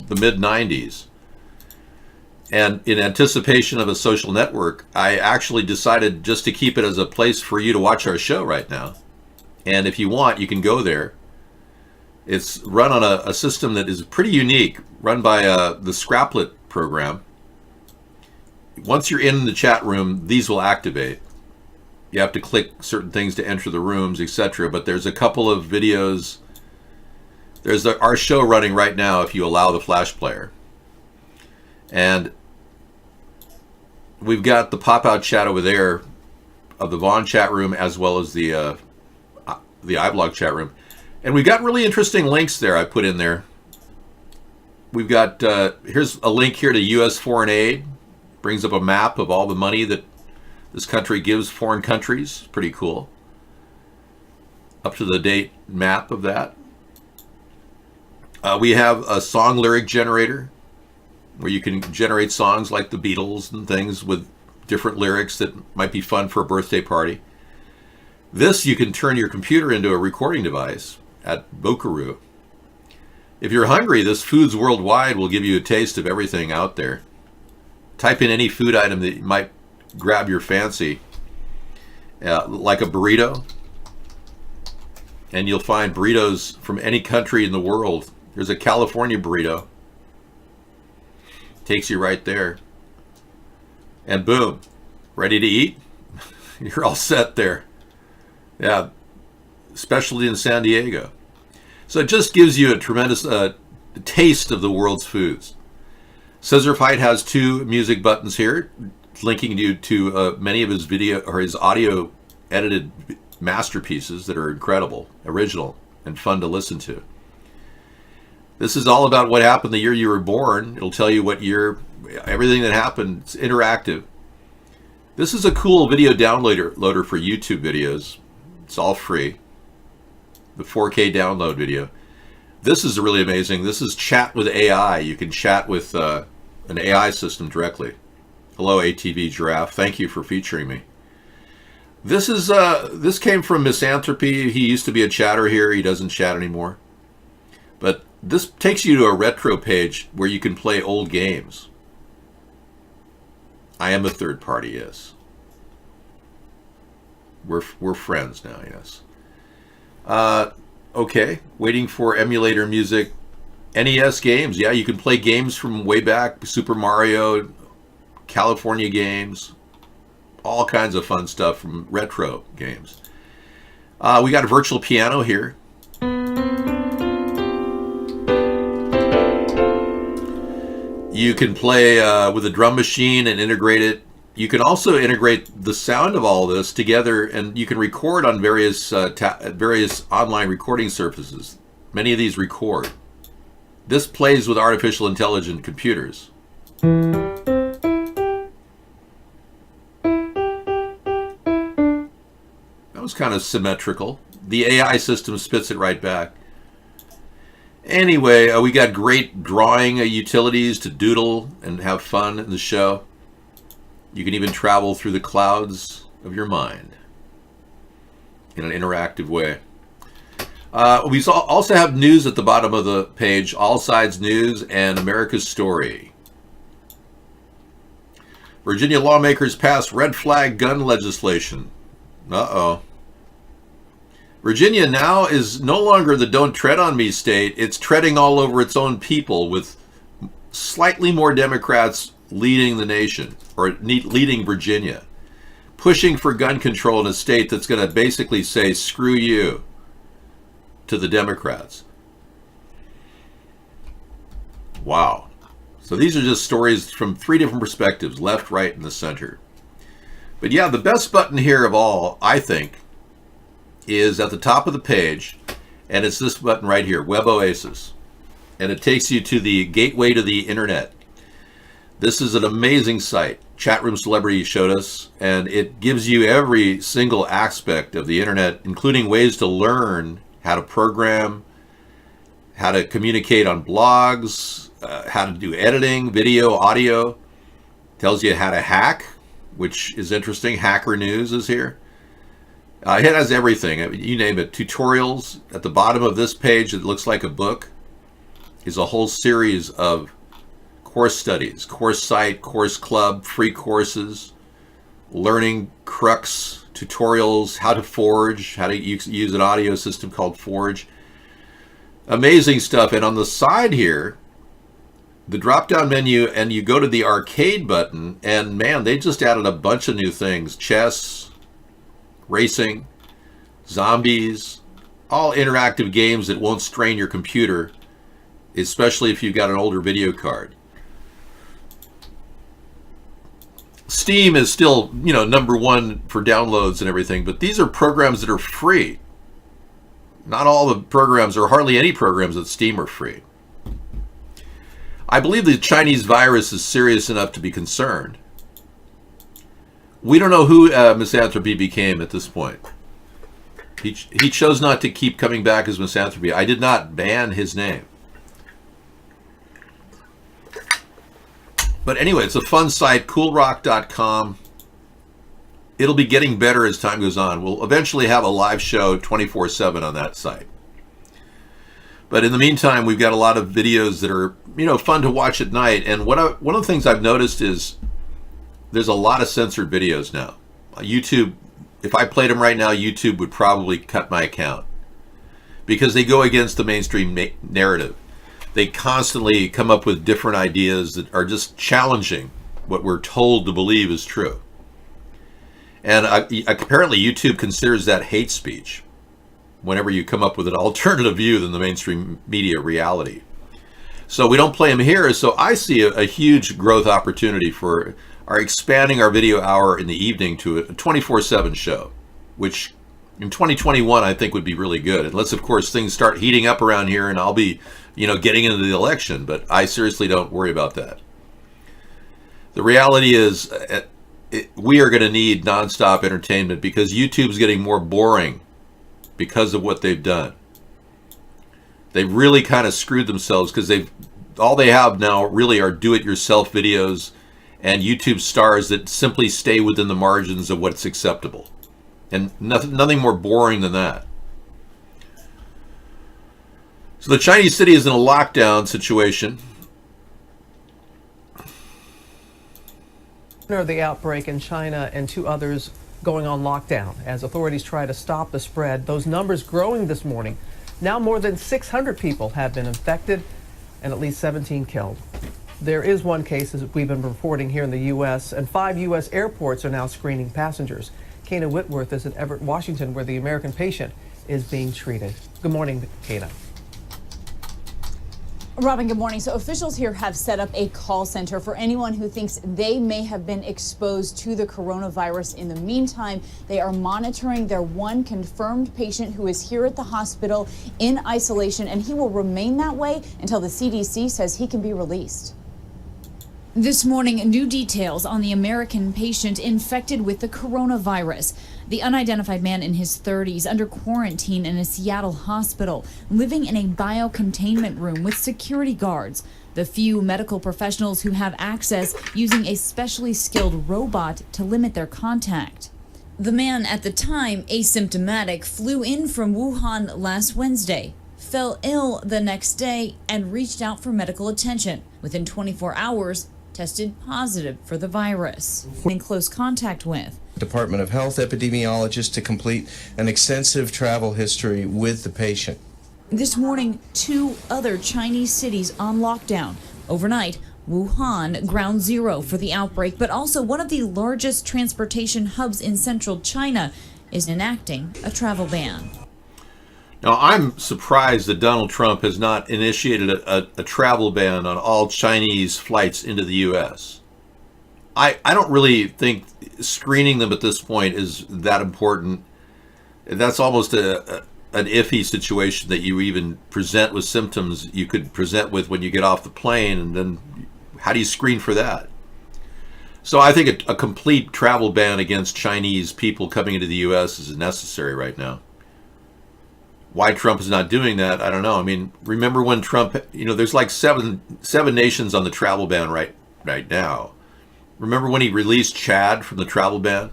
S2: the mid-90s. And in anticipation of a social network, I actually decided just to keep it as a place for you to watch our show right now. And if you want, you can go there. It's run on a system that is pretty unique, run by the Scraplet program. Once you're in the chat room, these will activate. You have to click certain things to enter the rooms, etc. But there's a couple of videos. There's our show running right now if you allow the Flash player. And we've got the pop-out chat over there of the Vaughn chat room as well as the iBlog chat room. And we've got really interesting links there I put in there. We've got, here's a link here to U.S. foreign aid. Brings up a map of all the money that this country gives foreign countries. Pretty cool. Up to the date map of that. We have a song lyric generator where you can generate songs like the Beatles and things with different lyrics that might be fun for a birthday party. This, you can turn your computer into a recording device at Bokaroo. If you're hungry, this Foods Worldwide will give you a taste of everything out there. Type in any food item that might grab your fancy, like a burrito, and you'll find burritos from any country in the world. There's a California burrito. Takes you right there. And boom, ready to eat? You're all set there. Yeah, especially in San Diego. So it just gives you a tremendous taste of the world's foods. Scissorfight has 2 music buttons here, linking you to many of his video or his audio edited masterpieces that are incredible, original, and fun to listen to. This is all about what happened the year you were born. It'll tell you what year, everything that happened. It's interactive. This is a cool video downloader for YouTube videos. It's all free. The 4K download video. This is really amazing. This is chat with AI. You can chat with an AI system directly. Hello, ATV Giraffe. Thank you for featuring me. This is this came from Misanthropy. He used to be a chatter here. He doesn't chat anymore. But this takes you to a retro page where you can play old games. I am a third party, yes. We're friends now, yes. Okay, waiting for emulator music. NES games, yeah, you can play games from way back. Super Mario, California games, all kinds of fun stuff from retro games. We got a virtual piano here. You can play with a drum machine and integrate it. You can also integrate the sound of all this together, and you can record on various online recording services. Many of these record. This plays with artificial intelligent computers. That was kind of symmetrical. The AI system spits it right back. Anyway, we got great drawing utilities to doodle and have fun in the show. You can even travel through the clouds of your mind in an interactive way. We also have news at the bottom of the page, All Sides News and America's Story. Virginia lawmakers passed red flag gun legislation. Uh-oh. Virginia now is no longer the don't tread on me state. It's treading all over its own people, with slightly more Democrats leading the nation, or leading Virginia, pushing for gun control in a state that's going to basically say, screw you, to the Democrats. Wow. So these are just stories from 3 different perspectives, left, right, and the center. But yeah, the best button here of all, I think, is at the top of the page, and it's this button right here, Web Oasis. And it takes you to the gateway to the internet. This is an amazing site. Chatroom Celebrity showed us, and it gives you every single aspect of the internet, including ways to learn how to program, how to communicate on blogs, how to do editing, video, audio. Tells you how to hack, which is interesting. Hacker News is here. It has everything. You name it. Tutorials. At the bottom of this page, it looks like a book, is a whole series of course studies, course site, course club, free courses, learning crux, tutorials, how to forge, how to use an audio system called Forge. Amazing stuff. And on the side here, the drop-down menu, and you go to the arcade button, and man, they just added a bunch of new things. Chess, racing, zombies, all interactive games that won't strain your computer, especially if you've got an older video card. Steam is still, #1 for downloads and everything, but these are programs that are free. Not all the programs, or hardly any programs at Steam, are free. I believe the Chinese virus is serious enough to be concerned. We don't know who Misanthropy became at this point. He chose not to keep coming back as Misanthropy. I did not ban his name. But anyway, it's a fun site, coolrock.com. It'll be getting better as time goes on. We'll eventually have a live show 24/7 on that site. But in the meantime, we've got a lot of videos that are, fun to watch at night. And one of the things I've noticed is there's a lot of censored videos now. YouTube, if I played them right now, YouTube would probably cut my account because they go against the mainstream narrative. They constantly come up with different ideas that are just challenging what we're told to believe is true. And apparently YouTube considers that hate speech whenever you come up with an alternative view than the mainstream media reality. So we don't play them here. So I see a huge growth opportunity for expanding our video hour in the evening to a 24/7 show, which in 2021 I think would be really good. Unless, of course, things start heating up around here and I'll be, getting into the election. But I seriously don't worry about that. The reality is we are going to need nonstop entertainment because YouTube's getting more boring because of what they've done. They've really kind of screwed themselves because all they have now really are do-it-yourself videos and YouTube stars that simply stay within the margins of what's acceptable. And nothing more boring than that. So the Chinese city is in a lockdown situation.
S11: The outbreak in China and 2 others going on lockdown as authorities try to stop the spread. Those numbers growing this morning. Now more than 600 people have been infected and at least 17 killed. There is one case, as we've been reporting here in the U.S., and 5 U.S. airports are now screening passengers. Kana Whitworth is in Everett, Washington, where the American patient is being treated. Good morning, Kana.
S12: Robin, good morning. So officials here have set up a call center for anyone who thinks they may have been exposed to the coronavirus. In the meantime, they are monitoring their one confirmed patient who is here at the hospital in isolation, and he will remain that way until the CDC says he can be released. This morning, new details on the American patient infected with the coronavirus. The unidentified man in his 30s under quarantine in a Seattle hospital, living in a biocontainment room with security guards. The few medical professionals who have access using a specially skilled robot to limit their contact. The man, at the time asymptomatic, flew in from Wuhan last Wednesday, fell ill the next day, and reached out for medical attention. Within 24 hours, tested positive for the virus. In close contact with
S13: Department of Health epidemiologist to complete an extensive travel history with the patient.
S12: This morning, 2 other Chinese cities on lockdown. Overnight, Wuhan, ground zero for the outbreak, but also one of the largest transportation hubs in central China, is enacting a travel ban.
S2: Now, I'm surprised that Donald Trump has not initiated a travel ban on all Chinese flights into the U.S. I don't really think screening them at this point is that important. That's almost an iffy situation that you even present with symptoms you could present with when you get off the plane, and then how do you screen for that? So I think a complete travel ban against Chinese people coming into the U.S. is necessary right now. Why Trump is not doing that, I don't know. I mean, remember when Trump, there's like seven nations on the travel ban right now. Remember when he released Chad from the travel ban?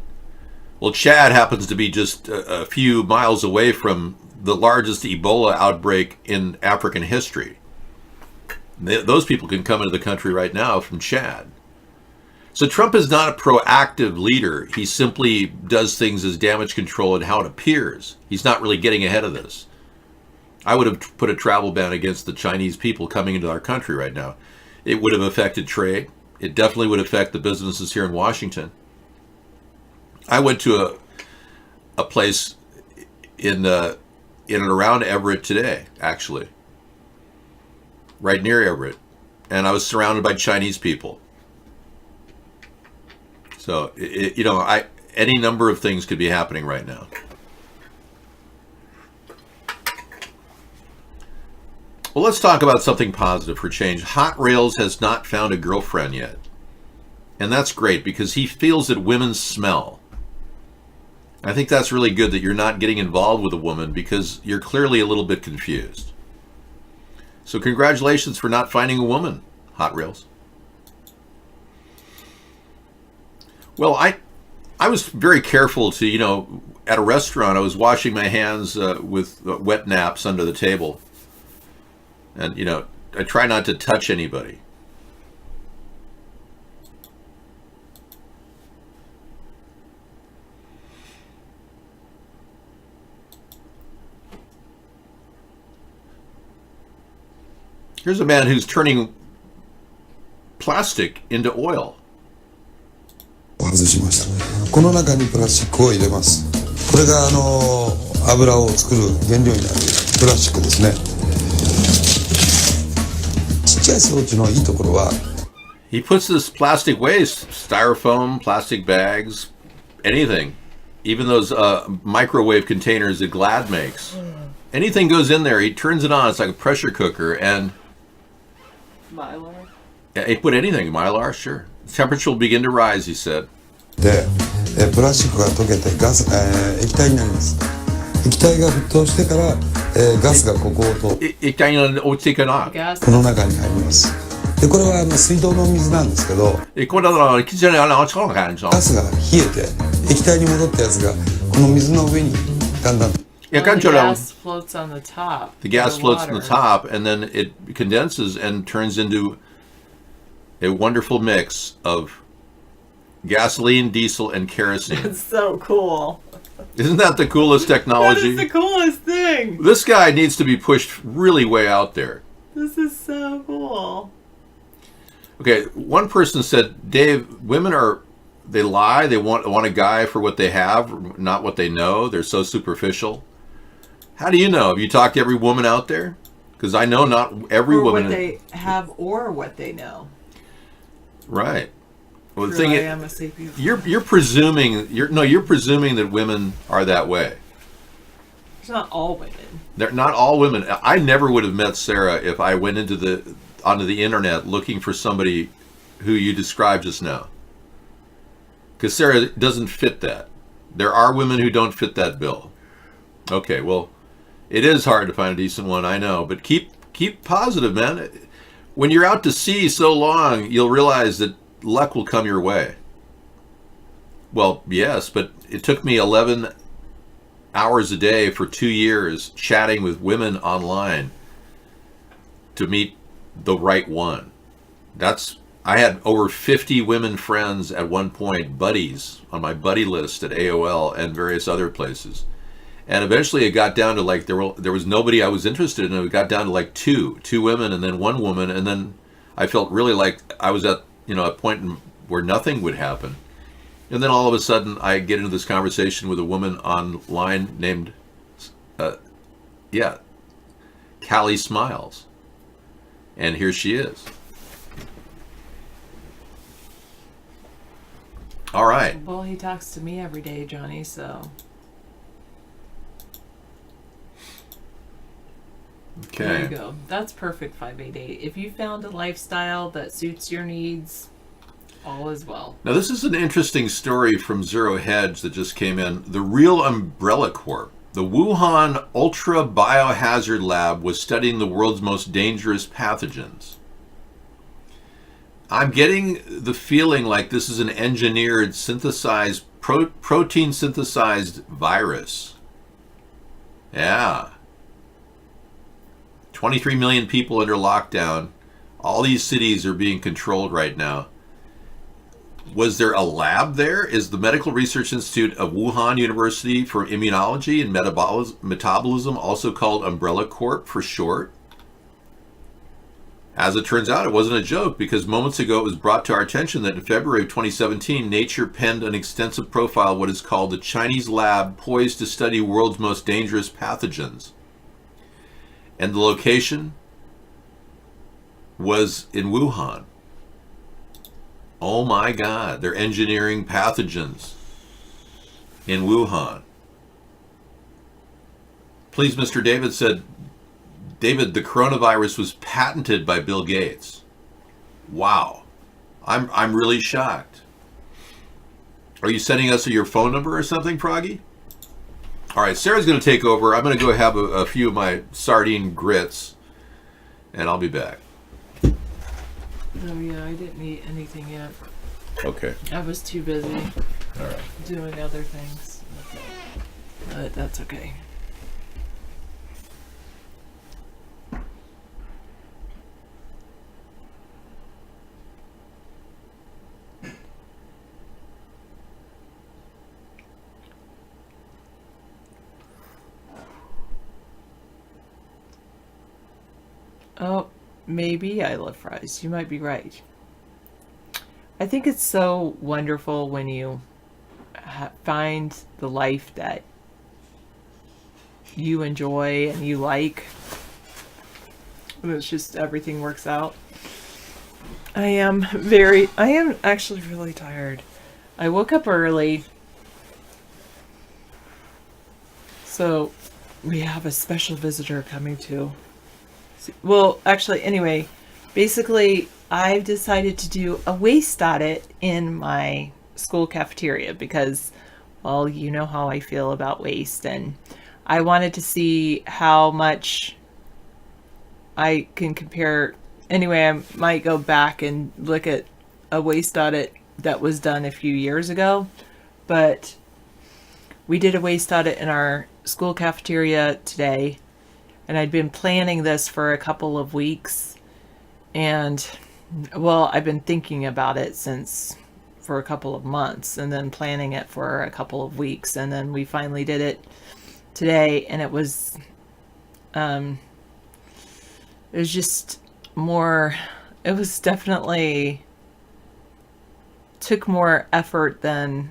S2: Well, Chad happens to be just a few miles away from the largest Ebola outbreak in African history. Those people can come into the country right now from Chad. So Trump is not a proactive leader. He simply does things as damage control and how it appears. He's not really getting ahead of this. I would have put a travel ban against the Chinese people coming into our country right now. It would have affected trade. It definitely would affect the businesses here in Washington. I went to a place in and around Everett today, actually, right near Everett, and I was surrounded by Chinese people. So, any number of things could be happening right now. Well, let's talk about something positive for change. Hot Rails has not found a girlfriend yet. And that's great because he feels that women smell. I think that's really good that you're not getting involved with a woman because you're clearly a little bit confused. So congratulations for not finding a woman, Hot Rails. Well, I was very careful to, at a restaurant, I was washing my hands with wet naps under the table. And, I try not to touch anybody. Here's a man who's turning plastic into oil.
S14: 外しました。この中にプラスチックを入れます。これが油を作る原料になるプラスチックですね。ちっちゃい装置のいいところは
S2: He puts this plastic waste, styrofoam, plastic bags, anything, even those microwave containers that Glad makes. Anything goes in there, he turns it on. It's like a pressure cooker, and
S11: Mylar.
S2: Yeah, he put anything. Mylar, sure. Temperature will begin to rise, he said.
S14: で、プラスチックが溶けてガス、液体になります。液体が沸騰してから、ガスがここをと
S2: 液体が落ちていかない。
S14: この中に入ります。で、これは水道の水なんですけど、ガスが冷えて液体に戻ったやつがこの水の上にだんだん。
S15: The gas floats on the top.
S2: The gas floats on the top, and then it condenses and turns into a wonderful mix of gasoline, diesel, and kerosene.
S15: It's so cool.
S2: Isn't that the coolest technology?
S15: That is the coolest thing.
S2: This guy needs to be pushed really way out there.
S15: This is so cool.
S2: Okay, one person said, Dave, women they lie. They want a guy for what they have, not what they know. They're so superficial. How do you know? Have you talked to every woman out there? Because I know not every woman.
S15: Or what they have or what they know.
S2: Right. Well, the
S15: True,
S2: thing
S15: I
S2: is,
S15: am a sapient.
S2: you're presuming you're presuming that women are that way.
S15: It's not all women.
S2: They're not all women. I never would have met Sarah if I went onto the internet looking for somebody who you described just now. Because Sarah doesn't fit that. There are women who don't fit that bill. Okay, well, it is hard to find a decent one, I know, but keep positive, man. When you're out to sea so long, you'll realize that luck will come your way. Well, yes, but it took me 11 hours a day for 2 years chatting with women online to meet the right one. I had over 50 women friends at one point, buddies on my buddy list at AOL and various other places. And eventually it got down to like there was nobody I was interested in. It got down to like two women and then one woman, and then I felt really like I was at a point where nothing would happen. And then all of a sudden I get into this conversation with a woman online named Callie Smiles. And here she is. All right.
S15: Well, he talks to me every day, Johnny, so.
S2: Okay.
S15: There you go. That's perfect, 588. If you found a lifestyle that suits your needs, all is well.
S2: Now, this is an interesting story from Zero Hedge that just came in. The Real Umbrella Corp. The Wuhan Ultra Biohazard Lab was studying the world's most dangerous pathogens. I'm getting the feeling like this is an engineered, synthesized, protein synthesized virus. Yeah. 23 million people under lockdown. All these cities are being controlled right now. Was there a lab there? Is the Medical Research Institute of Wuhan University for Immunology and Metabolism, also called Umbrella Corp for short? As it turns out, it wasn't a joke, because moments ago it was brought to our attention that in February of 2017, Nature penned an extensive profile of what is called the Chinese lab poised to study world's most dangerous pathogens. And the location was in Wuhan. Oh my God, they're engineering pathogens in Wuhan. Please, Mr. David said, David, the coronavirus was patented by Bill Gates. Wow. I'm really shocked. Are you sending us your phone number or something, Froggy? All right, Sarah's going to take over. I'm going to go have a few of my sardine grits, and I'll be back.
S15: Oh yeah, I didn't eat anything yet.
S2: Okay.
S15: I was too busy.
S2: All right.
S15: Doing other things. But that's okay. Oh, maybe I love fries. You might be right. I think it's so wonderful when you find the life that you enjoy and you like. It's just everything works out. I am actually really tired. I woke up early. So we have a special visitor coming too. Well, actually, anyway, basically, I've decided to do a waste audit in my school cafeteria because, well, you know how I feel about waste, and I wanted to see how much I can compare. Anyway, I might go back and look at a waste audit that was done a few years ago, but we did a waste audit in our school cafeteria today. And I'd been planning this for a couple of weeks, and well, I've been thinking about it for a couple of months, and then planning it for a couple of weeks, and then we finally did it today, and it was just more, it was definitely took more effort than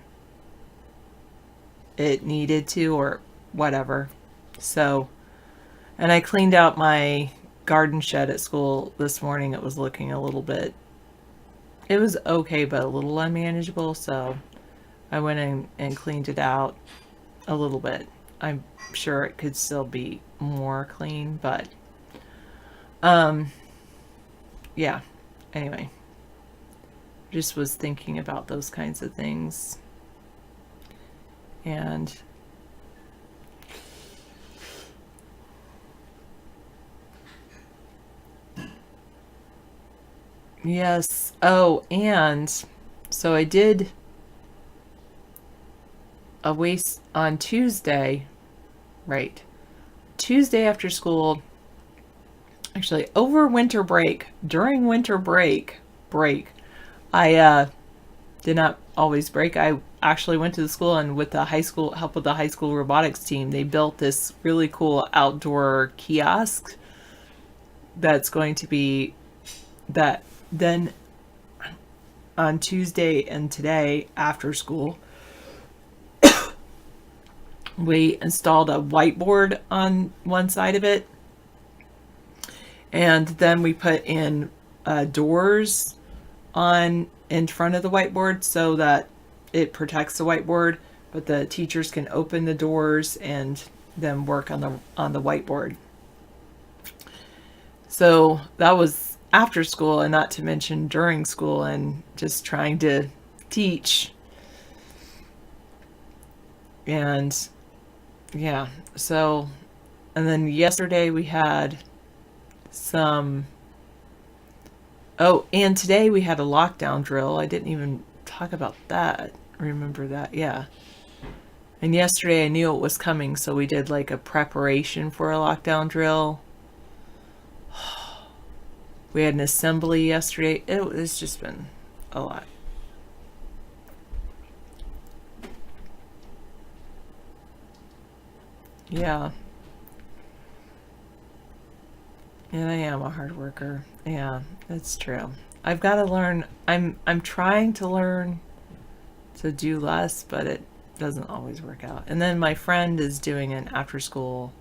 S15: it needed to or whatever. So, and I cleaned out my garden shed at school this morning. It was looking a little bit, it was okay, but a little unmanageable. So I went in and cleaned it out a little bit. I'm sure it could still be more clean, but yeah, anyway, just was thinking about those kinds of things. And yes. Oh, and so I did a waste on Tuesday, right? Tuesday after school, actually over winter break, during winter break, I did not always break. I actually went to the school, and with the help with the high school robotics team, they built this really cool outdoor kiosk that's going to be that. Then on Tuesday and today after school, we installed a whiteboard on one side of it, and then we put in doors in front of the whiteboard so that it protects the whiteboard, but the teachers can open the doors and then work on the whiteboard. So that was after school, and not to mention during school, and just trying to teach. And yeah, so, and then yesterday we had some, oh, and today we had a lockdown drill. I didn't even talk about that. Remember that? Yeah. And yesterday I knew it was coming, so we did like a preparation for a lockdown drill. We had an assembly yesterday. It's just been a lot. Yeah. And I am a hard worker. Yeah, that's true. I've got to learn. I'm trying to learn to do less, but it doesn't always work out. And then my friend is doing an after-school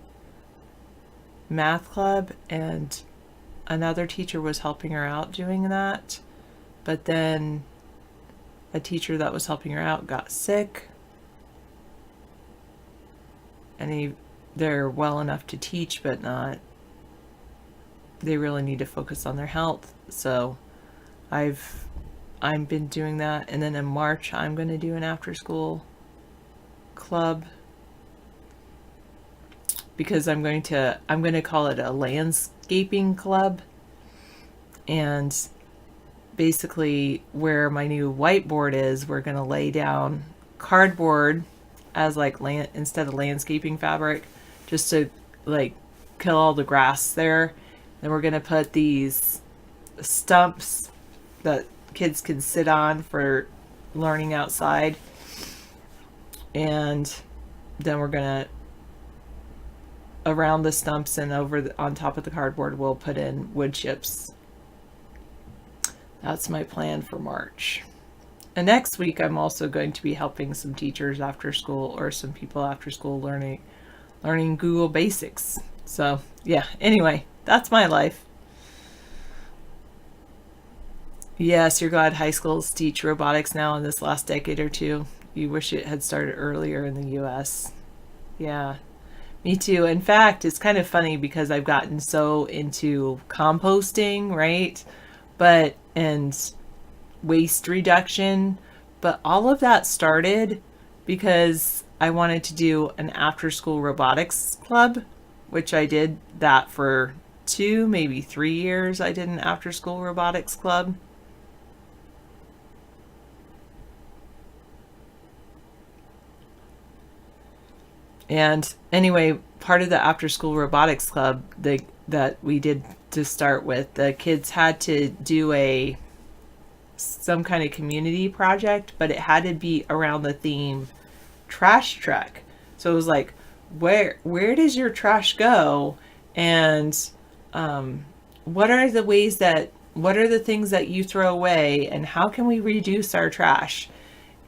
S15: math club, and another teacher was helping her out doing that. But then a teacher that was helping her out got sick, and they're well enough to teach, but not. They really need to focus on their health. So I've been doing that, and then in March I'm going to do an after school club, because I'm going to call it a landscaping club. And basically where my new whiteboard is, we're going to lay down cardboard as like instead of landscaping fabric, just to like kill all the grass there. Then we're going to put these stumps that kids can sit on for learning outside. And then we're going to, around the stumps and on top of the cardboard, we'll put in wood chips. That's my plan for March. And next week, I'm also going to be helping some teachers after school, or some people after school, learning Google Basics. So yeah, anyway, that's my life. Yes, you're glad high schools teach robotics now in this last decade or two. You wish it had started earlier in the US. Yeah, me too. In fact, it's kind of funny because I've gotten so into composting, right? And waste reduction. But all of that started because I wanted to do an after-school robotics club, which I did that for 2, maybe 3 years. I did an after-school robotics club. And anyway, part of the after-school robotics club that we did to start with, the kids had to do some kind of community project, but it had to be around the theme trash truck. So it was like, where does your trash go? And what are the things that you throw away, and how can we reduce our trash?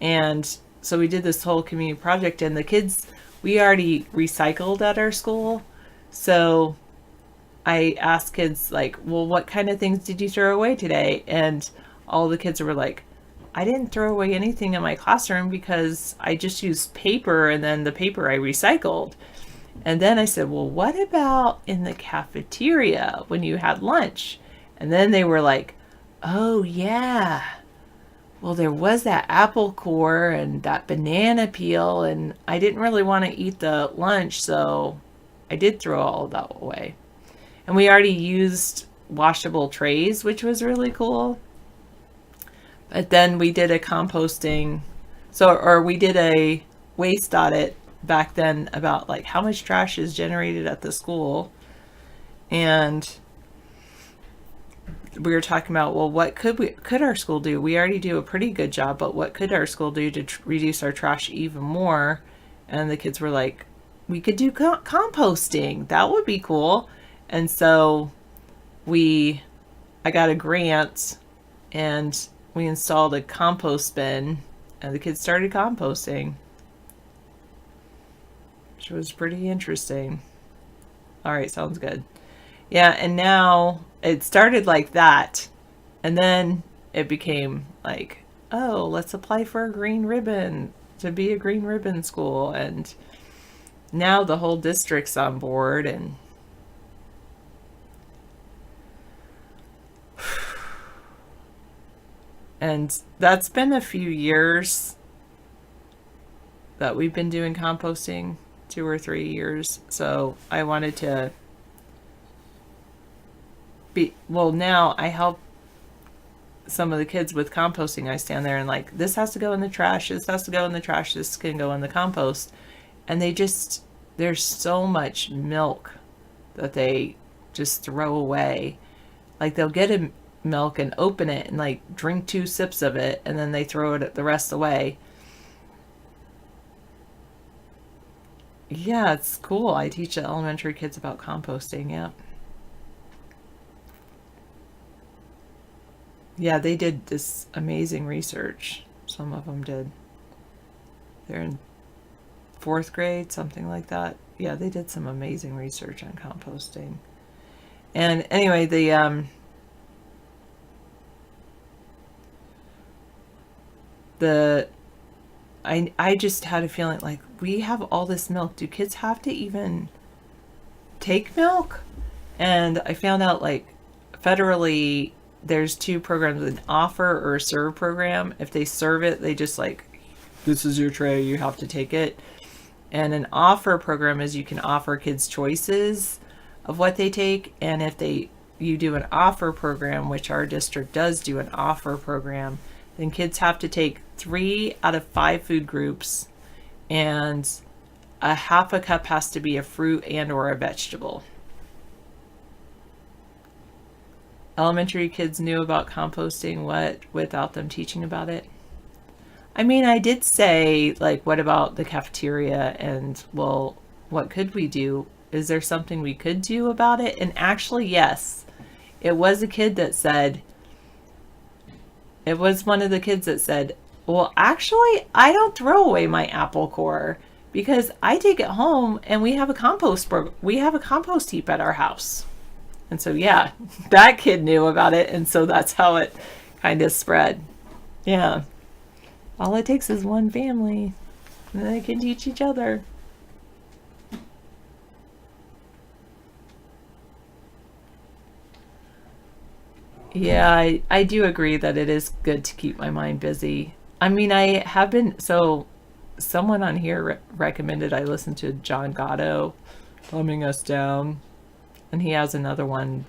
S15: And so we did this whole community project, and the kids, we already recycled at our school. So I asked kids like, well, what kind of things did you throw away today? And all the kids were like, I didn't throw away anything in my classroom because I just used paper, and then the paper I recycled. And then I said, well, what about in the cafeteria when you had lunch? And then they were like, oh yeah, well, there was that apple core and that banana peel, and I didn't really want to eat the lunch, so I did throw all of that away. And we already used washable trays, which was really cool. But then we did a composting, we did a waste audit back then about like how much trash is generated at the school. And we were talking about, well, what could our school do? We already do a pretty good job, but what could our school do to reduce our trash even more? And the kids were like, we could do composting. That would be cool. And so I got a grant, and we installed a compost bin, and the kids started composting, which was pretty interesting. All right, sounds good. Yeah, and now it started like that, and then it became like, oh, let's apply for a green ribbon to be a green ribbon school, and now the whole district's on board. And that's been a few years that we've been doing composting, 2 or 3 years. So I wanted to now I help some of the kids with composting. I stand there and like, this has to go in the trash, this has to go in the trash, this can go in the compost. And there's so much milk that they just throw away. Like they'll get a milk and open it and like drink 2 sips of it, and then they throw it the rest away. Yeah, it's cool. I teach the elementary kids about composting. Yeah. Yeah, they did this amazing research. Some of them did. They're in 4th grade, something like that. Yeah, they did some amazing research on composting. And anyway, I just had a feeling like, we have all this milk. Do kids have to even take milk? And I found out, like, federally, there's 2 programs, an offer or a serve program. If they serve it, they just like, this is your tray, you have to take it. And an offer program is you can offer kids choices of what they take. And if you do an offer program, which our district does do an offer program, then kids have to take 3 out of 5 food groups, and a half a cup has to be a fruit and or a vegetable. Elementary kids knew about composting without them teaching about it? I mean, I did say, like, what about the cafeteria? And, well, what could we do? Is there something we could do about it? And actually, yes. It was a kid that said, it was one of the kids that said, well, actually, I don't throw away my apple core because I take it home and we have a compost heap at our house. And so, yeah, that kid knew about it. And so that's how it kind of spread. Yeah. All it takes is one family, and they can teach each other. Yeah, I do agree that it is good to keep my mind busy. I mean, I have been, so someone on here recommended I listen to John Gatto, Dumbing Us Down. And he has another one,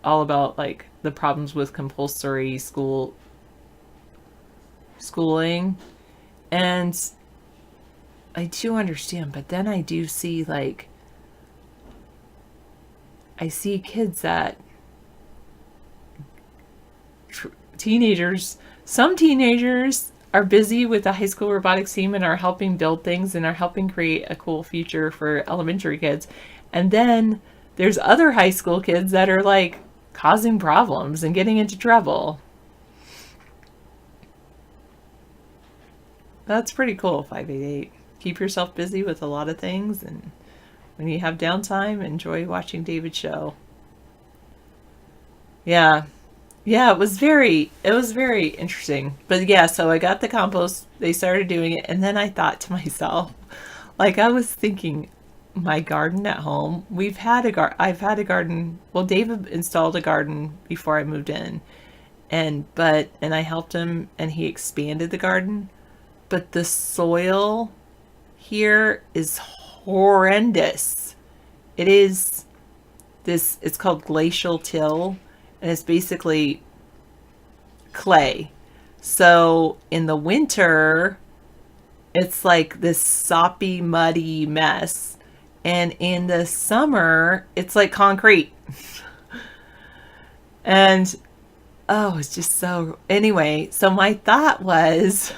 S15: all about like the problems with compulsory schooling. And I do understand, but then I do see, like, I see kids that some teenagers are busy with the high school robotics team and are helping build things and are helping create a cool future for elementary kids. And then there's other high school kids that are like causing problems and getting into trouble. That's pretty cool, 588. Keep yourself busy with a lot of things, and when you have downtime, enjoy watching David's show. Yeah. Yeah, it was very interesting. But yeah, so I got the compost, they started doing it, and then I thought to myself, like, I was thinking, my garden at home, I've had a garden, well, David installed a garden before I moved in, and I helped him, and he expanded the garden, but the soil here is horrendous. It's called glacial till, and it's basically clay. So in the winter, it's like this soppy, muddy mess. And in the summer, it's like concrete. And, oh, it's just so... Anyway, so my thought was,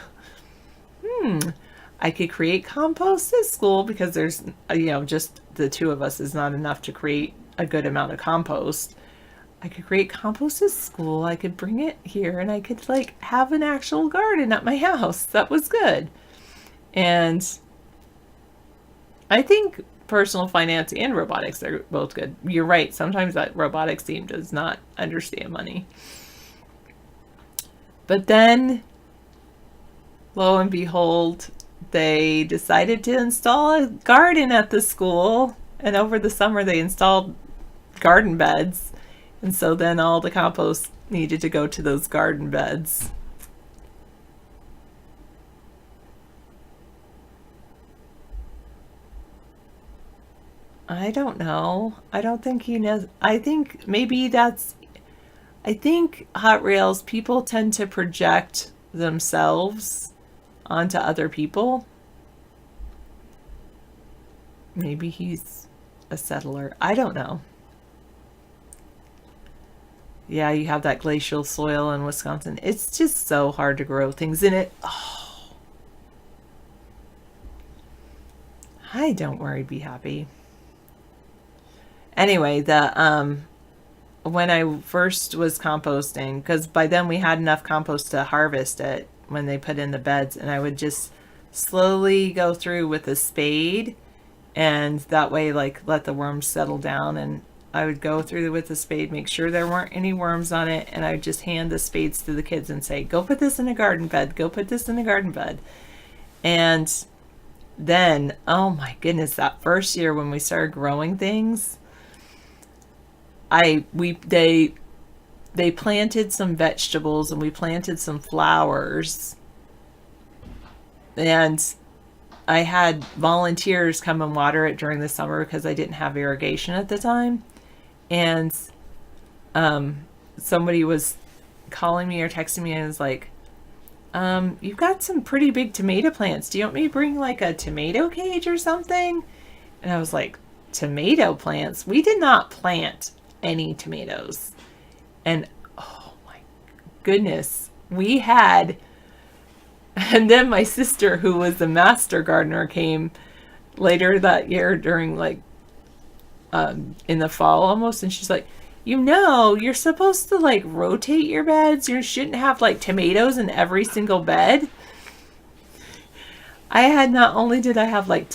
S15: I could create compost at school because there's, just the 2 of us is not enough to create a good amount of compost. I could create compost at school. I could bring it here and I could, like, have an actual garden at my house. That was good. And I think personal finance and robotics are both good. You're right. Sometimes that robotics team does not understand money. But then, lo and behold, they decided to install a garden at the school. And over the summer, they installed garden beds. And so then all the compost needed to go to those garden beds. I don't know. I don't think he knows. I think Hot Rails, people tend to project themselves onto other people. Maybe he's a settler. I don't know. yeah, you have that glacial soil in Wisconsin. It's just so hard to grow things in it. Oh. Hi, don't worry, be happy. Anyway, when I first was composting, because by then we had enough compost to harvest it when they put in the beds, and I would just slowly go through with a spade, and that way, like, let the worms settle down, and I would go through with the spade, make sure there weren't any worms on it, and I would just hand the spades to the kids and say, go put this in a garden bed, go put this in a garden bed. And then, oh my goodness, that first year when we started growing things, they planted some vegetables and we planted some flowers, and I had volunteers come and water it during the summer because I didn't have irrigation at the time. And somebody was calling me or texting me and was like, you've got some pretty big tomato plants. Do you want me to bring like a tomato cage or something? And I was like, tomato plants? We did not plant any tomatoes. And oh my goodness, we had, and then my sister, who was the master gardener, came later that year during like in the fall almost, and she's like, you're supposed to like rotate your beds. You shouldn't have like tomatoes in every single bed. Not only did I have like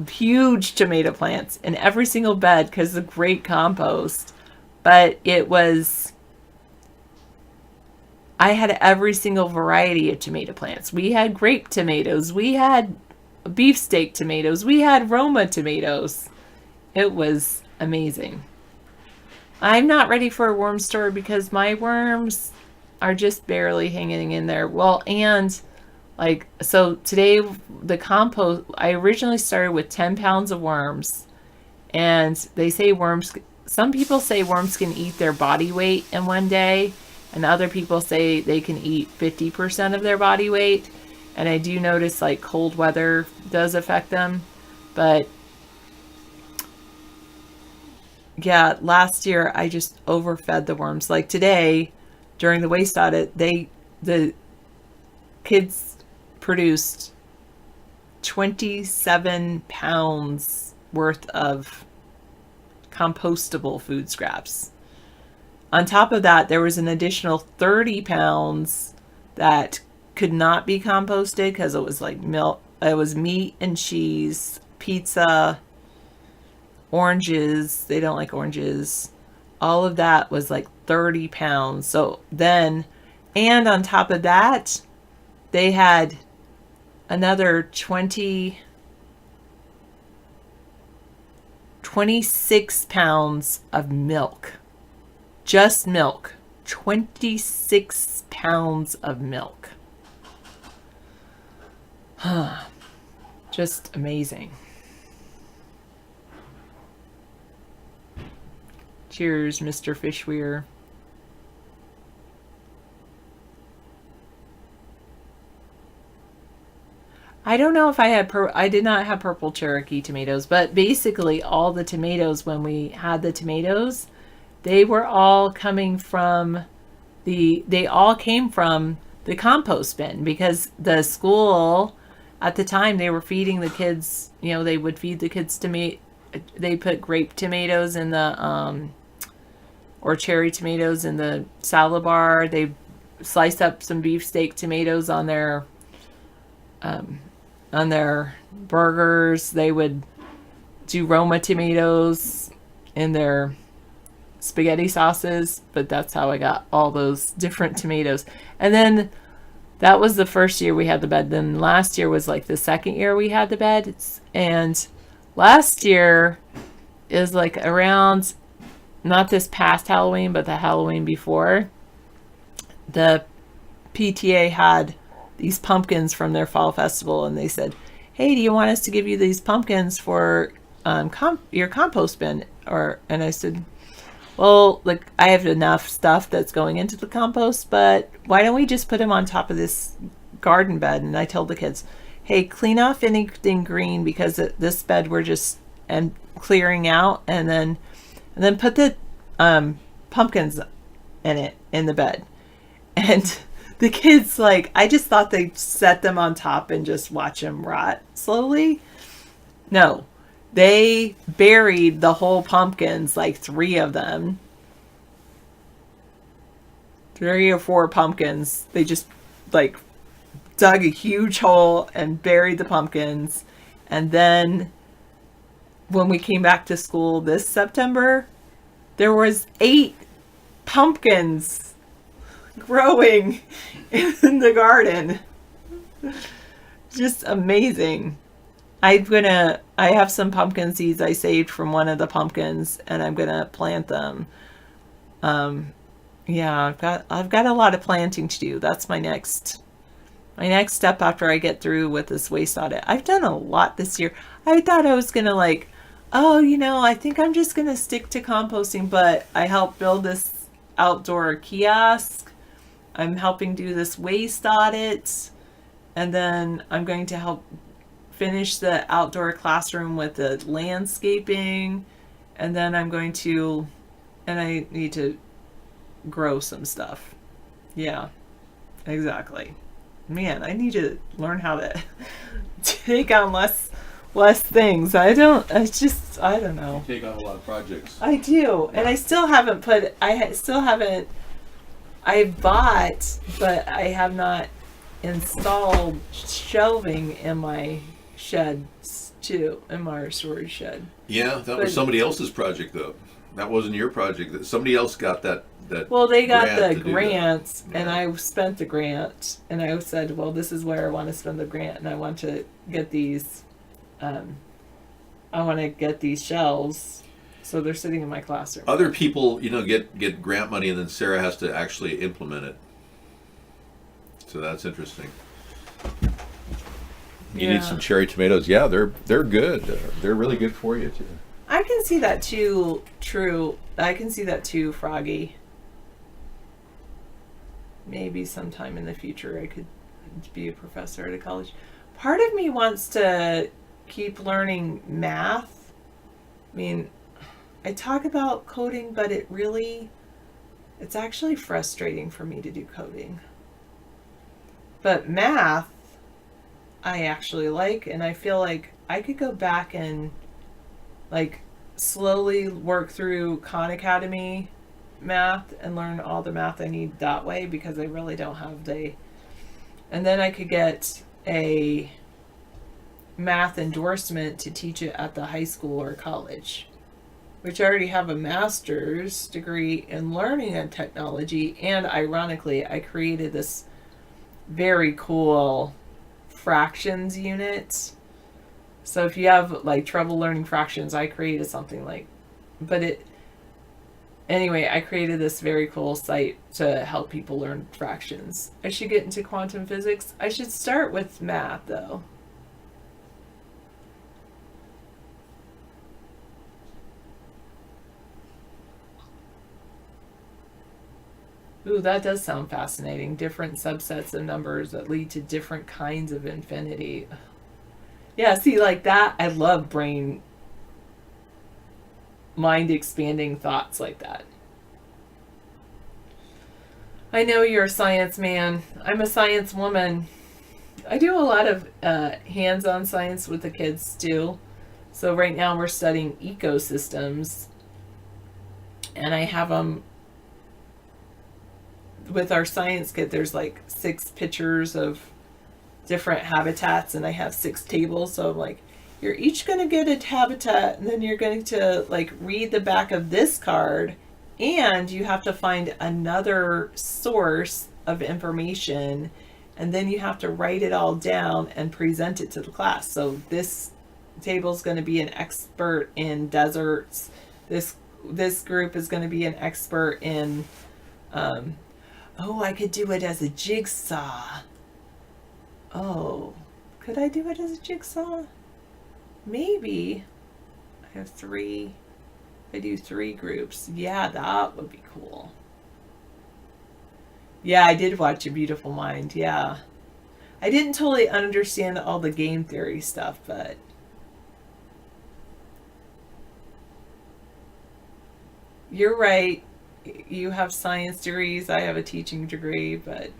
S15: huge tomato plants in every single bed because of great compost, but I had every single variety of tomato plants. We had grape tomatoes, we had beefsteak tomatoes, we had Roma tomatoes. It was amazing. I'm not ready for a worm story because my worms are just barely hanging in there. Well, and like, so today the compost, I originally started with 10 pounds of worms, and they say some people say worms can eat their body weight in one day, and other people say they can eat 50% of their body weight. And I do notice like cold weather does affect them, but yeah, last year I just overfed the worms. Like today, during the waste audit, the kids produced 27 pounds worth of compostable food scraps. On top of that, there was an additional 30 pounds that could not be composted because it was like milk, it was meat and cheese, pizza, oranges. They don't like oranges. All of that was like 30 pounds. So then, and on top of that, they had another 26 pounds of milk. Just milk. 26 pounds of milk. Just amazing. Cheers, Mr. Fishweir. I don't know if I did not have purple Cherokee tomatoes, but basically all the tomatoes, when we had the tomatoes, they were all coming from they all came from the compost bin, because the school at the time, they were feeding the kids, they would feed the kids they put grape tomatoes in the or cherry tomatoes in the salad bar. They sliced up some beefsteak tomatoes on their burgers. They would do Roma tomatoes in their spaghetti sauces, but that's how I got all those different tomatoes. And then that was the first year we had the bed. Then last year was like the second year we had the bed. And last year is like around, not this past Halloween, but the Halloween before, the PTA had these pumpkins from their fall festival, and they said, hey, do you want us to give you these pumpkins for your compost bin? And I said, well, like, I have enough stuff that's going into the compost, but why don't we just put them on top of this garden bed? And I told the kids, hey, clean off anything green, because this bed we're just clearing out, and then put the pumpkins in the bed. And the kids, like, I just thought they'd set them on top and just watch them rot slowly. No, they buried the whole pumpkins, like 3 of them. 3 or 4 pumpkins. They just, like, dug a huge hole and buried the pumpkins. And then when we came back to school this September, there was 8 pumpkins growing in the garden. Just amazing. I have some pumpkin seeds I saved from one of the pumpkins, and I'm gonna plant them. Yeah, I've got a lot of planting to do. That's my next step after I get through with this waste audit. I've done a lot this year. I thought I was gonna like, oh, you know, I think I'm just gonna stick to composting, but I helped build this outdoor kiosk. I'm helping do this waste audit, and then I'm going to help finish the outdoor classroom with the landscaping, and then I need to grow some stuff. Yeah, exactly. Man, I need to learn how to take on less things. I don't know.
S2: You take on a lot of projects.
S15: I do. And I still haven't I bought, but I have not installed shelving in my shed too, in my storage shed.
S2: Yeah, that was somebody else's project though. That wasn't your project. Somebody else got that.
S15: Well, they got the grant, and I spent the grant, and I said, well, this is where I want to spend the grant, and I want to get these, shelves, so they're sitting in my classroom.
S2: Other people, get grant money, and then Sarah has to actually implement it. So that's interesting. You need some cherry tomatoes. Yeah, they're good. They're really good for you too.
S15: I can see that too. True. I can see that too, Froggy. Maybe sometime in the future I could be a professor at a college. Part of me wants to keep learning math. I mean, I talk about coding, but it's actually frustrating for me to do coding. But math, I actually like, and I feel like I could go back and like slowly work through Khan Academy math and learn all the math I need that way, because I really don't have and then I could get a math endorsement to teach it at the high school or college, which I already have a master's degree in learning and technology. And ironically, I created this very cool fractions unit. So if you have like trouble learning fractions, I created something like, anyway, I created this very cool site to help people learn fractions. I should get into quantum physics. I should start with math though. Ooh, that does sound fascinating. Different subsets of numbers that lead to different kinds of infinity. Yeah, see, like that, I love mind expanding thoughts like that. I know you're a science man. I'm a science woman. I do a lot of hands-on science with the kids too. So right now we're studying ecosystems, and I have them with our science kit. There's like 6 pictures of different habitats, and I have 6 tables. So I'm like, you're each going to get a habitat, and then you're going to like read the back of this card, and you have to find another source of information, and then you have to write it all down and present it to the class. So this table is going to be an expert in deserts. This group is going to be an expert in I could do it as a jigsaw. Oh, could I do it as a jigsaw? Maybe. I have 3. I do 3 groups. Yeah, that would be cool. Yeah, I did watch A Beautiful Mind. Yeah. I didn't totally understand all the game theory stuff, but you're right. you have science degrees, I have a teaching degree, but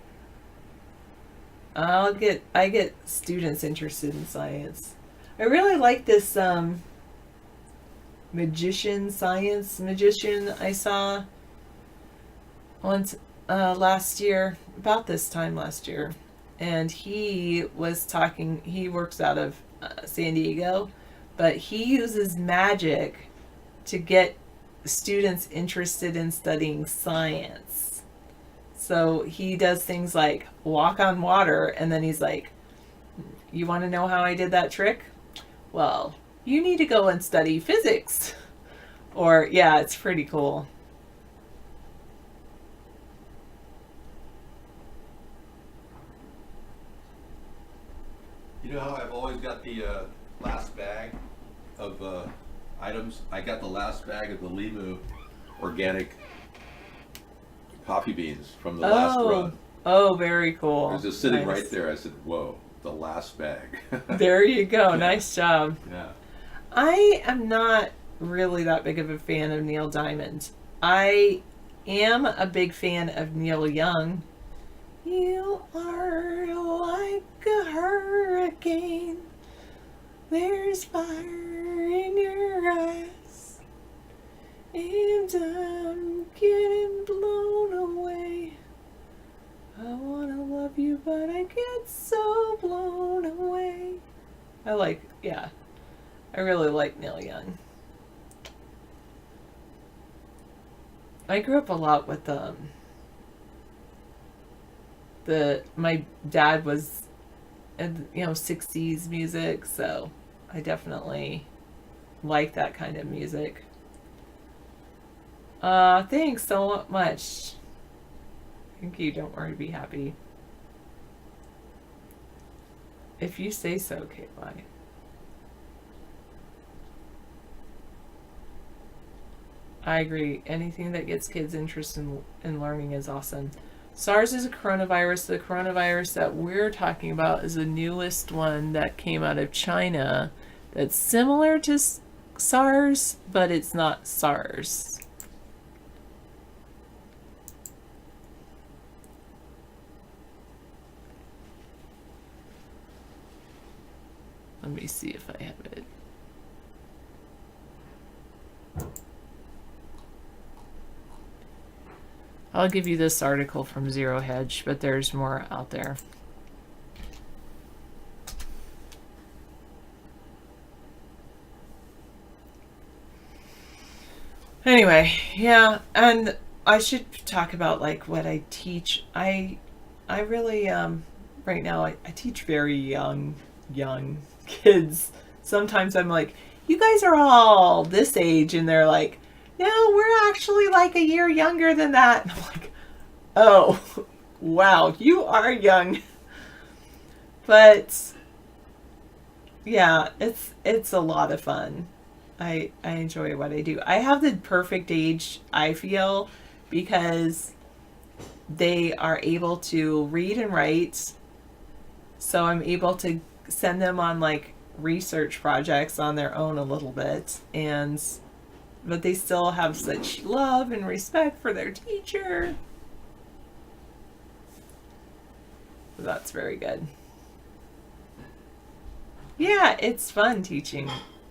S15: I get students interested in science. I really like this science magician I saw once last year, about this time last year, and he was talking. He works out of San Diego, but he uses magic to get students interested in studying science. So he does things like walk on water, and then he's like, you want to know how I did that trick? Well, you need to go and study physics. Or, yeah, it's pretty cool.
S2: You know how I've always got the last bag of items? I got the last bag of the Limu organic coffee beans from the last run.
S15: Oh, very cool.
S2: It was just sitting
S15: Nice.
S2: right there. I said, whoa, the last bag.
S15: There you go. Nice job.
S2: Yeah.
S15: I am not really that big of a fan of Neil Diamond. I am a big fan of Neil Young. You are like a hurricane. There's fire in your eyes. And I'm getting blown away. I wanna love you, but I get so blown away. I really like Neil Young. I grew up a lot with my dad was 60s music, so I definitely like that kind of music. Thanks so much. Thank you. Don't worry, be happy. If you say so, Caitlin. I agree. Anything that gets kids interested in learning is awesome. SARS is a coronavirus. The coronavirus that we're talking about is the newest one that came out of China that's similar to SARS, but it's not SARS. Let me see if I have it. I'll give you this article from Zero Hedge, but there's more out there. Anyway, yeah, and I should talk about like what I teach. I really right now I teach very young kids. Sometimes I'm like, you guys are all this age, and they're like, no, we're actually like a year younger than that. And I'm like, oh, wow, you are young. But yeah, it's a lot of fun. I enjoy what I do. I have the perfect age, I feel, because they are able to read and write. So I'm able to send them on like research projects on their own a little bit, but they still have such love and respect for their teacher. That's very good. Yeah, it's fun teaching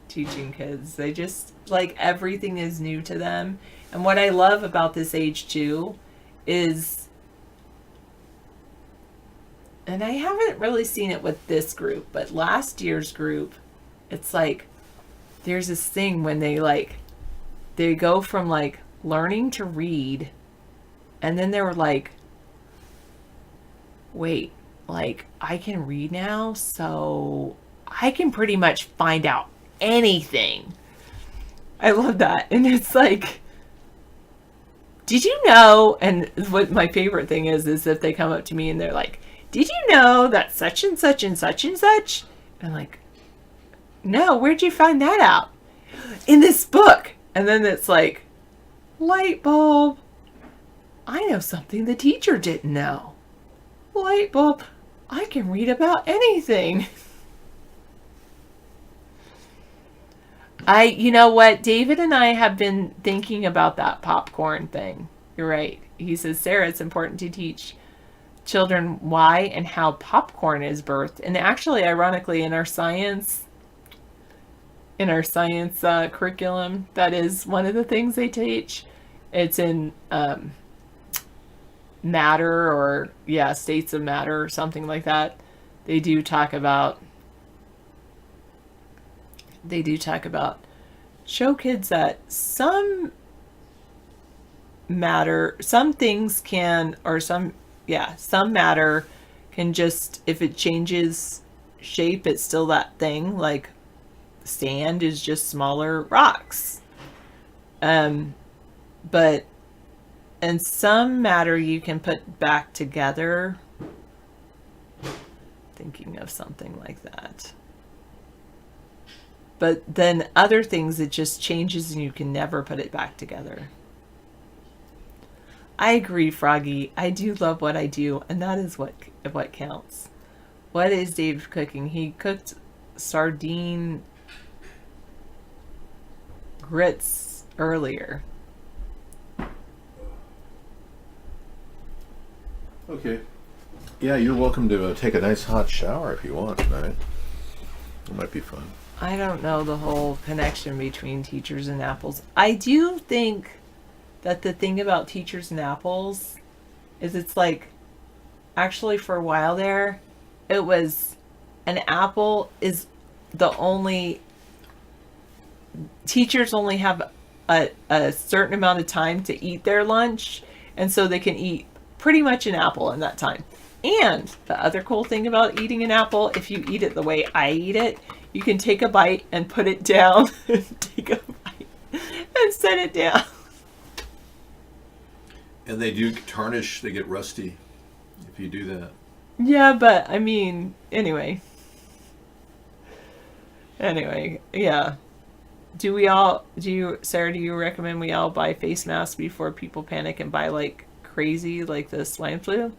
S15: kids. They just, like, everything is new to them. And what I love about this age too is, and I haven't really seen it with this group, but last year's group, it's like there's this thing when they go from like learning to read, and then they were like, wait, like I can read now, so I can pretty much find out anything. I love that. And it's like, did you know? And what my favorite thing is if they come up to me and they're like, did you know that such and such and such and such? And I'm like, no, where'd you find that out? In this book. And then it's like, light bulb. I know something the teacher didn't know. Light bulb. I can read about anything. You know what? David and I have been thinking about that popcorn thing. You're right. He says, Sarah, it's important to teach children why and how popcorn is birthed. And actually, ironically, in our science curriculum, that is one of the things they teach. It's in matter, or states of matter, or something like that. They do talk about show kids that some matter, some things can, or some matter can just, if it changes shape, it's still that thing. Like sand is just smaller rocks. But and some matter you can put back together. Thinking of something like that. But then other things, it just changes and you can never put it back together. I agree, Froggy. I do love what I do, and that is what counts. What is Dave cooking? He cooked sardine grits earlier.
S2: Okay. Yeah, you're welcome to take a nice hot shower if you want tonight. It might be fun.
S15: I don't know the whole connection between teachers and apples. I do think that the thing about teachers and apples is it's like, actually for a while there, it was an apple is the only, teachers only have a certain amount of time to eat their lunch, and so they can eat pretty much an apple in that time. And the other cool thing about eating an apple, if you eat it the way I eat it, you can take a bite and put it down, take a bite and set it down.
S2: And they do tarnish, they get rusty if you do that.
S15: Yeah, but I mean, anyway, yeah. Sarah, do you recommend we all buy face masks before people panic and buy like crazy, like the swine flu?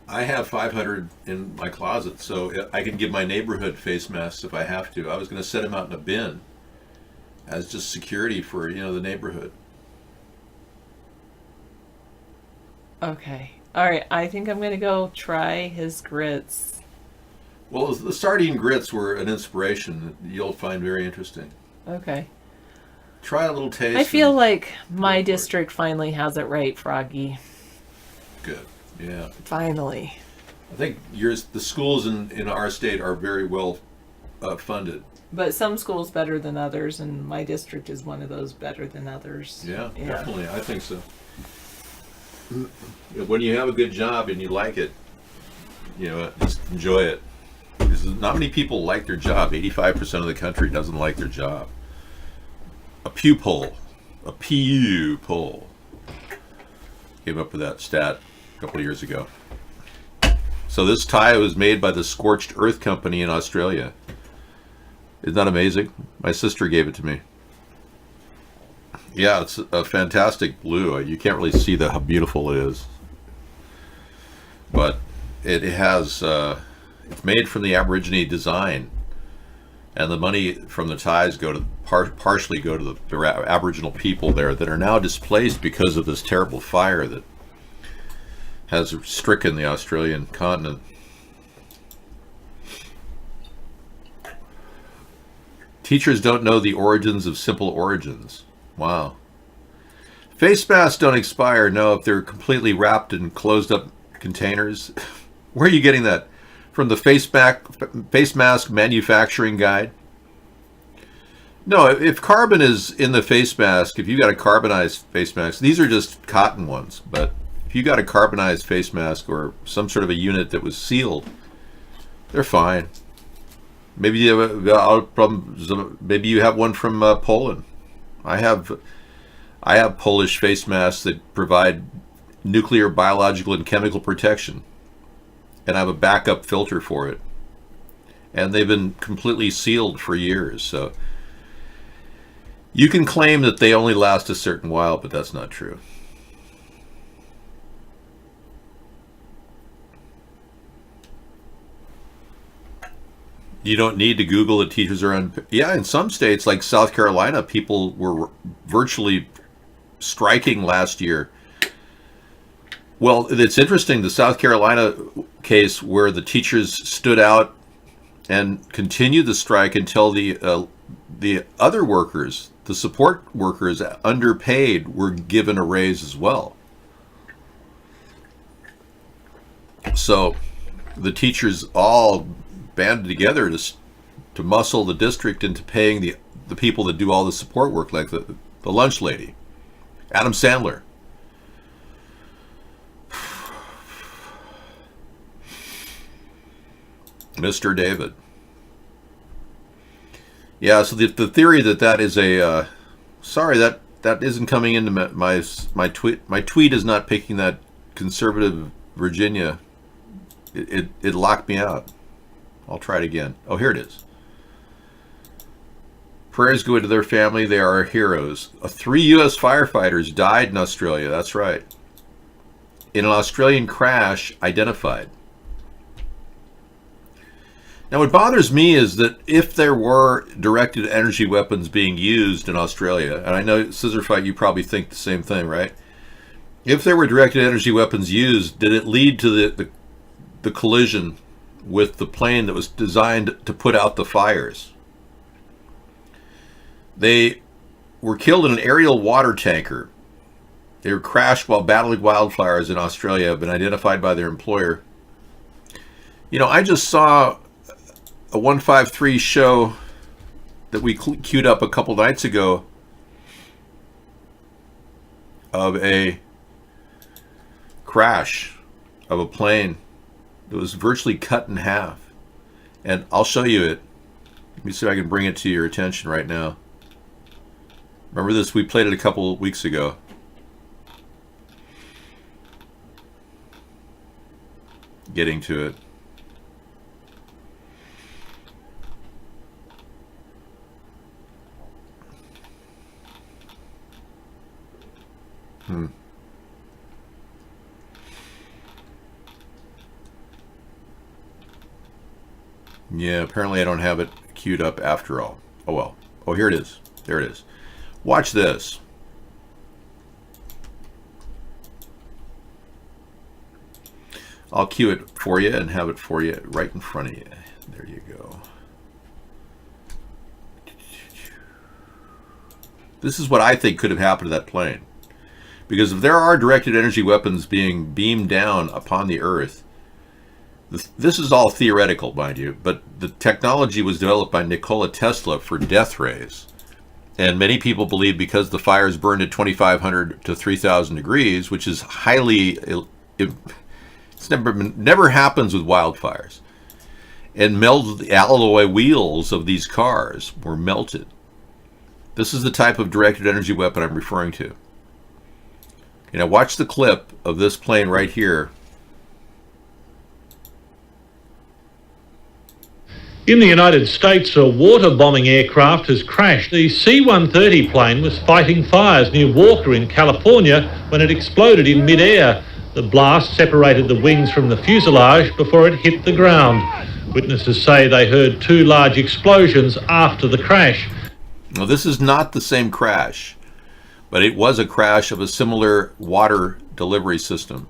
S2: I have 500 in my closet, so I can give my neighborhood face masks if I have to. I was going to set them out in a bin as just security for, the neighborhood.
S15: Okay. All right. I think I'm going to go try his grits.
S2: Well, the sardine grits were an inspiration that you'll find very interesting.
S15: Okay.
S2: Try a little taste.
S15: I feel like my district finally has it right, Froggy.
S2: Good. Yeah.
S15: Finally.
S2: I think the schools in our state are very well funded.
S15: But some schools better than others, and my district is one of those better than others.
S2: Yeah. Definitely. I think so. When you have a good job and you like it, just enjoy it. Because not many people like their job. 85% of the country doesn't like their job. A Pew poll came up with that stat a couple of years ago. So this tie was made by the Scorched Earth Company in Australia. Isn't that amazing? My sister gave it to me. Yeah, it's a fantastic blue. You can't really see how beautiful it is. But it has, it's made from the Aborigine design. And the money from the ties partially go to the Aboriginal people there that are now displaced because of this terrible fire that has stricken the Australian continent. Teachers don't know the origins of simple origins. Wow. Face masks don't expire, no, if they're completely wrapped in closed up containers. Where are you getting that? From the face mask manufacturing guide? No, if carbon is in the face mask, if you got a carbonized face mask, these are just cotton ones, but if you got a carbonized face mask or some sort of a unit that was sealed, they're fine. Maybe you have one from Poland. I have Polish face masks that provide nuclear, biological, and chemical protection. And I have a backup filter for it. And they've been completely sealed for years. So you can claim that they only last a certain while, but that's not true. You don't need to Google that teachers are yeah, in some states like South Carolina, people were virtually striking last year Well, it's interesting, the South Carolina case where the teachers stood out and continued the strike until the other workers, the support workers, underpaid, were given a raise as well. So the teachers all banded together to muscle the district into paying the people that do all the support work, like the lunch lady, Adam Sandler. Mr. David. Yeah, so the theory that is a sorry, that isn't coming into my tweet. My tweet is not picking that conservative Virginia. It locked me out. I'll try it again. Oh, here it is. Prayers go to their family. They are heroes. 3 U.S. firefighters died in Australia. That's right. In an Australian crash identified. Now, what bothers me is that if there were directed energy weapons being used in Australia, and I know, Scissor Fight, you probably think the same thing, right? If there were directed energy weapons used, did it lead to the collision with the plane that was designed to put out the fires? They were killed in an aerial water tanker. They were crashed while battling wildfires in Australia, have been identified by their employer. You know, I just saw a 153 show that we queued up a couple nights ago of a crash of a plane that was virtually cut in half. And I'll show you it. Let me see if I can bring it to your attention right now. Remember this? We played it a couple weeks ago. Getting to it. Yeah, apparently I don't have it queued up after all. Oh well. Oh, here it is. There it is. Watch this. I'll cue it for you and have it for you right in front of you. There you go. This is what I think could have happened to that plane. Because if there are directed energy weapons being beamed down upon the Earth, this is all theoretical, mind you, but the technology was developed by Nikola Tesla for death rays. And many people believe because the fires burned at 2,500 to 3,000 degrees, which is highly, it's never happens with wildfires, and melted the alloy wheels of these cars were melted. This is the type of directed energy weapon I'm referring to. You know, watch the clip of this plane right here.
S10: In the United States, a water-bombing aircraft has crashed. The C-130 plane was fighting fires near Walker in California when it exploded in mid-air. The blast separated the wings from the fuselage before it hit the ground. Witnesses say they heard 2 large explosions after the crash.
S2: Now, this is not the same crash, but it was a crash of a similar water delivery system.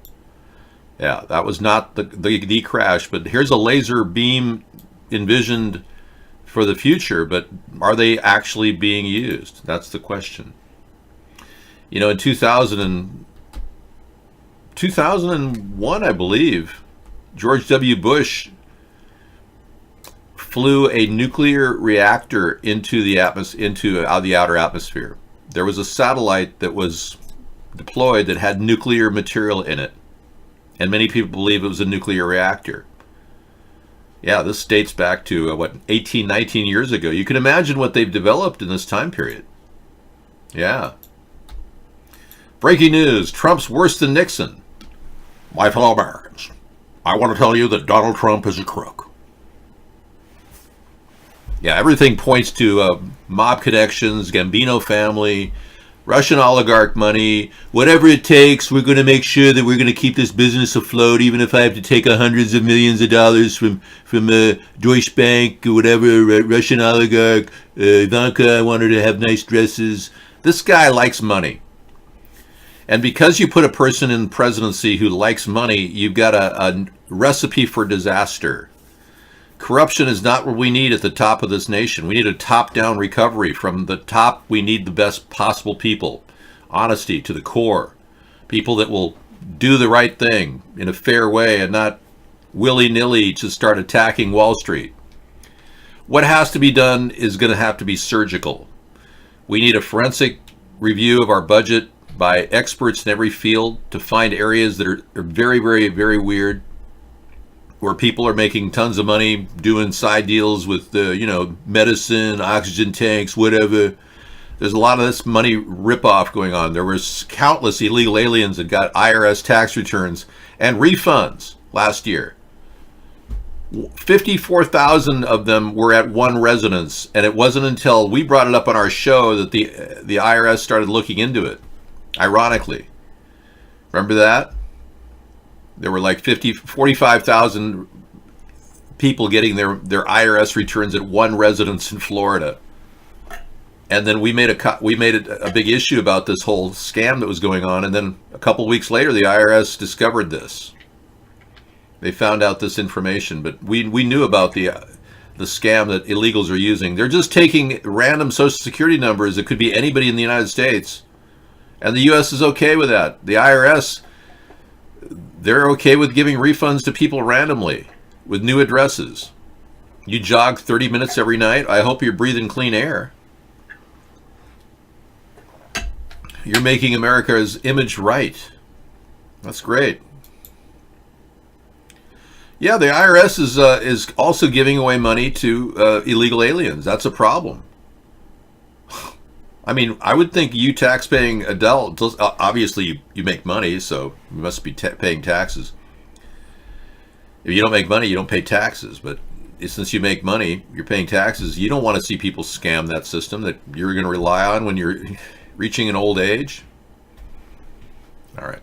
S2: Yeah, that was not the crash, but here's a laser beam envisioned for the future, but are they actually being used? That's the question. You know, in 2001, I believe, George W. Bush flew a nuclear reactor into the outer atmosphere. There was a satellite that was deployed that had nuclear material in it, and many people believe it was a nuclear reactor. Yeah, this dates back to, 18, 19 years ago. You can imagine what they've developed in this time period. Yeah. Breaking news, Trump's worse than Nixon. My fellow Americans, I want to tell you that Donald Trump is a crook. Yeah, everything points to mob connections, Gambino family, Russian oligarch money, whatever it takes. We're going to make sure that we're going to keep this business afloat, even if I have to take hundreds of millions of dollars from Deutsche Bank or whatever, Russian oligarch, Ivanka, I want her to have nice dresses. This guy likes money. And because you put a person in presidency who likes money, you've got a recipe for disaster. Corruption is not what we need at the top of this nation. We need a top-down recovery. From the top, we need the best possible people. Honesty to the core. People that will do the right thing in a fair way and not willy-nilly to start attacking Wall Street. What has to be done is going to have to be surgical. We need a forensic review of our budget by experts in every field to find areas that are very, very, very weird, where people are making tons of money doing side deals with medicine, oxygen tanks, whatever. There's a lot of this money ripoff going on. There was countless illegal aliens that got IRS tax returns and refunds last year. 54,000 of them were at one residence, and it wasn't until we brought it up on our show that the IRS started looking into it. Ironically. Remember that? There were like 45,000 people getting their IRS returns at one residence in Florida. And then we made a big issue about this whole scam that was going on, and then a couple weeks later the IRS discovered this. They found out this information, but we knew about the scam that illegals are using. They're just taking random social security numbers that could be anybody in the United States. And the U.S. is okay with that. The IRS, they're okay with giving refunds to people randomly with new addresses. You jog 30 minutes every night. I hope you're breathing clean air. You're making America's image right. That's great. Yeah, the IRS is also giving away money to illegal aliens. That's a problem. I mean, I would think you tax-paying adults, obviously you make money, so you must be paying taxes. If you don't make money, you don't pay taxes. But since you make money, you're paying taxes. You don't want to see people scam that system that you're going to rely on when you're reaching an old age. All right.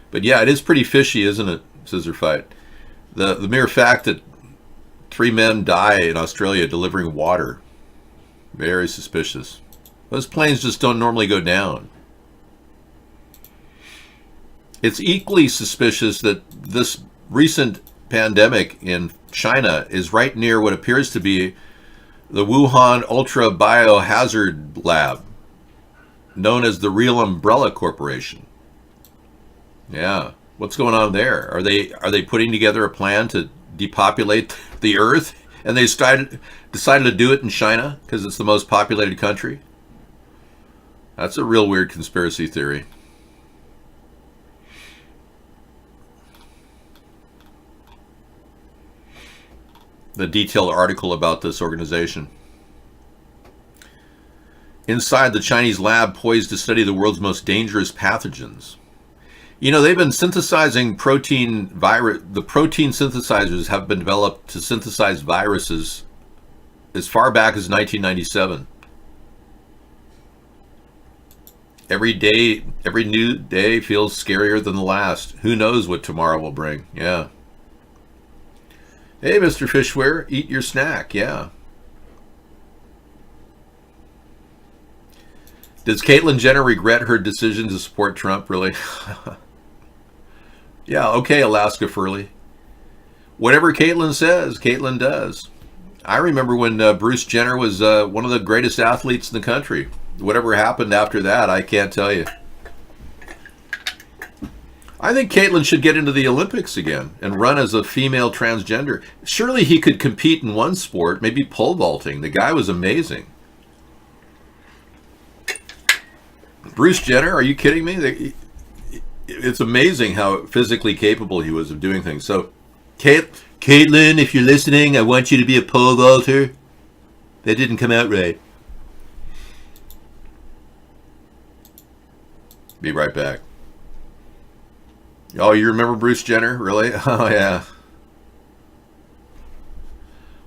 S2: But yeah, it is pretty fishy, isn't it, Scissor Fight? The mere fact that 3 men die in Australia delivering water, very suspicious. Those planes just don't normally go down. It's equally suspicious that this recent pandemic in China is right near what appears to be the Wuhan Ultra Biohazard Lab, known as the Real Umbrella Corporation. Yeah. What's going on there? Are they putting together a plan to depopulate the Earth? And they decided to do it in China because it's the most populated country? That's a real weird conspiracy theory. The detailed article about this organization. Inside the Chinese lab poised to study the world's most dangerous pathogens. You know, they've been synthesizing the protein synthesizers have been developed to synthesize viruses as far back as 1997. Every new day feels scarier than the last. Who knows what tomorrow will bring? Yeah. Hey, Mr. Fishware, eat your snack. Yeah. Does Caitlyn Jenner regret her decision to support Trump, really? Yeah, okay, Alaska Furley. Whatever Caitlyn says, Caitlyn does. I remember when Bruce Jenner was one of the greatest athletes in the country. Whatever happened after that, I can't tell you. I think Caitlyn should get into the Olympics again and run as a female transgender. Surely he could compete in one sport, maybe pole vaulting. The guy was amazing. Bruce Jenner, are you kidding me? It's amazing how physically capable he was of doing things. So, Caitlyn, if you're listening, I want you to be a pole vaulter. That didn't come out right. Be right back. Oh, you remember Bruce Jenner? Really? Oh, yeah.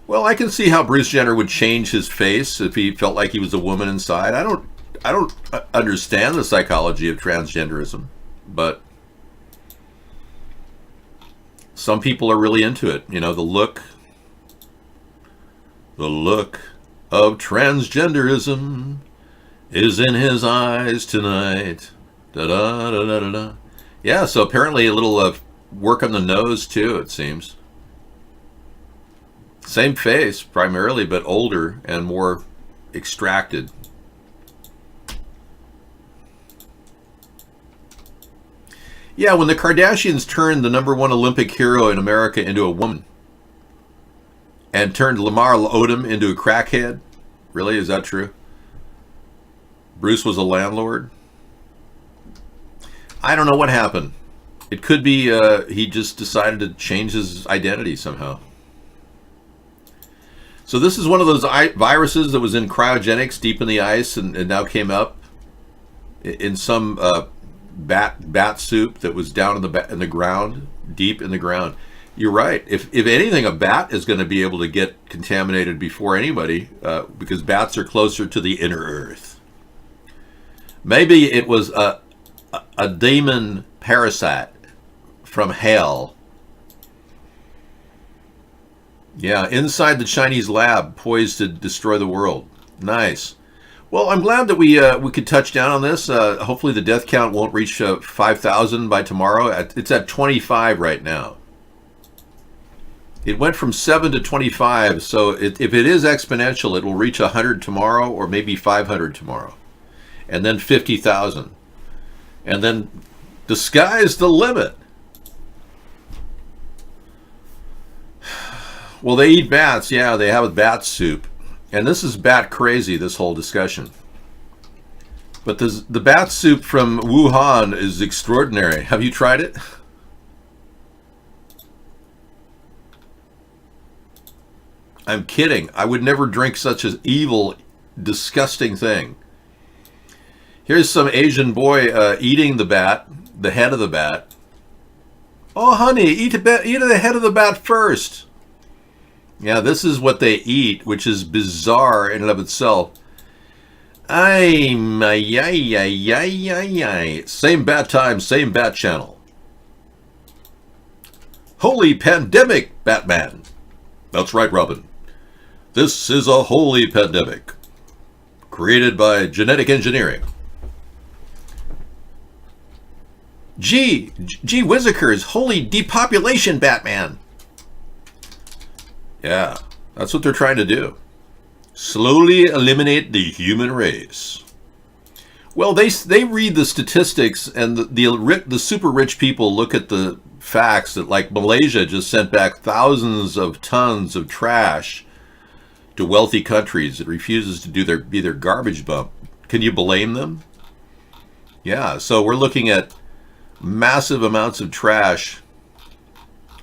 S2: Well, I can see how Bruce Jenner would change his face if he felt like he was a woman inside. I don't understand the psychology of transgenderism, but some people are really into it. You know, the look of transgenderism is in his eyes tonight. Da-da-da-da-da-da. Yeah, so apparently a little work on the nose too, it seems. Same face primarily, but older and more extracted. Yeah, when the Kardashians turned the #1 Olympic hero in America into a woman and turned Lamar Odom into a crackhead. Really? Is that true? Bruce was a landlord? I don't know what happened. It could be he just decided to change his identity somehow. So this is one of those viruses that was in cryogenics deep in the ice and now came up in some bat soup that was down in the ground, deep in the ground. You're right. If anything, a bat is going to be able to get contaminated before anybody because bats are closer to the inner earth. Maybe it was a demon parasite from hell. Yeah, inside the Chinese lab, poised to destroy the world. Nice. Well, I'm glad that we could touch down on this. Hopefully the death count won't reach 5,000 by tomorrow. It's at 25 right now. It went from 7 to 25, so if it is exponential, it will reach 100 tomorrow or maybe 500 tomorrow. And then 50,000. And then the sky's the limit. Well, they eat bats. Yeah, they have a bat soup. And this is bat crazy, this whole discussion. But the bat soup from Wuhan is extraordinary. Have you tried it? I'm kidding. I would never drink such an evil, disgusting thing. Here's some Asian boy eating the bat, the head of the bat. Oh, honey, eat the head of the bat first. Yeah, this is what they eat, which is bizarre in and of itself. Same bat time, same bat channel. Holy pandemic, Batman. That's right, Robin. This is a holy pandemic created by genetic engineering. Gee whizzikers, holy depopulation, Batman. Yeah, that's what they're trying to do. Slowly eliminate the human race. Well, they read the statistics, and the super rich people look at the facts that, like, Malaysia just sent back thousands of tons of trash to wealthy countries. It refuses to be their garbage dump. Can you blame them? Yeah, so we're looking at massive amounts of trash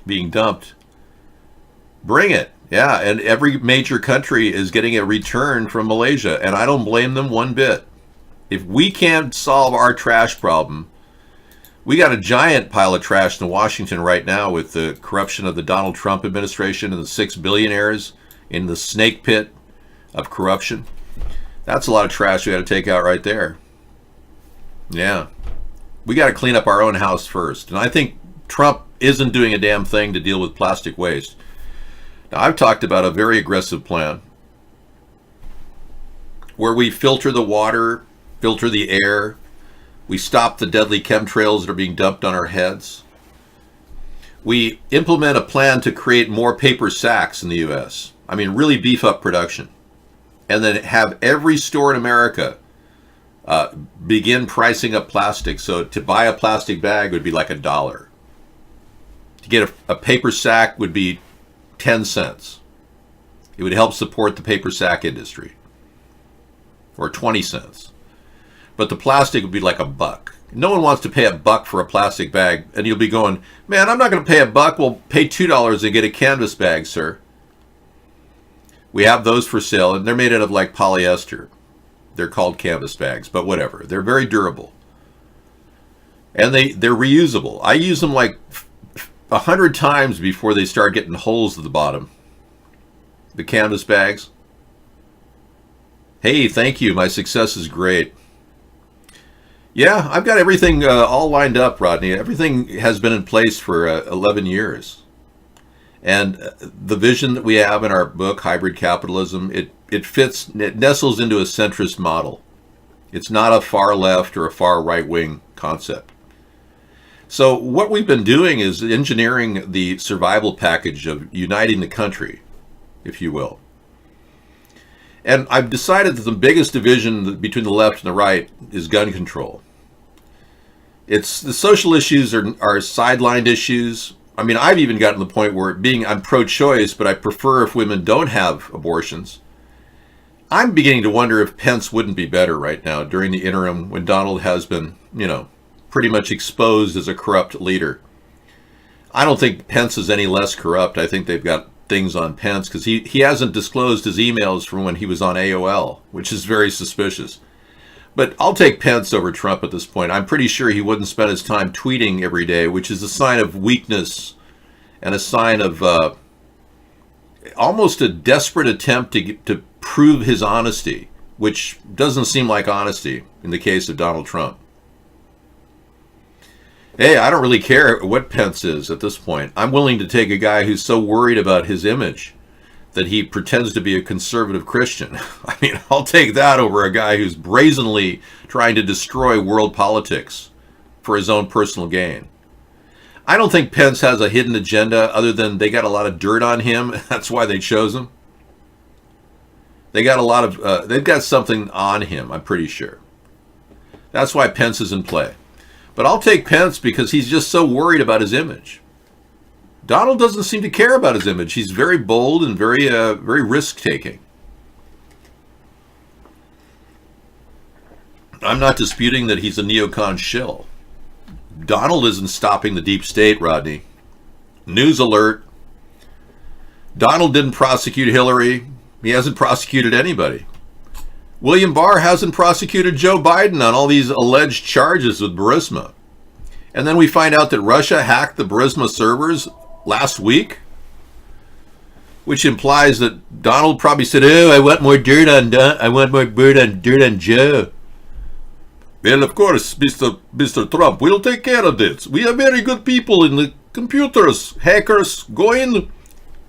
S2: being dumped. Bring it. Yeah, and every major country is getting a return from Malaysia, and I don't blame them one bit. If we can't solve our trash problem, we got a giant pile of trash in Washington right now with the corruption of the Donald Trump administration and the 6 billionaires in the snake pit of corruption. That's a lot of trash we got to take out right there. Yeah. We got to clean up our own house first. And I think Trump isn't doing a damn thing to deal with plastic waste. Now, I've talked about a very aggressive plan where we filter the water, filter the air, we stop the deadly chemtrails that are being dumped on our heads. We implement a plan to create more paper sacks in the U.S. I mean, really beef up production. And then have every store in America begin pricing up plastic. So to buy a plastic bag would be like $1. To get a paper sack would be 10 cents. It would help support the paper sack industry. Or 20 cents. But the plastic would be like $1. No one wants to pay $1 for a plastic bag, and you'll be going, man, I'm not going to pay $1. Well, pay $2 and get a canvas bag, sir. We have those for sale, and they're made out of like polyester. They're called canvas bags, but whatever. They're very durable. And they're reusable. I use them like 100 times before they start getting holes at the bottom. The canvas bags. Hey, thank you. My success is great. Yeah, I've got everything all lined up, Rodney. Everything has been in place for 11 years. And the vision that we have in our book, Hybrid Capitalism, it nestles into a centrist model. It's not a far left or a far right wing concept. So what we've been doing is engineering the survival package of uniting the country, if you will. And I've decided that the biggest division between the left and the right is gun control. It's the social issues are sidelined issues. I mean, I've even gotten to the point where I'm pro-choice, but I prefer if women don't have abortions. I'm beginning to wonder if Pence wouldn't be better right now during the interim when Donald has been, pretty much exposed as a corrupt leader. I don't think Pence is any less corrupt. I think they've got things on Pence because he hasn't disclosed his emails from when he was on AOL, which is very suspicious. But I'll take Pence over Trump at this point. I'm pretty sure he wouldn't spend his time tweeting every day, which is a sign of weakness and a sign of almost a desperate attempt to prove his honesty, which doesn't seem like honesty in the case of Donald Trump. Hey, I don't really care what Pence is at this point. I'm willing to take a guy who's so worried about his image that he pretends to be a conservative Christian. I mean, I'll take that over a guy who's brazenly trying to destroy world politics for his own personal gain. I don't think Pence has a hidden agenda other than they got a lot of dirt on him. That's why they chose him. They got a lot of, they've got something on him, I'm pretty sure. That's why Pence is in play. But I'll take Pence because he's just so worried about his image. Donald doesn't seem to care about his image. He's very bold and very risk-taking. I'm not disputing that he's a neocon shill. Donald isn't stopping the deep state, Rodney. News alert. Donald didn't prosecute Hillary. He hasn't prosecuted anybody. William Barr hasn't prosecuted Joe Biden on all these alleged charges with Burisma. And then we find out that Russia hacked the Burisma servers last week, which implies that Donald probably said, "Oh, I want more dirt on Joe." Well, of course, Mr. Trump, we'll take care of this. We have very good people in the computers. Hackers go in,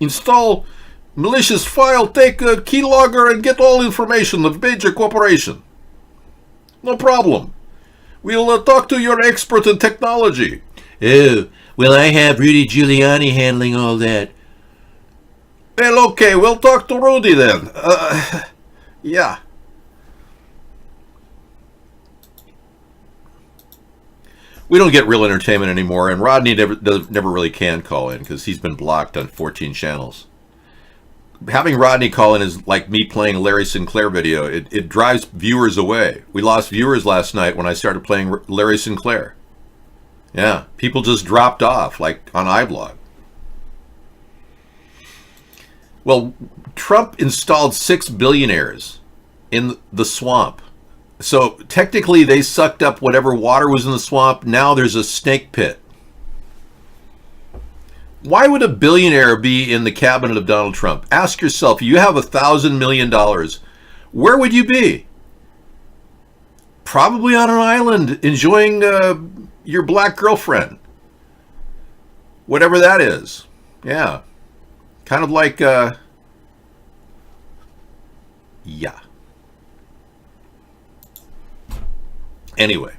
S2: install malicious file, take a keylogger, and get all information of major corporation. No problem. We'll talk to your expert in technology. Oh, well, I have Rudy Giuliani handling all that. Well, okay, we'll talk to Rudy then. Yeah. We don't get real entertainment anymore, and Rodney never really can call in because he's been blocked on 14 channels. Having Rodney call in is like me playing a Larry Sinclair video. It drives viewers away. We lost viewers last night when I started playing Larry Sinclair. Yeah, people just dropped off, like on iBlog. Well, Trump installed 6 billionaires in the swamp. So technically they sucked up whatever water was in the swamp. Now there's a snake pit. Why would a billionaire be in the cabinet of Donald Trump? Ask yourself, you have $1,000 million. Where would you be? Probably on an island enjoying your black girlfriend. Whatever that is. Yeah. Kind of like, yeah. Anyway.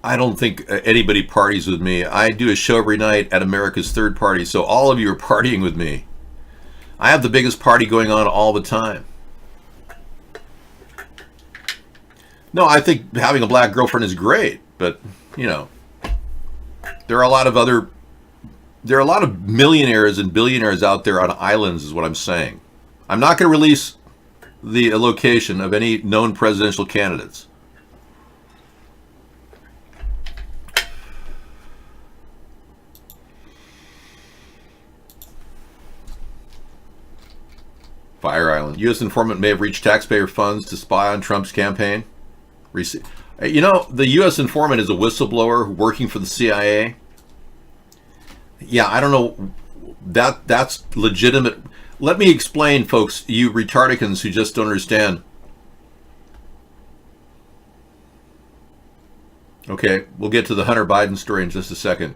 S2: I don't think anybody parties with me. I do a show every night at America's Third Party, so all of you are partying with me. I have the biggest party going on all the time. No, I think having a black girlfriend is great, but, you know, there are a lot of millionaires and billionaires out there on islands is what I'm saying. I'm not going to release the location of any known presidential candidates. Fire Island. U.S. informant may have reached taxpayer funds to spy on Trump's campaign. You know, the U.S. informant is a whistleblower working for the CIA. Yeah, I don't know. That's legitimate. Let me explain, folks, you retardicans who just don't understand. Okay, we'll get to the Hunter Biden story in just a second.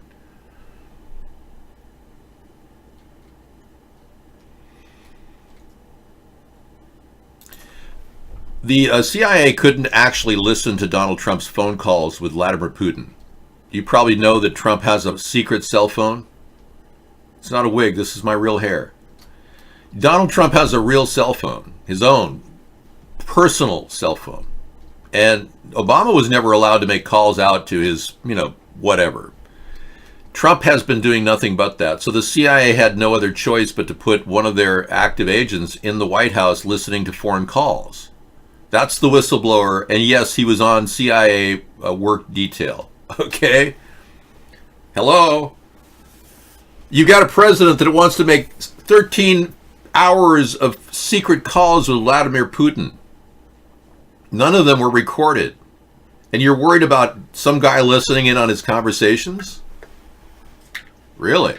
S2: The CIA couldn't actually listen to Donald Trump's phone calls with Vladimir Putin. You probably know that Trump has a secret cell phone. It's not a wig. This is my real hair. Donald Trump has a real cell phone, his own personal cell phone. And Obama was never allowed to make calls out to his, whatever. Trump has been doing nothing but that. So the CIA had no other choice but to put one of their active agents in the White House listening to foreign calls. That's the whistleblower. And yes, he was on CIA work detail. Okay? Hello? You got a president that wants to make 13 hours of secret calls with Vladimir Putin. None of them were recorded. And you're worried about some guy listening in on his conversations? Really?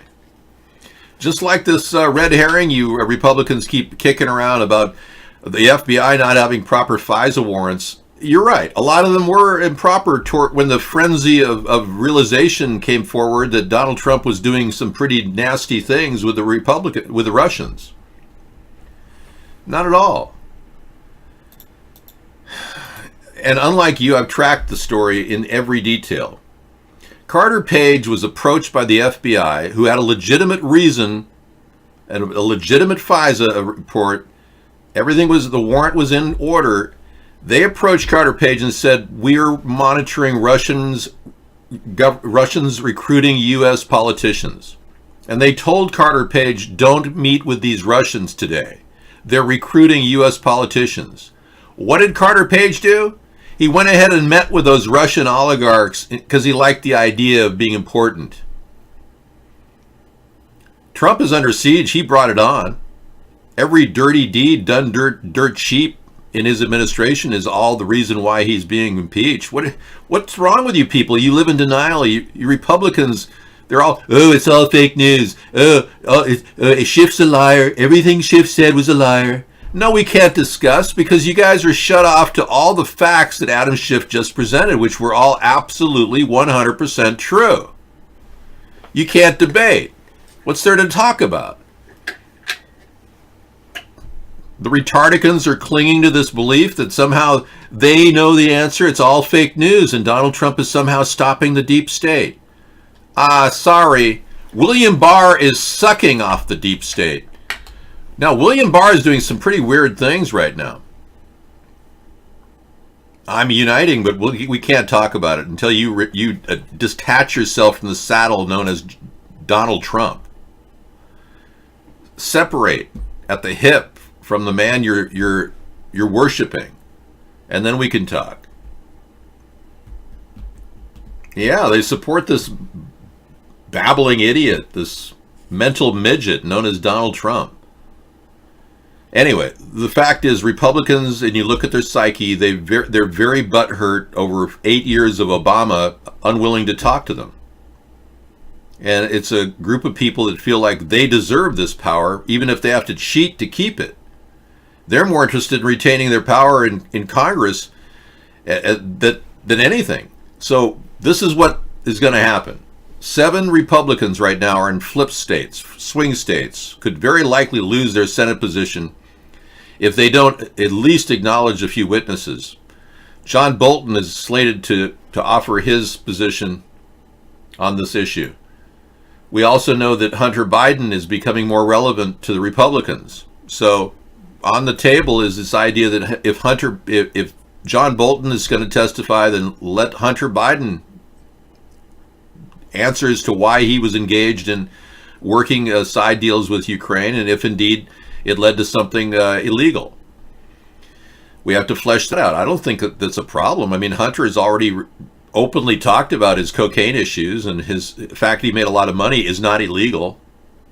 S2: Just like this red herring you Republicans keep kicking around about the FBI not having proper FISA warrants. You're right. A lot of them were improper when the frenzy of realization came forward that Donald Trump was doing some pretty nasty things with the Russians. Not at all. And unlike you, I've tracked the story in every detail. Carter Page was approached by the FBI, who had a legitimate reason and a legitimate FISA report. The warrant was in order. They approached Carter Page and said, "We're monitoring Russians recruiting U.S. politicians." And they told Carter Page, "Don't meet with these Russians today. They're recruiting U.S. politicians." What did Carter Page do? He went ahead and met with those Russian oligarchs because he liked the idea of being important. Trump is under siege. He brought it on. Every dirty deed done dirt cheap in his administration is all the reason why he's being impeached. What's wrong with you people? You live in denial. You Republicans, they're all, it's all fake news. Schiff's a liar. Everything Schiff said was a liar. No, we can't discuss because you guys are shut off to all the facts that Adam Schiff just presented, which were all absolutely 100% true. You can't debate. What's there to talk about? The retardicans are clinging to this belief that somehow they know the answer. It's all fake news, and Donald Trump is somehow stopping the deep state. Sorry. William Barr is sucking off the deep state. Now, William Barr is doing some pretty weird things right now. I'm uniting, but we can't talk about it until you detach yourself from the saddle known as Donald Trump. Separate at the hip from the man you're worshiping, and then we can talk. Yeah, they support this babbling idiot, this mental midget known as Donald Trump. Anyway, the fact is, Republicans, and you look at their psyche, they're very butthurt over 8 years of Obama unwilling to talk to them. And it's a group of people that feel like they deserve this power, even if they have to cheat to keep it. They're more interested in retaining their power in Congress than anything. So this is what is going to happen. 7 Republicans right now are in flip states, swing states, could very likely lose their Senate position if they don't at least acknowledge a few witnesses. John Bolton is slated to offer his position on this issue. We also know that Hunter Biden is becoming more relevant to the Republicans. So on the table is this idea that if John Bolton is going to testify, then let Hunter Biden answer as to why he was engaged in working side deals with Ukraine, and if indeed it led to something illegal. We have to flesh that out. I don't think that that's a problem. I mean, Hunter has already openly talked about his cocaine issues, and the fact he made a lot of money is not illegal.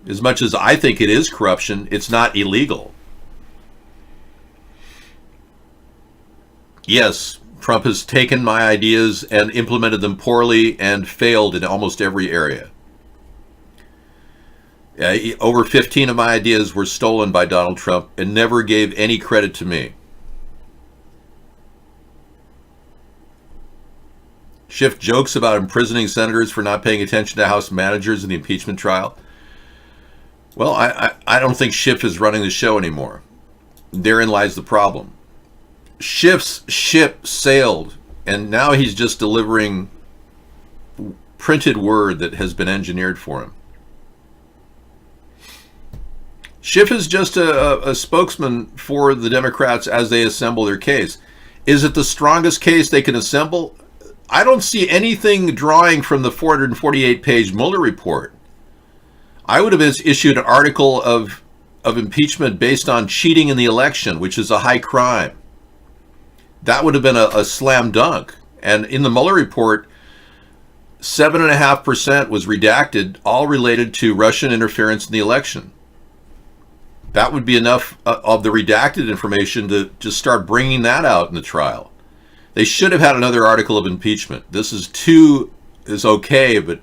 S2: As much as I think it is corruption, it's not illegal. Yes, Trump has taken my ideas and implemented them poorly and failed in almost every area. Over 15 of my ideas were stolen by Donald Trump and never gave any credit to me. Schiff jokes about imprisoning senators for not paying attention to House managers in the impeachment trial. Well, I don't think Schiff is running the show anymore. Therein lies the problem. Schiff's ship sailed, and now he's just delivering printed word that has been engineered for him. Schiff is just a spokesman for the Democrats as they assemble their case. Is it the strongest case they can assemble? I don't see anything drawing from the 448-page Mueller report. I would have issued an article of impeachment based on cheating in the election, which is a high crime. That would have been a slam dunk. And in the Mueller report, 7.5% was redacted, all related to Russian interference in the election. That would be enough of the redacted information to just start bringing that out in the trial. They should have had another article of impeachment. This is okay, but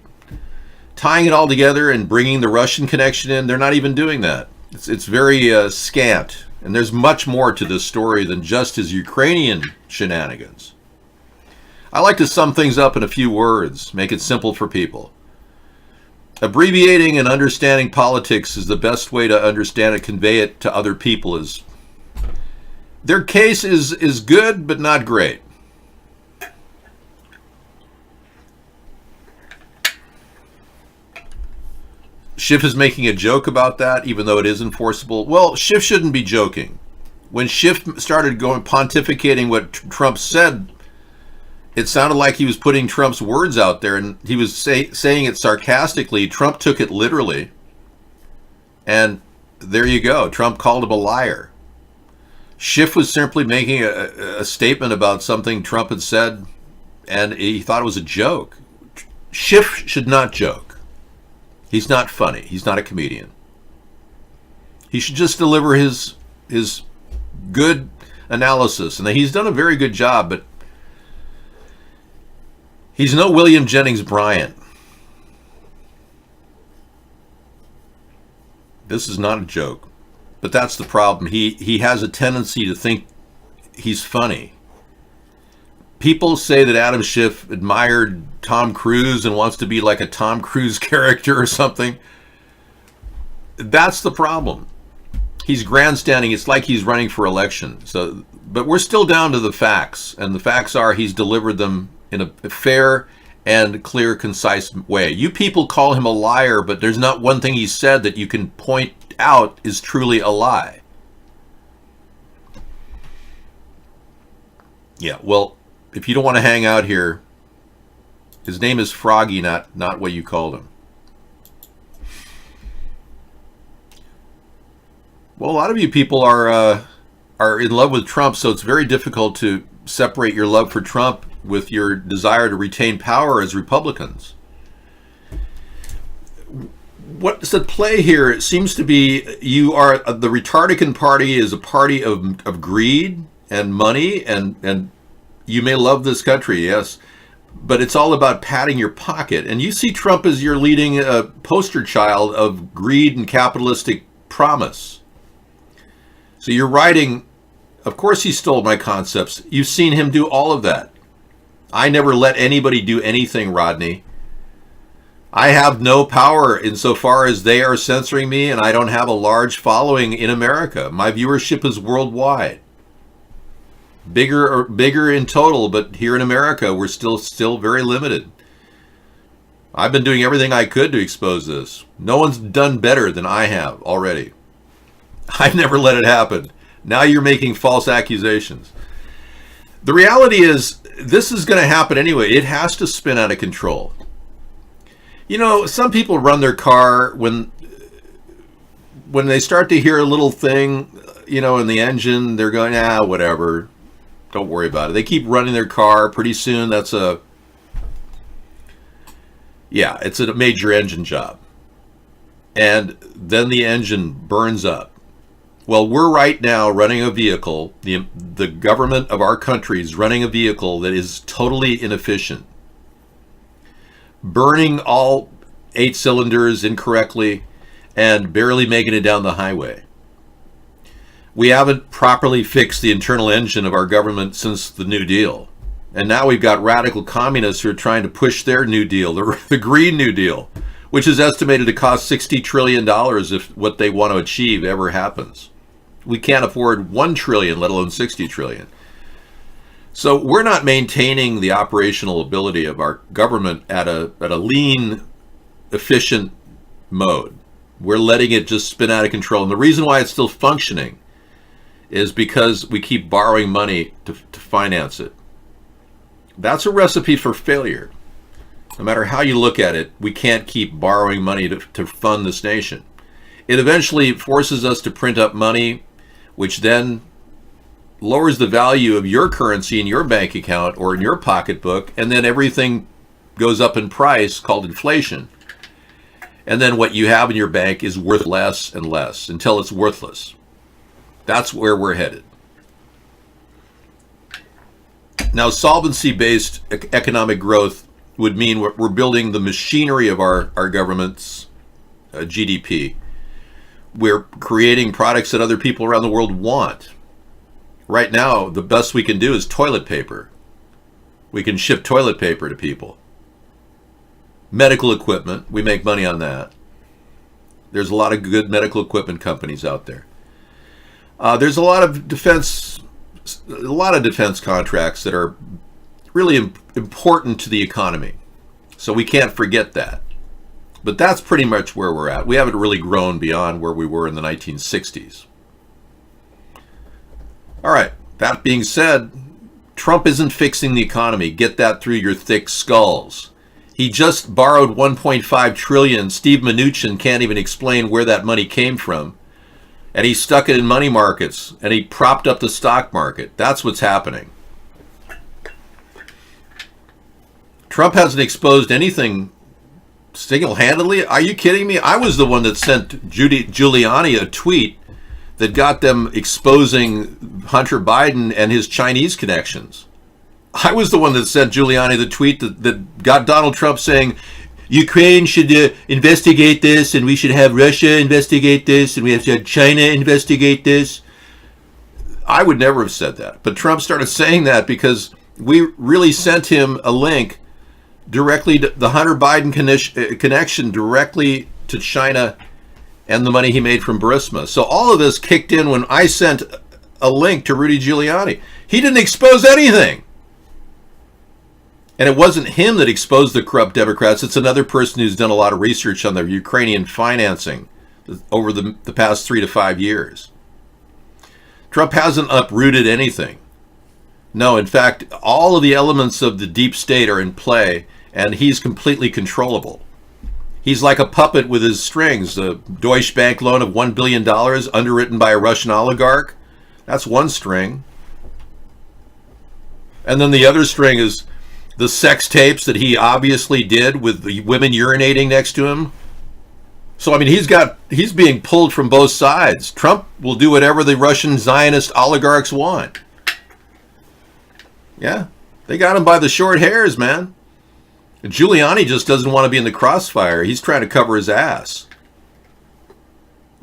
S2: tying it all together and bringing the Russian connection in, they're not even doing that. It's very scant. And there's much more to this story than just his Ukrainian shenanigans. I like to sum things up in a few words, make it simple for people. Abbreviating and understanding politics is the best way to understand it, convey it to other people. Their case is good, but not great. Schiff is making a joke about that, even though it is enforceable. Well, Schiff shouldn't be joking. When Schiff started pontificating what Trump said, it sounded like he was putting Trump's words out there, and he was saying it sarcastically. Trump took it literally. And there you go. Trump called him a liar. Schiff was simply making a statement about something Trump had said, and he thought it was a joke. Schiff should not joke. He's not funny. He's not a comedian. He should just deliver his good analysis. And he's done a very good job, but he's no William Jennings Bryan. This is not a joke. But that's the problem. He has a tendency to think he's funny. People say that Adam Schiff admired Tom Cruise and wants to be like a Tom Cruise character or something. That's the problem. He's grandstanding. It's like he's running for election. But we're still down to the facts. And the facts are he's delivered them in a fair and clear, concise way. You people call him a liar, but there's not one thing he said that you can point out is truly a lie. Yeah, well, if you don't want to hang out here, his name is Froggy, not what you called him. Well, a lot of you people are in love with Trump, so it's very difficult to separate your love for Trump with your desire to retain power as Republicans. What's at play here? It seems to be the Retardican Party is a party of greed and money, and you may love this country, yes, but it's all about padding your pocket. And you see Trump as your leading poster child of greed and capitalistic promise. So you're writing, of course he stole my concepts. You've seen him do all of that. I never let anybody do anything, Rodney. I have no power insofar as they are censoring me, and I don't have a large following in America. My viewership is worldwide. Bigger in total, but here in America, we're still very limited. I've been doing everything I could to expose this. No one's done better than I have already. I've never let it happen. Now you're making false accusations. The reality is, this is going to happen anyway. It has to spin out of control. You know, some people run their car when they start to hear a little thing, you know, in the engine, they're going, whatever. Don't worry about it. They keep running their car. Pretty soon it's a major engine job. And then the engine burns up. Well, we're right now running a vehicle, the government of our country is running a vehicle that is totally inefficient. Burning all 8 cylinders incorrectly and barely making it down the highway. We haven't properly fixed the internal engine of our government since the New Deal. And now we've got radical communists who are trying to push their New Deal, the Green New Deal, which is estimated to cost $60 trillion if what they want to achieve ever happens. We can't afford $1 trillion, let alone $60 trillion. So we're not maintaining the operational ability of our government at a lean, efficient mode. We're letting it just spin out of control. And the reason why it's still functioning is because we keep borrowing money to finance it. That's a recipe for failure. No matter how you look at it, we can't keep borrowing money to fund this nation. It eventually forces us to print up money, which then lowers the value of your currency in your bank account or in your pocketbook, and then everything goes up in price, called inflation. And then what you have in your bank is worth less and less until it's worthless. That's where we're headed. Now, solvency-based economic growth would mean we're building the machinery of our government's GDP. We're creating products that other people around the world want. Right now, the best we can do is toilet paper. We can ship toilet paper to people. Medical equipment, we make money on that. There's a lot of good medical equipment companies out there. There's a lot of defense contracts that are really important to the economy. So we can't forget that. But that's pretty much where we're at. We haven't really grown beyond where we were in the 1960s. All right, that being said, Trump isn't fixing the economy. Get that through your thick skulls. He just borrowed $1.5 trillion. Steve Mnuchin can't even explain where that money came from. And he stuck it in money markets, and he propped up the stock market. That's what's happening. Trump hasn't exposed anything single-handedly. Are you kidding me? I was the one that sent Giuliani a tweet that got them exposing Hunter Biden and his Chinese connections. I was the one that sent Giuliani the tweet that got Donald Trump saying, Ukraine should investigate this, and we should have Russia investigate this, and we have to have China investigate this. I would never have said that. But Trump started saying that because we really sent him a link directly to the Hunter Biden connection directly to China and the money he made from Burisma. So all of this kicked in when I sent a link to Rudy Giuliani. He didn't expose anything. And it wasn't him that exposed the corrupt Democrats. It's another person who's done a lot of research on the Ukrainian financing over the past 3 to 5 years. Trump hasn't uprooted anything. No, in fact, all of the elements of the deep state are in play, and he's completely controllable. He's like a puppet with his strings. The Deutsche Bank loan of $1 billion underwritten by a Russian oligarch. That's one string. And then the other string is the sex tapes that he obviously did with the women urinating next to him. So, I mean, he's being pulled from both sides. Trump will do whatever the Russian Zionist oligarchs want. Yeah, they got him by the short hairs, man. Giuliani just doesn't want to be in the crossfire. He's trying to cover his ass.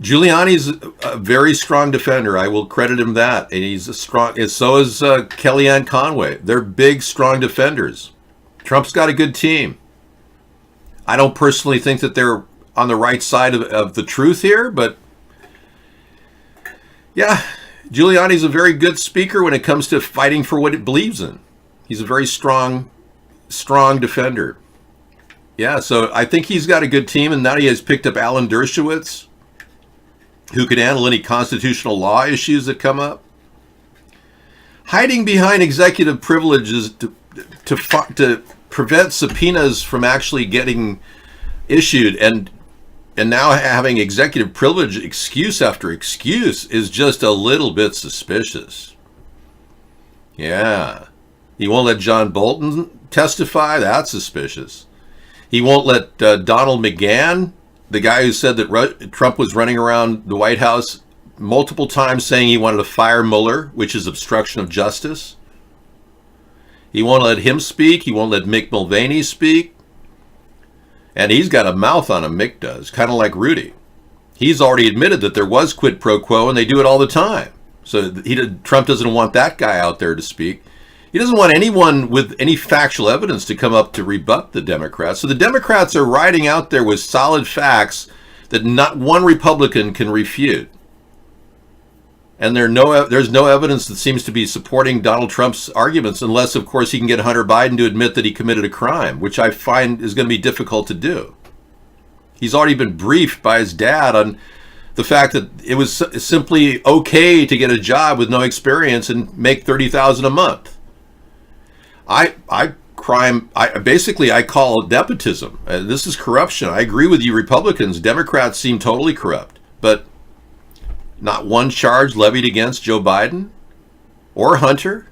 S2: Giuliani's a very strong defender. I will credit him that. And he's a strong, so is Kellyanne Conway. They're big, strong defenders. Trump's got a good team. I don't personally think that they're on the right side of the truth here, but yeah, Giuliani's a very good speaker when it comes to fighting for what it believes in. He's a very strong defender. Yeah, so I think he's got a good team, and now he has picked up Alan Dershowitz, who can handle any constitutional law issues that come up. Hiding behind executive privileges to prevent subpoenas from actually getting issued, and now having executive privilege excuse after excuse is just a little bit suspicious. Yeah. He won't let John Bolton testify? That's suspicious. He won't let Donald McGahn, the guy who said that Trump was running around the White House multiple times saying he wanted to fire Mueller, which is obstruction of justice. He won't let him speak. He won't let Mick Mulvaney speak. And he's got a mouth on him, Mick does, kind of like Rudy. He's already admitted that there was quid pro quo, and they do it all the time. So Trump doesn't want that guy out there to speak. He doesn't want anyone with any factual evidence to come up to rebut the Democrats. So the Democrats are riding out there with solid facts that not one Republican can refute. And there's no evidence that seems to be supporting Donald Trump's arguments, unless, of course, he can get Hunter Biden to admit that he committed a crime, which I find is going to be difficult to do. He's already been briefed by his dad on the fact that it was simply okay to get a job with no experience and make $30,000 a month. I call it nepotism. This is corruption. I agree with you, Republicans. Democrats seem totally corrupt, but not one charge levied against Joe Biden or Hunter.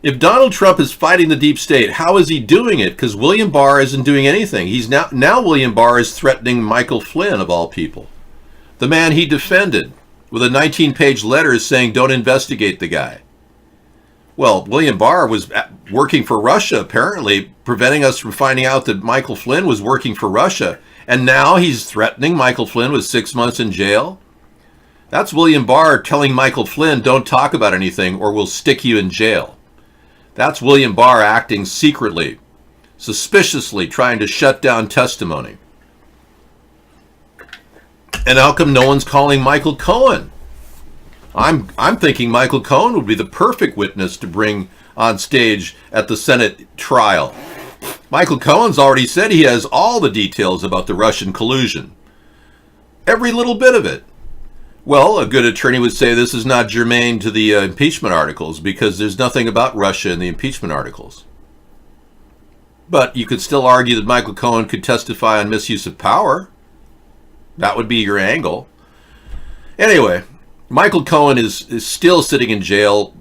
S2: If Donald Trump is fighting the deep state, how is he doing it? Because William Barr isn't doing anything. He's now William Barr is threatening Michael Flynn, of all people, the man he defended, with a 19-page letter saying don't investigate the guy. Well, William Barr was working for Russia, apparently, preventing us from finding out that Michael Flynn was working for Russia. And now he's threatening Michael Flynn with 6 months in jail. That's William Barr telling Michael Flynn, don't talk about anything or we'll stick you in jail. That's William Barr acting secretly, suspiciously trying to shut down testimony. And how come no one's calling Michael Cohen? I'm thinking Michael Cohen would be the perfect witness to bring on stage at the Senate trial. Michael Cohen's already said he has all the details about the Russian collusion. Every little bit of it. Well, a good attorney would say this is not germane to the impeachment articles because there's nothing about Russia in the impeachment articles. But you could still argue that Michael Cohen could testify on misuse of power. That would be your angle. Anyway, Michael Cohen is still sitting in jail,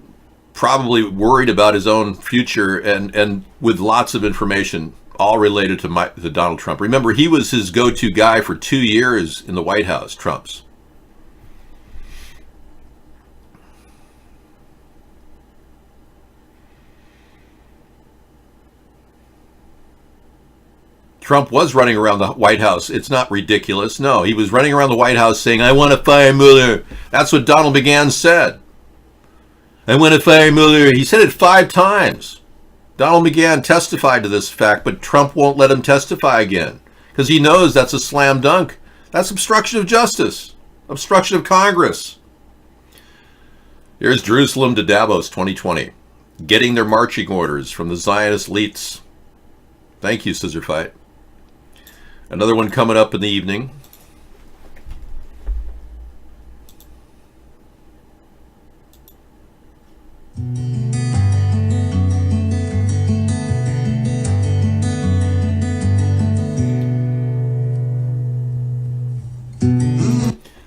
S2: probably worried about his own future and with lots of information all related to Donald Trump. Remember, he was his go-to guy for 2 years in the White House, Trump's. Trump was running around the White House. It's not ridiculous. No, he was running around the White House saying, I want to fire Mueller. That's what Donald McGahn said. I want to fire Mueller. He said it 5 times. Donald McGahn testified to this fact, but Trump won't let him testify again because he knows that's a slam dunk. That's obstruction of justice, obstruction of Congress. Here's Jerusalem to Davos 2020, getting their marching orders from the Zionist elites. Thank you, Scissor Fight. Another one coming up in the evening.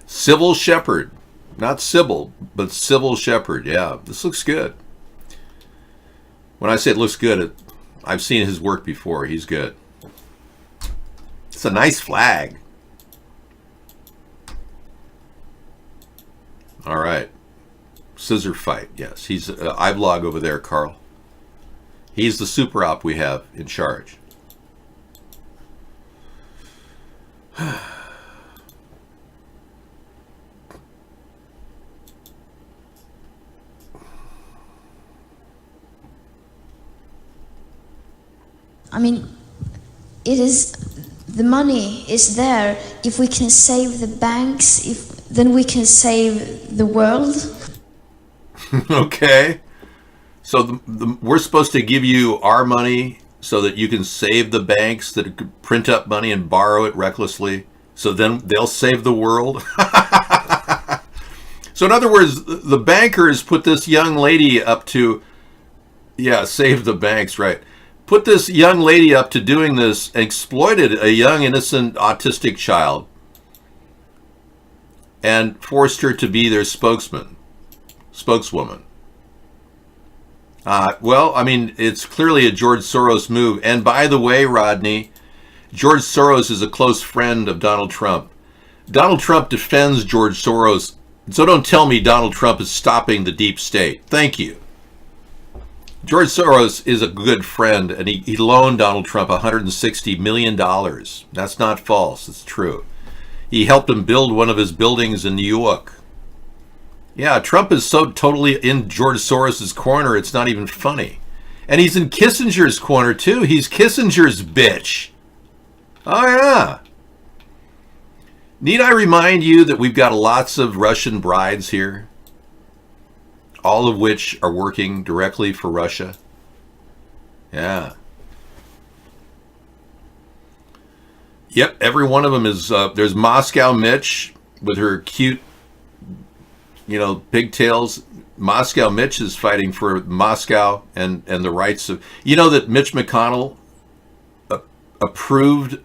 S2: Civil Shepherd. Not Sybil, but Civil Shepherd. Yeah, this looks good. When I say it looks good, I've seen his work before. He's good. It's a nice flag. All right. Scissor Fight. Yes, he's iBlog over there, Carl. He's the super op we have in charge.
S16: I mean, the money is there. If we can save the banks, then we can save the world.
S2: Okay. So we're supposed to give you our money so that you can save the banks that could print up money and borrow it recklessly. So then they'll save the world. So in other words, the bankers put this young lady up to, save the banks, right? Put this young lady up to doing this, exploited a young, innocent, autistic child, and forced her to be their spokeswoman. Well, I mean, it's clearly a George Soros move. And by the way, Rodney, George Soros is a close friend of Donald Trump. Donald Trump defends George Soros, so don't tell me Donald Trump is stopping the deep state. Thank you. George Soros is a good friend, and he loaned Donald Trump $160 million. That's not false. It's true. He helped him build one of his buildings in New York. Yeah, Trump is so totally in George Soros's corner, it's not even funny. And he's in Kissinger's corner, too. He's Kissinger's bitch. Oh, yeah. Need I remind you that we've got lots of Russian brides here? all of which are working directly for Russia. Yeah. Yep, every one of them is, there's Moscow Mitch with her cute, pigtails. Moscow Mitch is fighting for Moscow and the rights of, that Mitch McConnell approved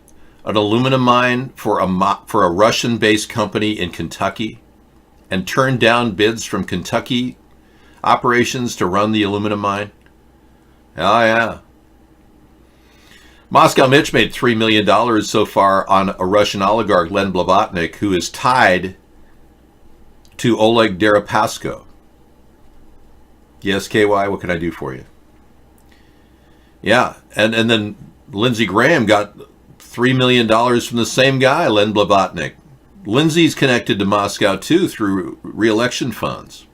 S2: an aluminum mine for a Russian-based company in Kentucky and turned down bids from Kentucky operations to run the aluminum mine. Oh, yeah. Moscow Mitch made $3 million so far on a Russian oligarch, Len Blavatnik, who is tied to Oleg Deripaska. Yes, KY, what can I do for you? Yeah, and then Lindsey Graham got $3 million from the same guy, Len Blavatnik. Lindsey's connected to Moscow, too, through re-election funds.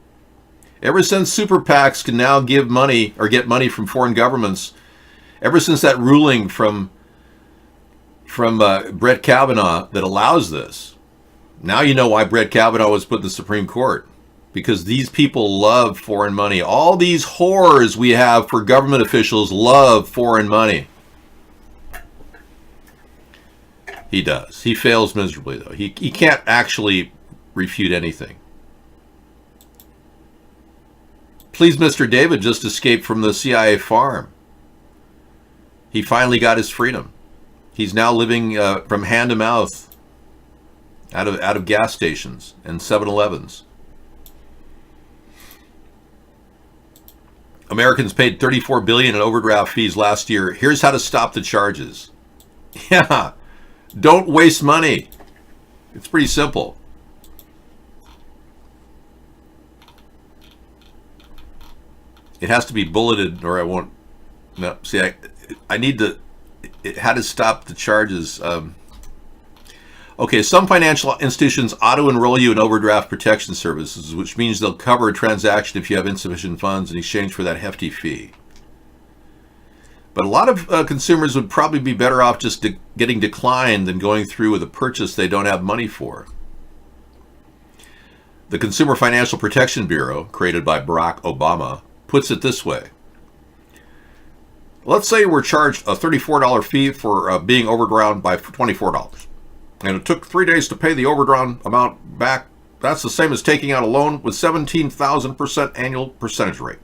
S2: Ever since super PACs can now give money or get money from foreign governments, ever since that ruling from Brett Kavanaugh that allows this, now you know why Brett Kavanaugh was put in the Supreme Court. Because these people love foreign money. All these whores we have for government officials love foreign money. He does. He fails miserably, though. He can't actually refute anything. Please, Mr. David just escaped from the CIA farm. He finally got his freedom. He's now living from hand to mouth out of gas stations and 7-Elevens. Americans paid $34 billion in overdraft fees last year. Here's how to stop the charges. Yeah, don't waste money. It's pretty simple. It has to be bulleted, or I won't. No, see, I need to. How to stop the charges? Okay, some financial institutions auto-enroll you in overdraft protection services, which means they'll cover a transaction if you have insufficient funds in exchange for that hefty fee. But a lot of consumers would probably be better off just getting declined than going through with a purchase they don't have money for. The Consumer Financial Protection Bureau, created by Barack Obama, puts it this way. Let's say we're charged a $34 fee for being overdrawn by $24. And it took 3 days to pay the overdrawn amount back. That's the same as taking out a loan with 17,000% annual percentage rate.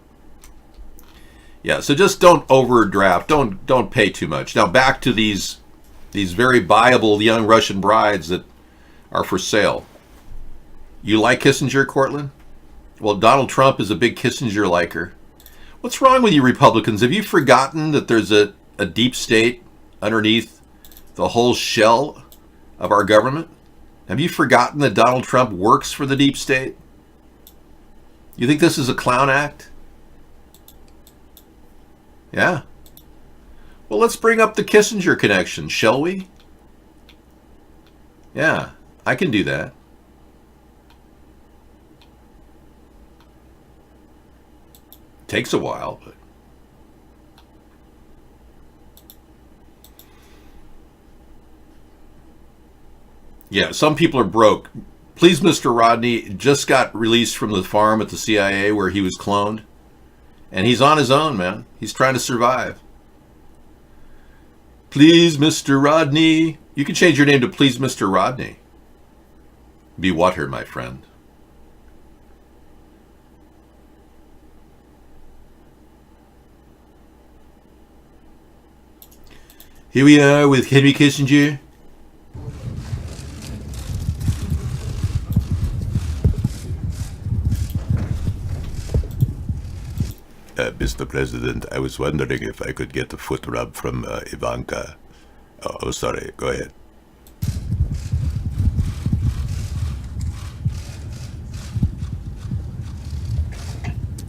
S2: Yeah, so just don't overdraft. Don't pay too much. Now back to these very buyable young Russian brides that are for sale. You like Kissinger, Cortland? Well, Donald Trump is a big Kissinger liker. What's wrong with you Republicans? Have you forgotten that there's a deep state underneath the whole shell of our government? Have you forgotten that Donald Trump works for the deep state? You think this is a clown act? Yeah. Well, let's bring up the Kissinger connection, shall we? Yeah, I can do that. Takes a while, but yeah, some people are broke. Please, Mr. Rodney just got released from the farm at the CIA where he was cloned. And he's on his own, man. He's trying to survive. Please, Mr. Rodney. You can change your name to Please, Mr. Rodney. Be water, my friend. Here we are with Henry Kissinger. Mr. President, I was wondering if I could get a foot rub from Ivanka. Oh, sorry. Go ahead.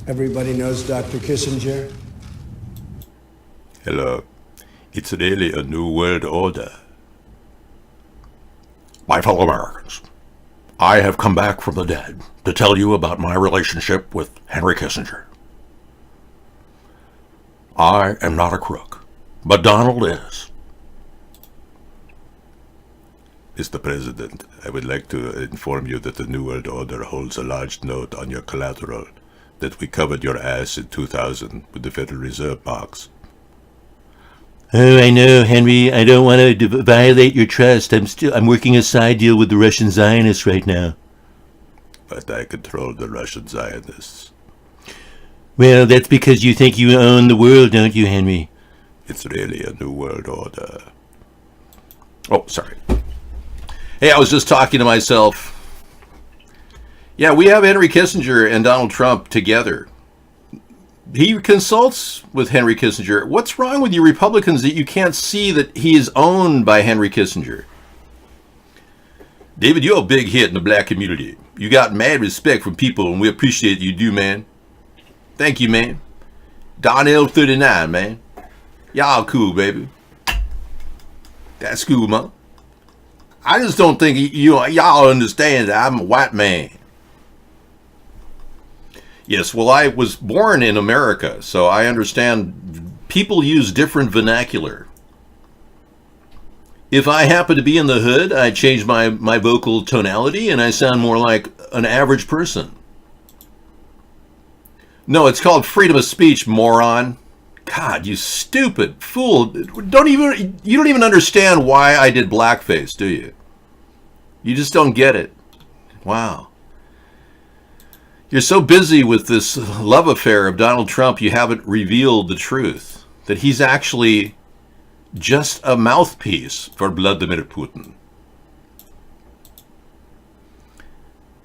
S17: Everybody knows Dr. Kissinger.
S2: Hello. It's really a new world order. My fellow Americans, I have come back from the dead to tell you about my relationship with Henry Kissinger. I am not a crook, but Donald is. Mr. President, I would like to inform you that the New World Order holds a large note on your collateral
S18: that we covered your ass in 2000 with the Federal Reserve box.
S19: Oh, I know, Henry. I don't want to violate your trust. I'm working a side deal with the Russian Zionists right now.
S18: But I control the Russian Zionists.
S19: Well, that's because you think you own the world, don't you, Henry?
S18: It's really a new world order.
S2: Oh, sorry. Hey, I was just talking to myself. Yeah, we have Henry Kissinger and Donald Trump together. He consults with Henry Kissinger. What's wrong with you Republicans that you can't see that he is owned by Henry Kissinger? David, you're a big hit in the black community. You got mad respect from people, and we appreciate you do, man. Thank you, man. Donnell 39, man. Y'all cool, baby. That's cool, man. I just don't think y'all understand that I'm a white man. Yes, well, I was born in America, so I understand people use different vernacular. If I happen to be in the hood, I change my vocal tonality and I sound more like an average person. No, it's called freedom of speech, moron. God, you stupid fool. You don't even understand why I did blackface, do you? You just don't get it. Wow. You're so busy with this love affair of Donald Trump, you haven't revealed the truth. That he's actually just a mouthpiece for Vladimir Putin.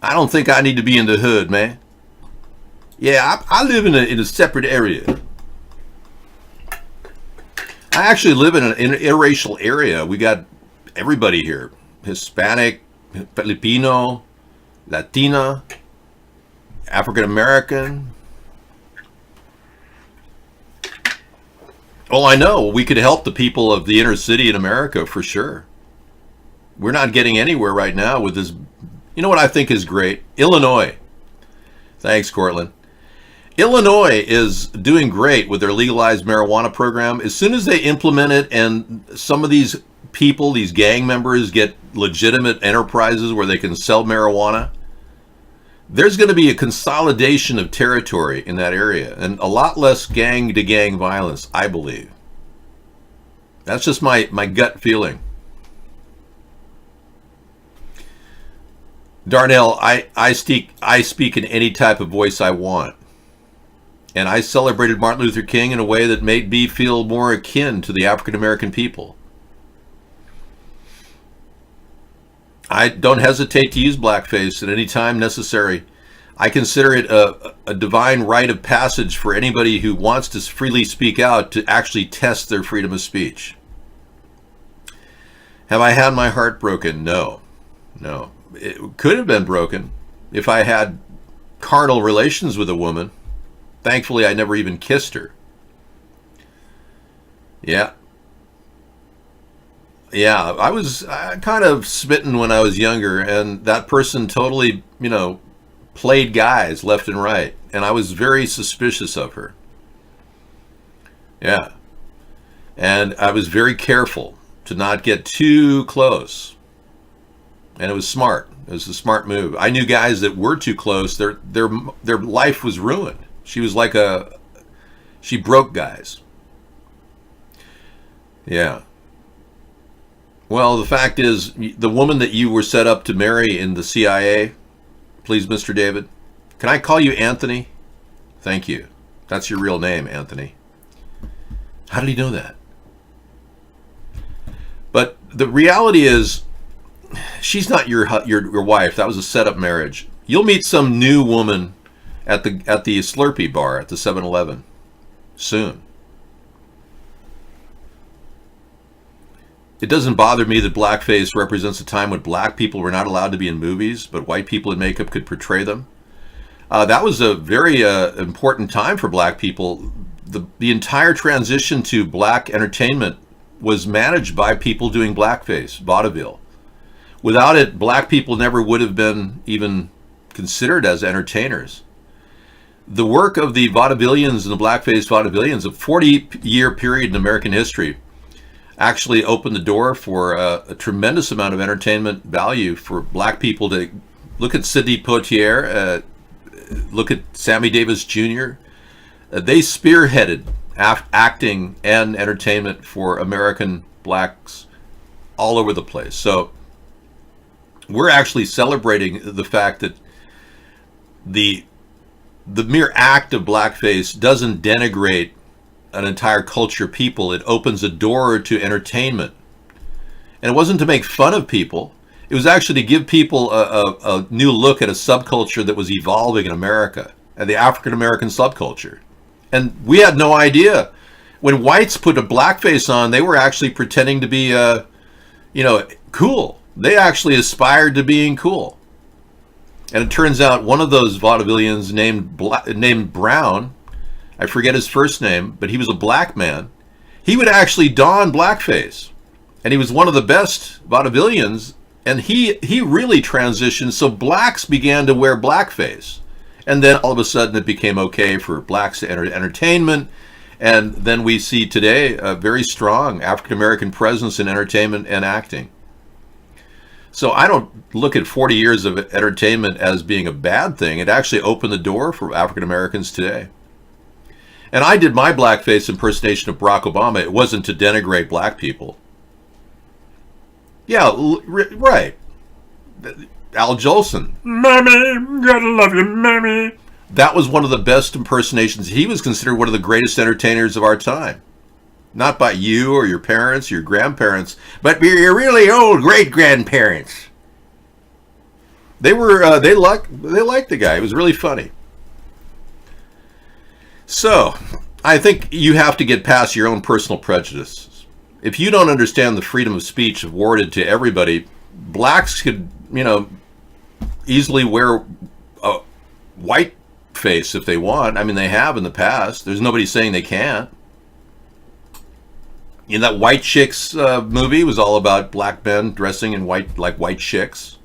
S2: I don't think I need to be in the hood, man. Yeah, I live in a separate area. I actually live in an interracial area. We got everybody here. Hispanic, Filipino, Latina, African American. Oh, I know. We could help the people of the inner city in America for sure. We're not getting anywhere right now with this. You know what I think is great? Illinois. Thanks, Cortland. Illinois is doing great with their legalized marijuana program. As soon as they implement it and some of these people, these gang members, get legitimate enterprises where they can sell marijuana, there's going to be a consolidation of territory in that area and a lot less gang-to-gang violence, I believe. That's just my gut feeling. Darnell, I speak in any type of voice I want. And I celebrated Martin Luther King in a way that made me feel more akin to the African American people. I don't hesitate to use blackface at any time necessary. I consider it a divine rite of passage for anybody who wants to freely speak out to actually test their freedom of speech. Have I had my heart broken? No. No. It could have been broken if I had carnal relations with a woman. Thankfully, I never even kissed her. Yeah. Yeah, I was kind of smitten when I was younger, and that person totally, played guys left and right, and I was very suspicious of her. Yeah. And I was very careful to not get too close. And it was smart. It was a smart move. I knew guys that were too close, their life was ruined. She was like she broke guys. Yeah. Well, the fact is, the woman that you were set up to marry in the CIA, please, Mr. David, can I call you Anthony? Thank you. That's your real name, Anthony. How did he know that? But the reality is, she's not your wife. That was a set-up marriage. You'll meet some new woman at the Slurpee bar at the 7-Eleven soon. It doesn't bother me that blackface represents a time when black people were not allowed to be in movies, but white people in makeup could portray them. That was a very important time for black people. The entire transition to black entertainment was managed by people doing blackface, vaudeville. Without it, black people never would have been even considered as entertainers. The work of the vaudevillians and the blackface vaudevillians, a 40-year period in American history, actually opened the door for a tremendous amount of entertainment value for black people to look at Sidney Poitier, look at Sammy Davis Jr. They spearheaded acting and entertainment for American blacks all over the place. So we're actually celebrating the fact that the mere act of blackface doesn't denigrate an entire culture of people. It opens a door to entertainment. And it wasn't to make fun of people. It was actually to give people a new look at a subculture that was evolving in America, and the African American subculture. And we had no idea. When whites put a blackface on, they were actually pretending to be, cool. They actually aspired to being cool. And it turns out one of those vaudevillians named Brown, I forget his first name, but he was a black man. He would actually don blackface. And he was one of the best vaudevillians. And he really transitioned. So blacks began to wear blackface. And then all of a sudden it became okay for blacks to enter entertainment. And then we see today a very strong African-American presence in entertainment and acting. So I don't look at 40 years of entertainment as being a bad thing. It actually opened the door for African-Americans today. And I did my blackface impersonation of Barack Obama. It wasn't to denigrate black people. Yeah, right. Al Jolson. Mammy, gotta love you, mammy. That was one of the best impersonations. He was considered one of the greatest entertainers of our time. Not by you or your parents, your grandparents, but your really old great-grandparents. They liked the guy. It was really funny. So, I think you have to get past your own personal prejudices. If you don't understand the freedom of speech awarded to everybody, blacks could, easily wear a white face if they want. I mean, they have in the past. There's nobody saying they can't. That White Chicks movie was all about black men dressing in white, like white chicks.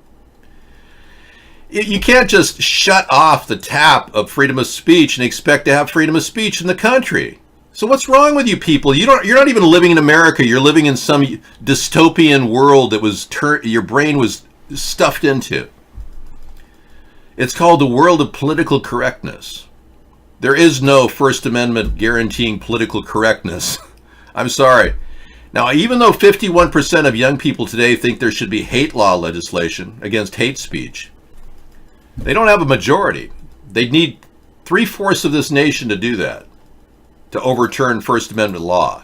S2: You can't just shut off the tap of freedom of speech and expect to have freedom of speech in the country. So what's wrong with you people? You're not even living in America. You're living in some dystopian world that your brain was stuffed into. It's called the world of political correctness. There is no First Amendment guaranteeing political correctness. I'm sorry. Now, even though 51% of young people today think there should be hate law legislation against hate speech, they don't have a majority. They'd need 3/4 of this nation to do that, to overturn First Amendment law,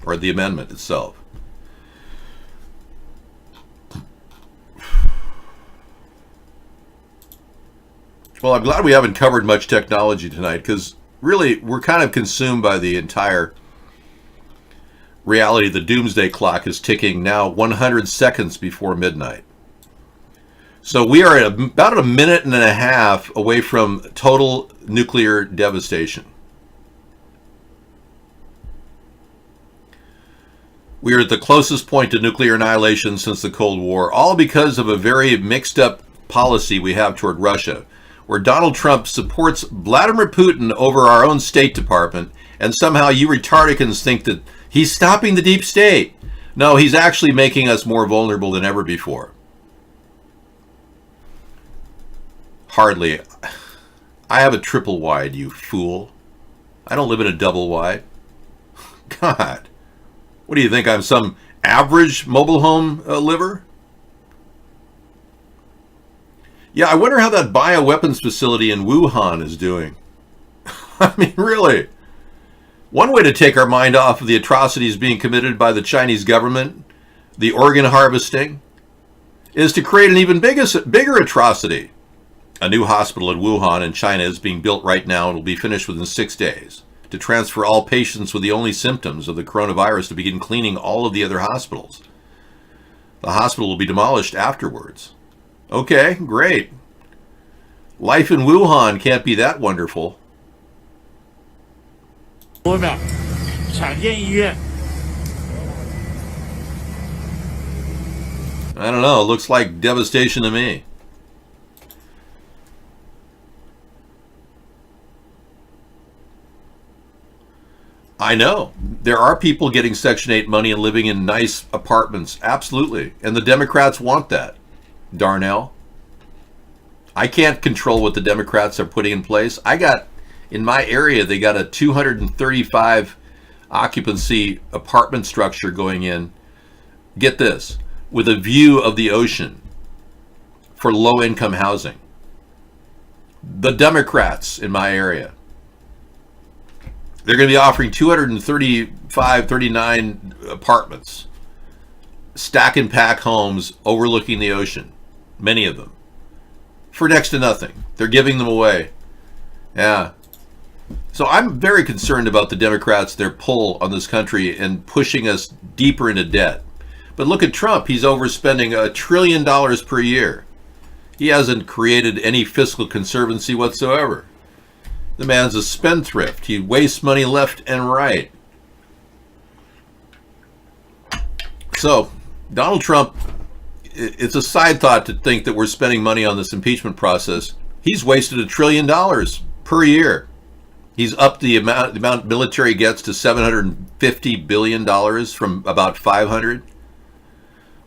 S2: or the amendment itself. Well, I'm glad we haven't covered much technology tonight, because really we're kind of consumed by the entire reality. The doomsday clock is ticking now 100 seconds before midnight. So we are at about a minute and a half away from total nuclear devastation. We are at the closest point to nuclear annihilation since the Cold War, all because of a very mixed up policy we have toward Russia, where Donald Trump supports Vladimir Putin over our own State Department, and somehow you retardicans think that he's stopping the deep state. No, he's actually making us more vulnerable than ever before. Hardly. I have a triple wide, you fool. I don't live in a double wide. God. What do you think? I'm some average mobile home liver? Yeah, I wonder how that bioweapons facility in Wuhan is doing. I mean, really. One way to take our mind off of the atrocities being committed by the Chinese government, the organ harvesting, is to create an even bigger atrocity. A new hospital in Wuhan in China is being built right now and will be finished within 6 days to transfer all patients with the only symptoms of the coronavirus to begin cleaning all of the other hospitals. The hospital will be demolished afterwards. Okay, great. Life in Wuhan can't be that wonderful. I don't know, it looks like devastation to me. I know. There are people getting Section 8 money and living in nice apartments. Absolutely. And the Democrats want that. Darnell. I can't control what the Democrats are putting in place. In my area, they got a 235 occupancy apartment structure going in. Get this, with a view of the ocean for low-income housing. The Democrats in my area. They're going to be offering 235, 39 apartments, stack and pack homes overlooking the ocean, many of them, for next to nothing. They're giving them away. Yeah. So I'm very concerned about the Democrats, their pull on this country and pushing us deeper into debt. But look at Trump. He's overspending $1 trillion per year. He hasn't created any fiscal conservancy whatsoever. The man's a spendthrift. He wastes money left and right. So, Donald Trump, it's a side thought to think that we're spending money on this impeachment process. He's wasted $1 trillion per year. He's upped the amount military gets to $750 billion from about 500.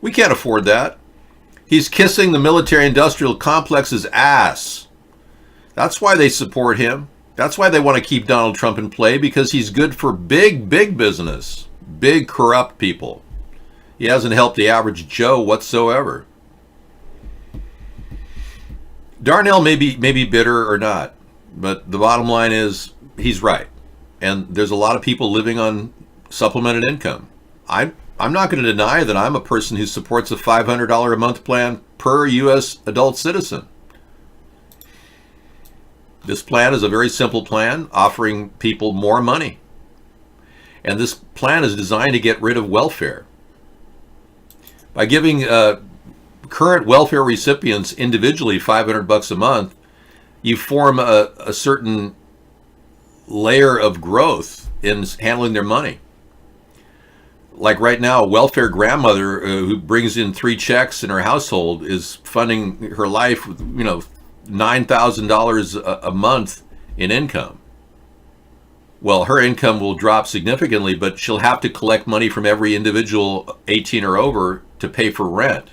S2: We can't afford that. He's kissing the military-industrial complex's ass. That's why they support him. That's why they want to keep Donald Trump in play, because he's good for big business, big corrupt people. He hasn't helped the average Joe whatsoever. Darnell may be bitter or not, but the bottom line is he's right. And there's a lot of people living on supplemented income. I'm not going to deny that I'm a person who supports a $500 a month plan per U.S. adult citizen. This plan is a very simple plan offering people more money. And this plan is designed to get rid of welfare. By giving current welfare recipients individually $500 a month, you form a certain layer of growth in handling their money. Like right now, a welfare grandmother who brings in 3 checks in her household is funding her life with, $9,000 a month in income. Well, her income will drop significantly, but she'll have to collect money from every individual 18 or over to pay for rent.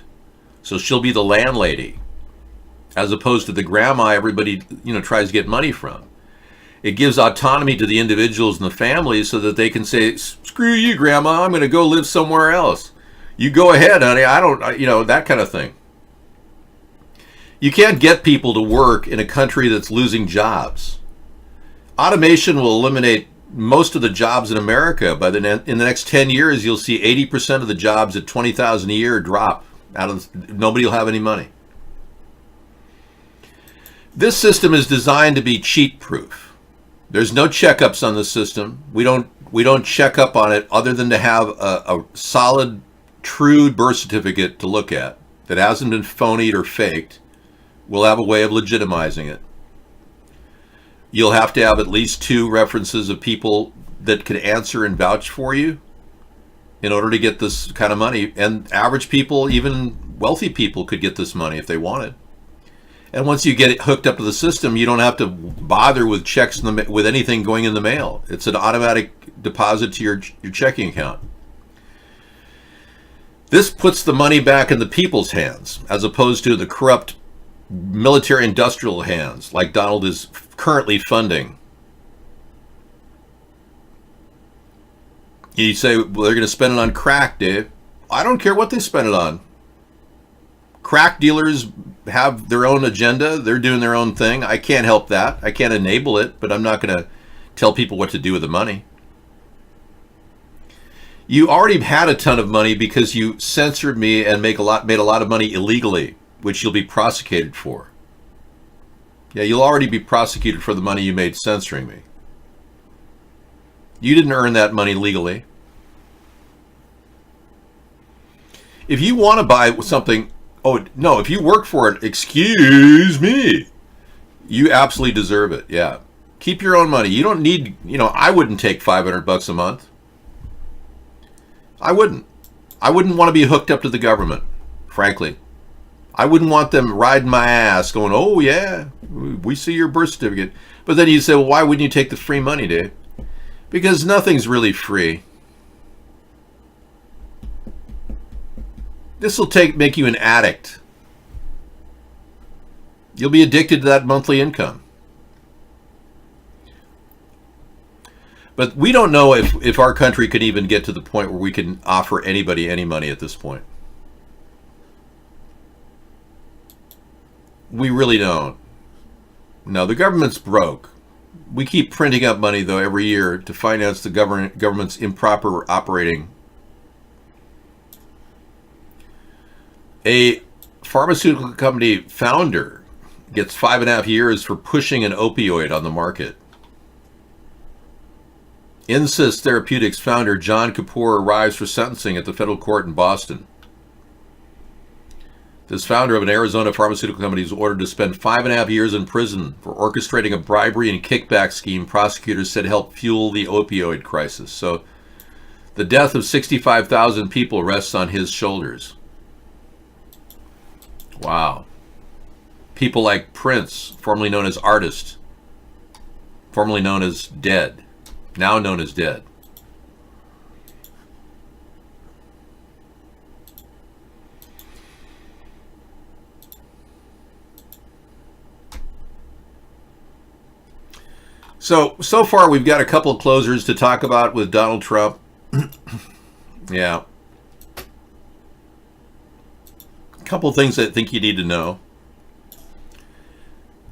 S2: So she'll be the landlady, as opposed to the grandma everybody, tries to get money from. It gives autonomy to the individuals and the families so that they can say, screw you, grandma, I'm going to go live somewhere else. You go ahead, honey. I don't, that kind of thing. You can't get people to work in a country that's losing jobs. Automation will eliminate most of the jobs in America. In the next 10 years, you'll see 80% of the jobs at $20,000 a year drop. Nobody will have any money. This system is designed to be cheat-proof. There's no checkups on the system. We don't check up on it other than to have a solid, true birth certificate to look at that hasn't been phonied or faked. We'll have a way of legitimizing it. You'll have to have at least 2 references of people that could answer and vouch for you in order to get this kind of money. And average people, even wealthy people, could get this money if they wanted. And once you get it hooked up to the system, you don't have to bother with checks with anything going in the mail. It's an automatic deposit to your checking account. This puts the money back in the people's hands, as opposed to the corrupt military-industrial hands, like Donald is currently funding. You say, well, they're going to spend it on crack, Dave. I don't care what they spend it on. Crack dealers have their own agenda. They're doing their own thing. I can't help that. I can't enable it, but I'm not going to tell people what to do with the money. You already had a ton of money because you censored me and made a lot of money illegally, which you'll be prosecuted for. Yeah, you'll already be prosecuted for the money you made censoring me. You didn't earn that money legally. If you want to buy something, oh no, if you work for it, excuse me, you absolutely deserve it. Yeah. Keep your own money. You don't need, I wouldn't take $500 a month. I wouldn't want to be hooked up to the government, frankly. I wouldn't want them riding my ass going, oh yeah, we see your birth certificate. But then you say, well, why wouldn't you take the free money, Dave? Because nothing's really free. This will make you an addict. You'll be addicted to that monthly income. But we don't know if our country can even get to the point where we can offer anybody any money at this point. We really don't. No, the government's broke. We keep printing up money, though, every year to finance the government's improper operating. A pharmaceutical company founder gets 5.5 years for pushing an opioid on the market. Insys Therapeutics founder John Kapoor arrives for sentencing at the federal court in Boston. This founder of an Arizona pharmaceutical company is ordered to spend 5.5 years in prison for orchestrating a bribery and kickback scheme prosecutors said helped fuel the opioid crisis. So the death of 65,000 people rests on his shoulders. Wow. People like Prince, formerly known as Artist, formerly known as Dead, now known as Dead. So far we've got a couple of closers to talk about with Donald Trump. Yeah. A couple of things I think you need to know.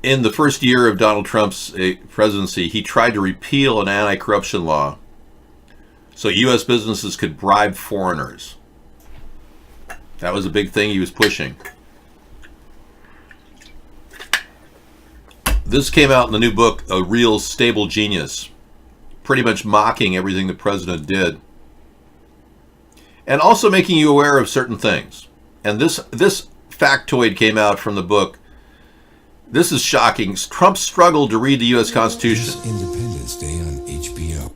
S2: In the first year of Donald Trump's presidency, he tried to repeal an anti-corruption law so U.S. businesses could bribe foreigners. That was a big thing he was pushing. This came out in the new book, A Real Stable Genius, pretty much mocking everything the president did. And also making you aware of certain things. And this factoid came out from the book. This is shocking. Trump struggled to read the U.S. Constitution.
S14: Independence Day on HBO.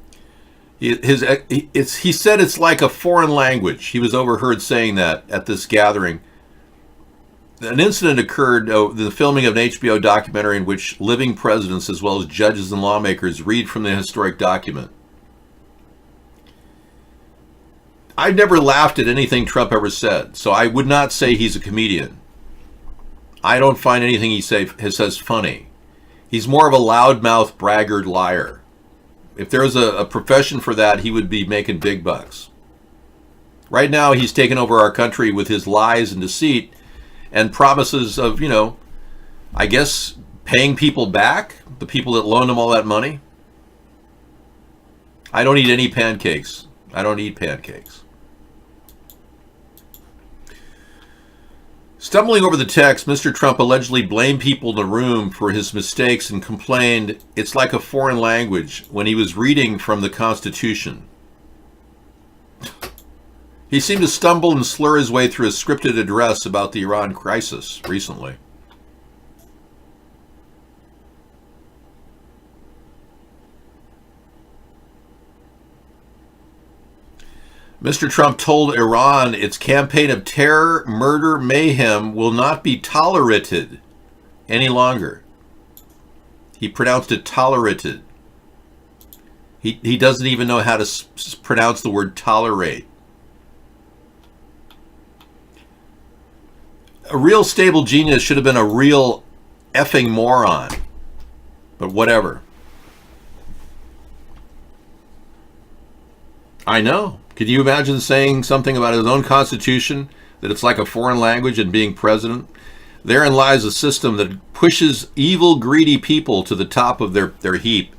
S2: He said it's like a foreign language. He was overheard saying that at this gathering. An incident occurred, the filming of an HBO documentary in which living presidents as well as judges and lawmakers read from the historic document. I've never laughed at anything Trump ever said, so I would not say he's a comedian. I don't find anything he says funny. He's more of a loudmouth, braggart liar. If there was a profession for that, he would be making big bucks. Right now, he's taken over our country with his lies and deceit and promises of, I guess, paying people back, the people that loaned him all that money. I don't eat any pancakes. I don't eat pancakes. Stumbling over the text, Mr. Trump allegedly blamed people in the room for his mistakes and complained it's like a foreign language when he was reading from the Constitution. He seemed to stumble and slur his way through a scripted address about the Iran crisis recently. Mr. Trump told Iran its campaign of terror, murder, mayhem will not be tolerated any longer. He pronounced it tolerated. He doesn't even know how to pronounce the word tolerate. A real stable genius should have been a real effing moron. But whatever. I know. Could you imagine saying something about his own constitution, that it's like a foreign language and being president? Therein lies a system that pushes evil, greedy people to the top of their heap.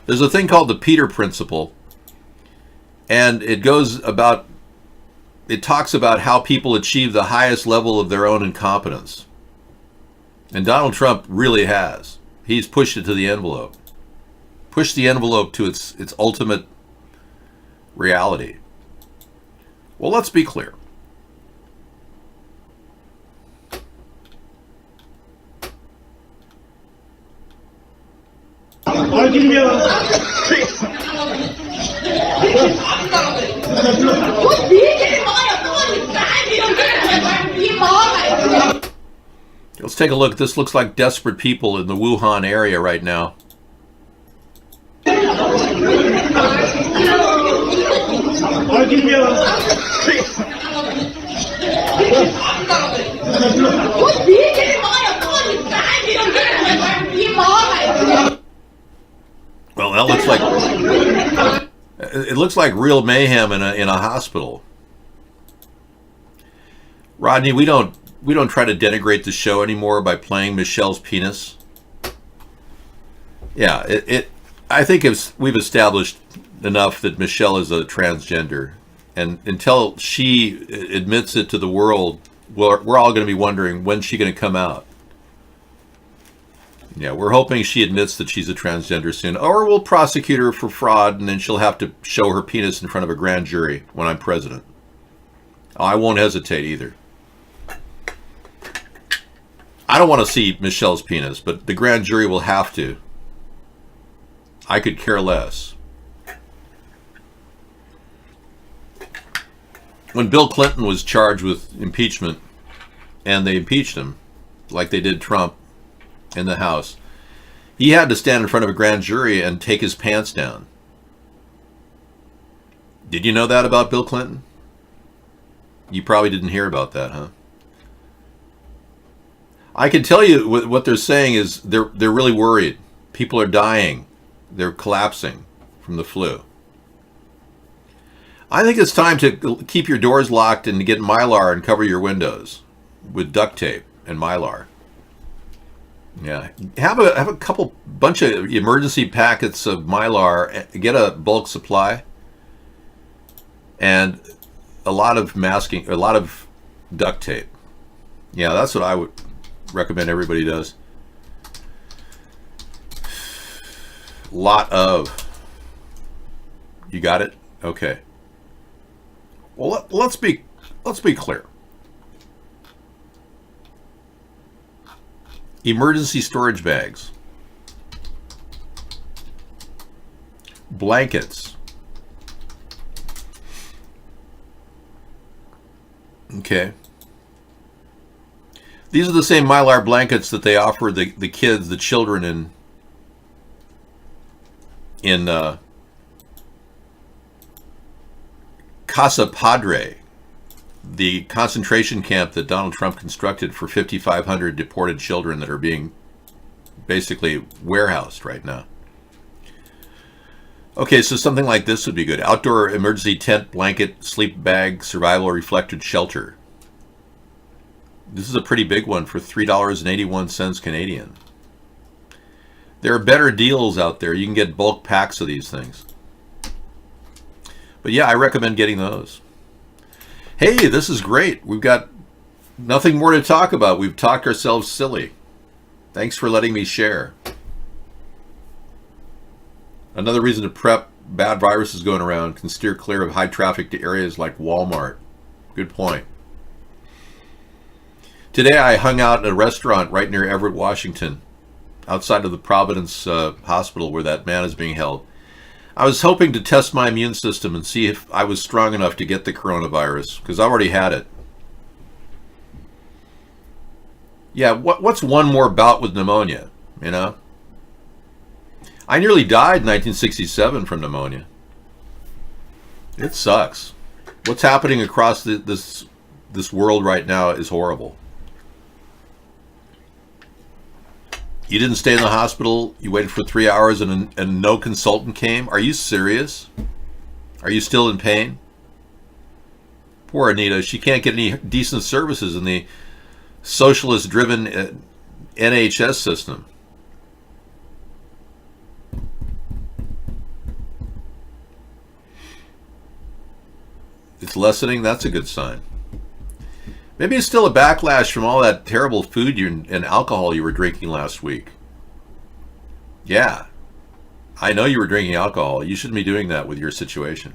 S2: There's a thing called the Peter Principle, and it talks about how people achieve the highest level of their own incompetence. And Donald Trump really has. He's pushed it to the envelope. Pushed the envelope to its ultimate reality. Well, let's be clear. Let's take a look. This looks like desperate people in the Wuhan area right now. it looks like real mayhem in a hospital. Rodney, we don't try to denigrate the show anymore by playing Michelle's penis. Yeah, I think we've established enough that Michelle is a transgender, and until she admits it to the world, we're all going to be wondering when's she going to come out. Yeah, we're hoping she admits that she's a transgender soon, or we'll prosecute her for fraud, and then she'll have to show her penis in front of a grand jury when I'm president. I won't hesitate either. I don't want to see Michelle's penis, but the grand jury will have to. I could care less. When Bill Clinton was charged with impeachment, and they impeached him, like they did Trump in the House, he had to stand in front of a grand jury and take his pants down. Did you know that about Bill Clinton? You probably didn't hear about that, huh? I can tell you what they're saying is they're really worried. People are dying. They're collapsing from the flu. I think it's time to keep your doors locked and to get Mylar and cover your windows with duct tape and Mylar. Yeah, have a bunch of emergency packets of Mylar, get a bulk supply, and a lot of masking, a lot of duct tape. Yeah, that's what I would recommend everybody does. Lot of. You got it? Okay. Well, let's be clear. Emergency storage bags, blankets. Okay. These are the same Mylar blankets that they offer the kids, the children in Casa Padre, the concentration camp that Donald Trump constructed for 5,500 deported children that are being basically warehoused right now. Okay, so something like this would be good. Outdoor emergency tent, blanket, sleep bag, survival reflected shelter. This is a pretty big one for $3.81 Canadian. There are better deals out there. You can get bulk packs of these things. But yeah, I recommend getting those. Hey, this is great. We've got nothing more to talk about. We've talked ourselves silly. Thanks for letting me share. Another reason to prep: bad viruses going around. Can steer clear of high traffic areas like Walmart. Good point. Today I hung out in a restaurant right near Everett, Washington, outside of the Providence hospital where that man is being held. I was hoping to test my immune system and see if I was strong enough to get the coronavirus, because I already had it. Yeah, what's one more bout with pneumonia, you know? I nearly died in 1967 from pneumonia. It sucks. What's happening across this world right now is horrible. You didn't stay in the hospital, you waited for 3 hours and no consultant came? Are you serious? Are you still in pain? Poor Anita, she can't get any decent services in the socialist-driven NHS system. It's lessening, that's a good sign. Maybe it's still a backlash from all that terrible food and alcohol you were drinking last week. Yeah, I know you were drinking alcohol. You shouldn't be doing that with your situation.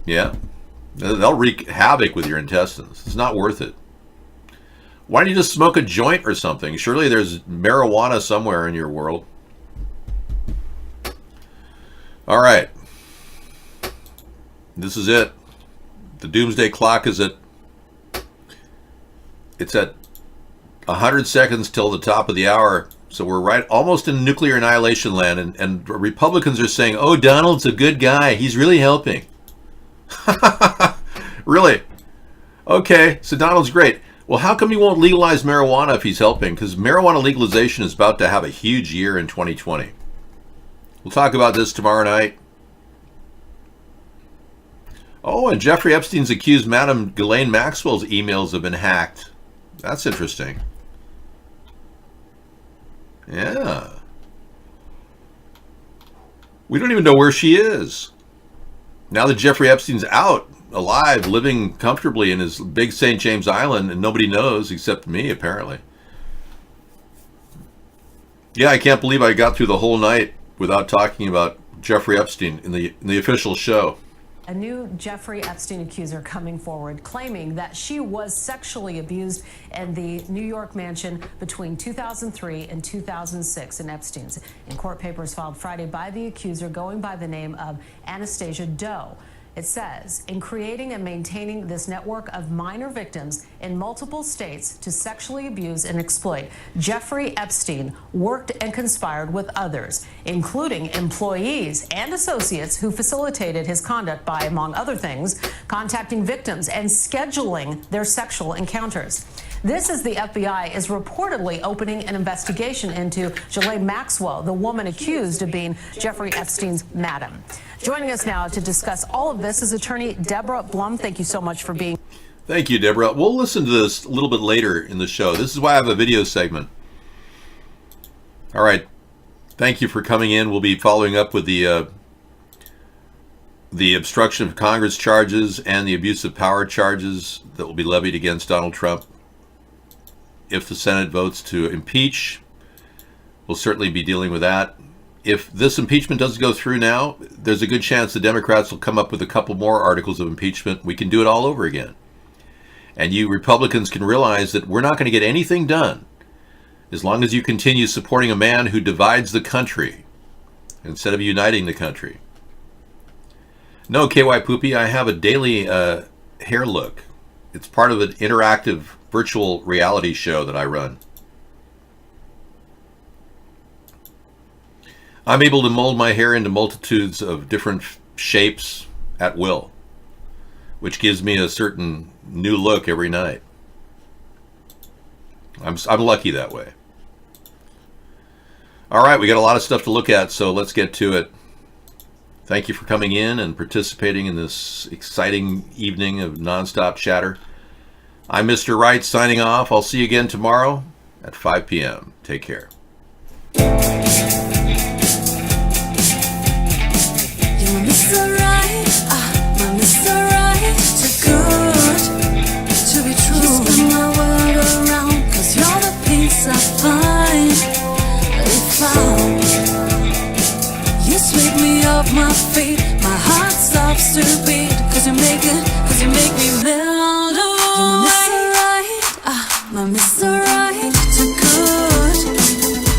S2: Yeah, they'll wreak havoc with your intestines. It's not worth it. Why don't you just smoke a joint or something? Surely there's marijuana somewhere in your world. All right. This is it. The doomsday clock is it's at 100 seconds till the top of the hour. So we're right almost in nuclear annihilation land. And Republicans are saying, oh, Donald's a good guy. He's really helping. Really? Okay, so Donald's great. Well, how come he won't legalize marijuana if he's helping? Because marijuana legalization is about to have a huge year in 2020. We'll talk about this tomorrow night. Oh, and Jeffrey Epstein's accused Madam Ghislaine Maxwell's emails have been hacked. That's interesting. Yeah. We don't even know where she is. Now that Jeffrey Epstein's out, alive, living comfortably in his big St. James Island, and nobody knows except me, apparently. Yeah, I can't believe I got through the whole night without talking about Jeffrey Epstein in the official show.
S20: A new Jeffrey Epstein accuser coming forward, claiming that she was sexually abused in the New York mansion between 2003 and 2006 in Epstein's. In court papers filed Friday by the accuser going by the name of Anastasia Doe. It says, in creating and maintaining this network of minor victims in multiple states to sexually abuse and exploit, Jeffrey Epstein worked and conspired with others, including employees and associates who facilitated his conduct by, among other things, contacting victims and scheduling their sexual encounters. This as the FBI is reportedly opening an investigation into Ghislaine Maxwell, the woman accused of being Jeffrey Epstein's madam. Joining us now to discuss all of this is attorney Deborah Blum. Thank you so much for being.
S2: Thank you, Deborah. We'll listen to this a little bit later in the show. This is why I have a video segment. All right. Thank you for coming in. We'll be following up with the obstruction of Congress charges and the abuse of power charges that will be levied against Donald Trump. If the Senate votes to impeach, we'll certainly be dealing with that. If this impeachment doesn't go through now, there's a good chance the Democrats will come up with a couple more articles of impeachment. We can do it all over again. And you Republicans can realize that we're not going to get anything done as long as you continue supporting a man who divides the country instead of uniting the country. No, KY Poopy, I have a daily hair look. It's part of an interactive virtual reality show that I run. I'm able to mold my hair into multitudes of different shapes at will, which gives me a certain new look every night. I'm lucky that way. All right, we got a lot of stuff to look at, so let's get to it. Thank you for coming in and participating in this exciting evening of nonstop chatter. I'm Mr. Wright signing off. I'll see you again tomorrow at 5 p.m. Take care.
S22: Mr. Right, my Mr. Right, too good to be true. You spin my world around, 'cause you're the peace I find. You sweep me off my feet, my heart stops to beat, 'cause you make me melt away. My Mr. Right, too good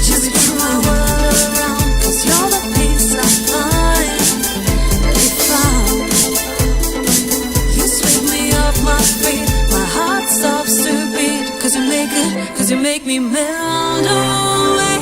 S22: to be true. My world around, 'cause you're the peace I find. My feet, my heart stops to beat, 'cause you make me melt away.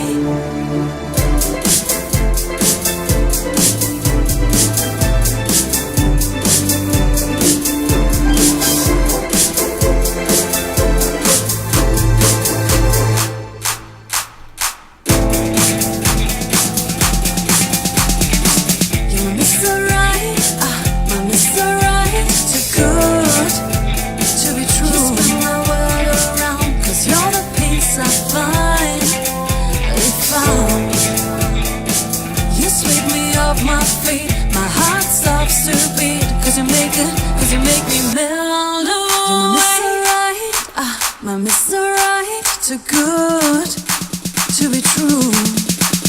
S22: You're Mr. Right, my Mr. Right, too good to be true. You spin my world around, 'cause you're the peace I find. You sweep me off my feet, my heart stops to beat, 'cause you make me melt away. You're Mr. Right, my Mr. Right, too good to be true.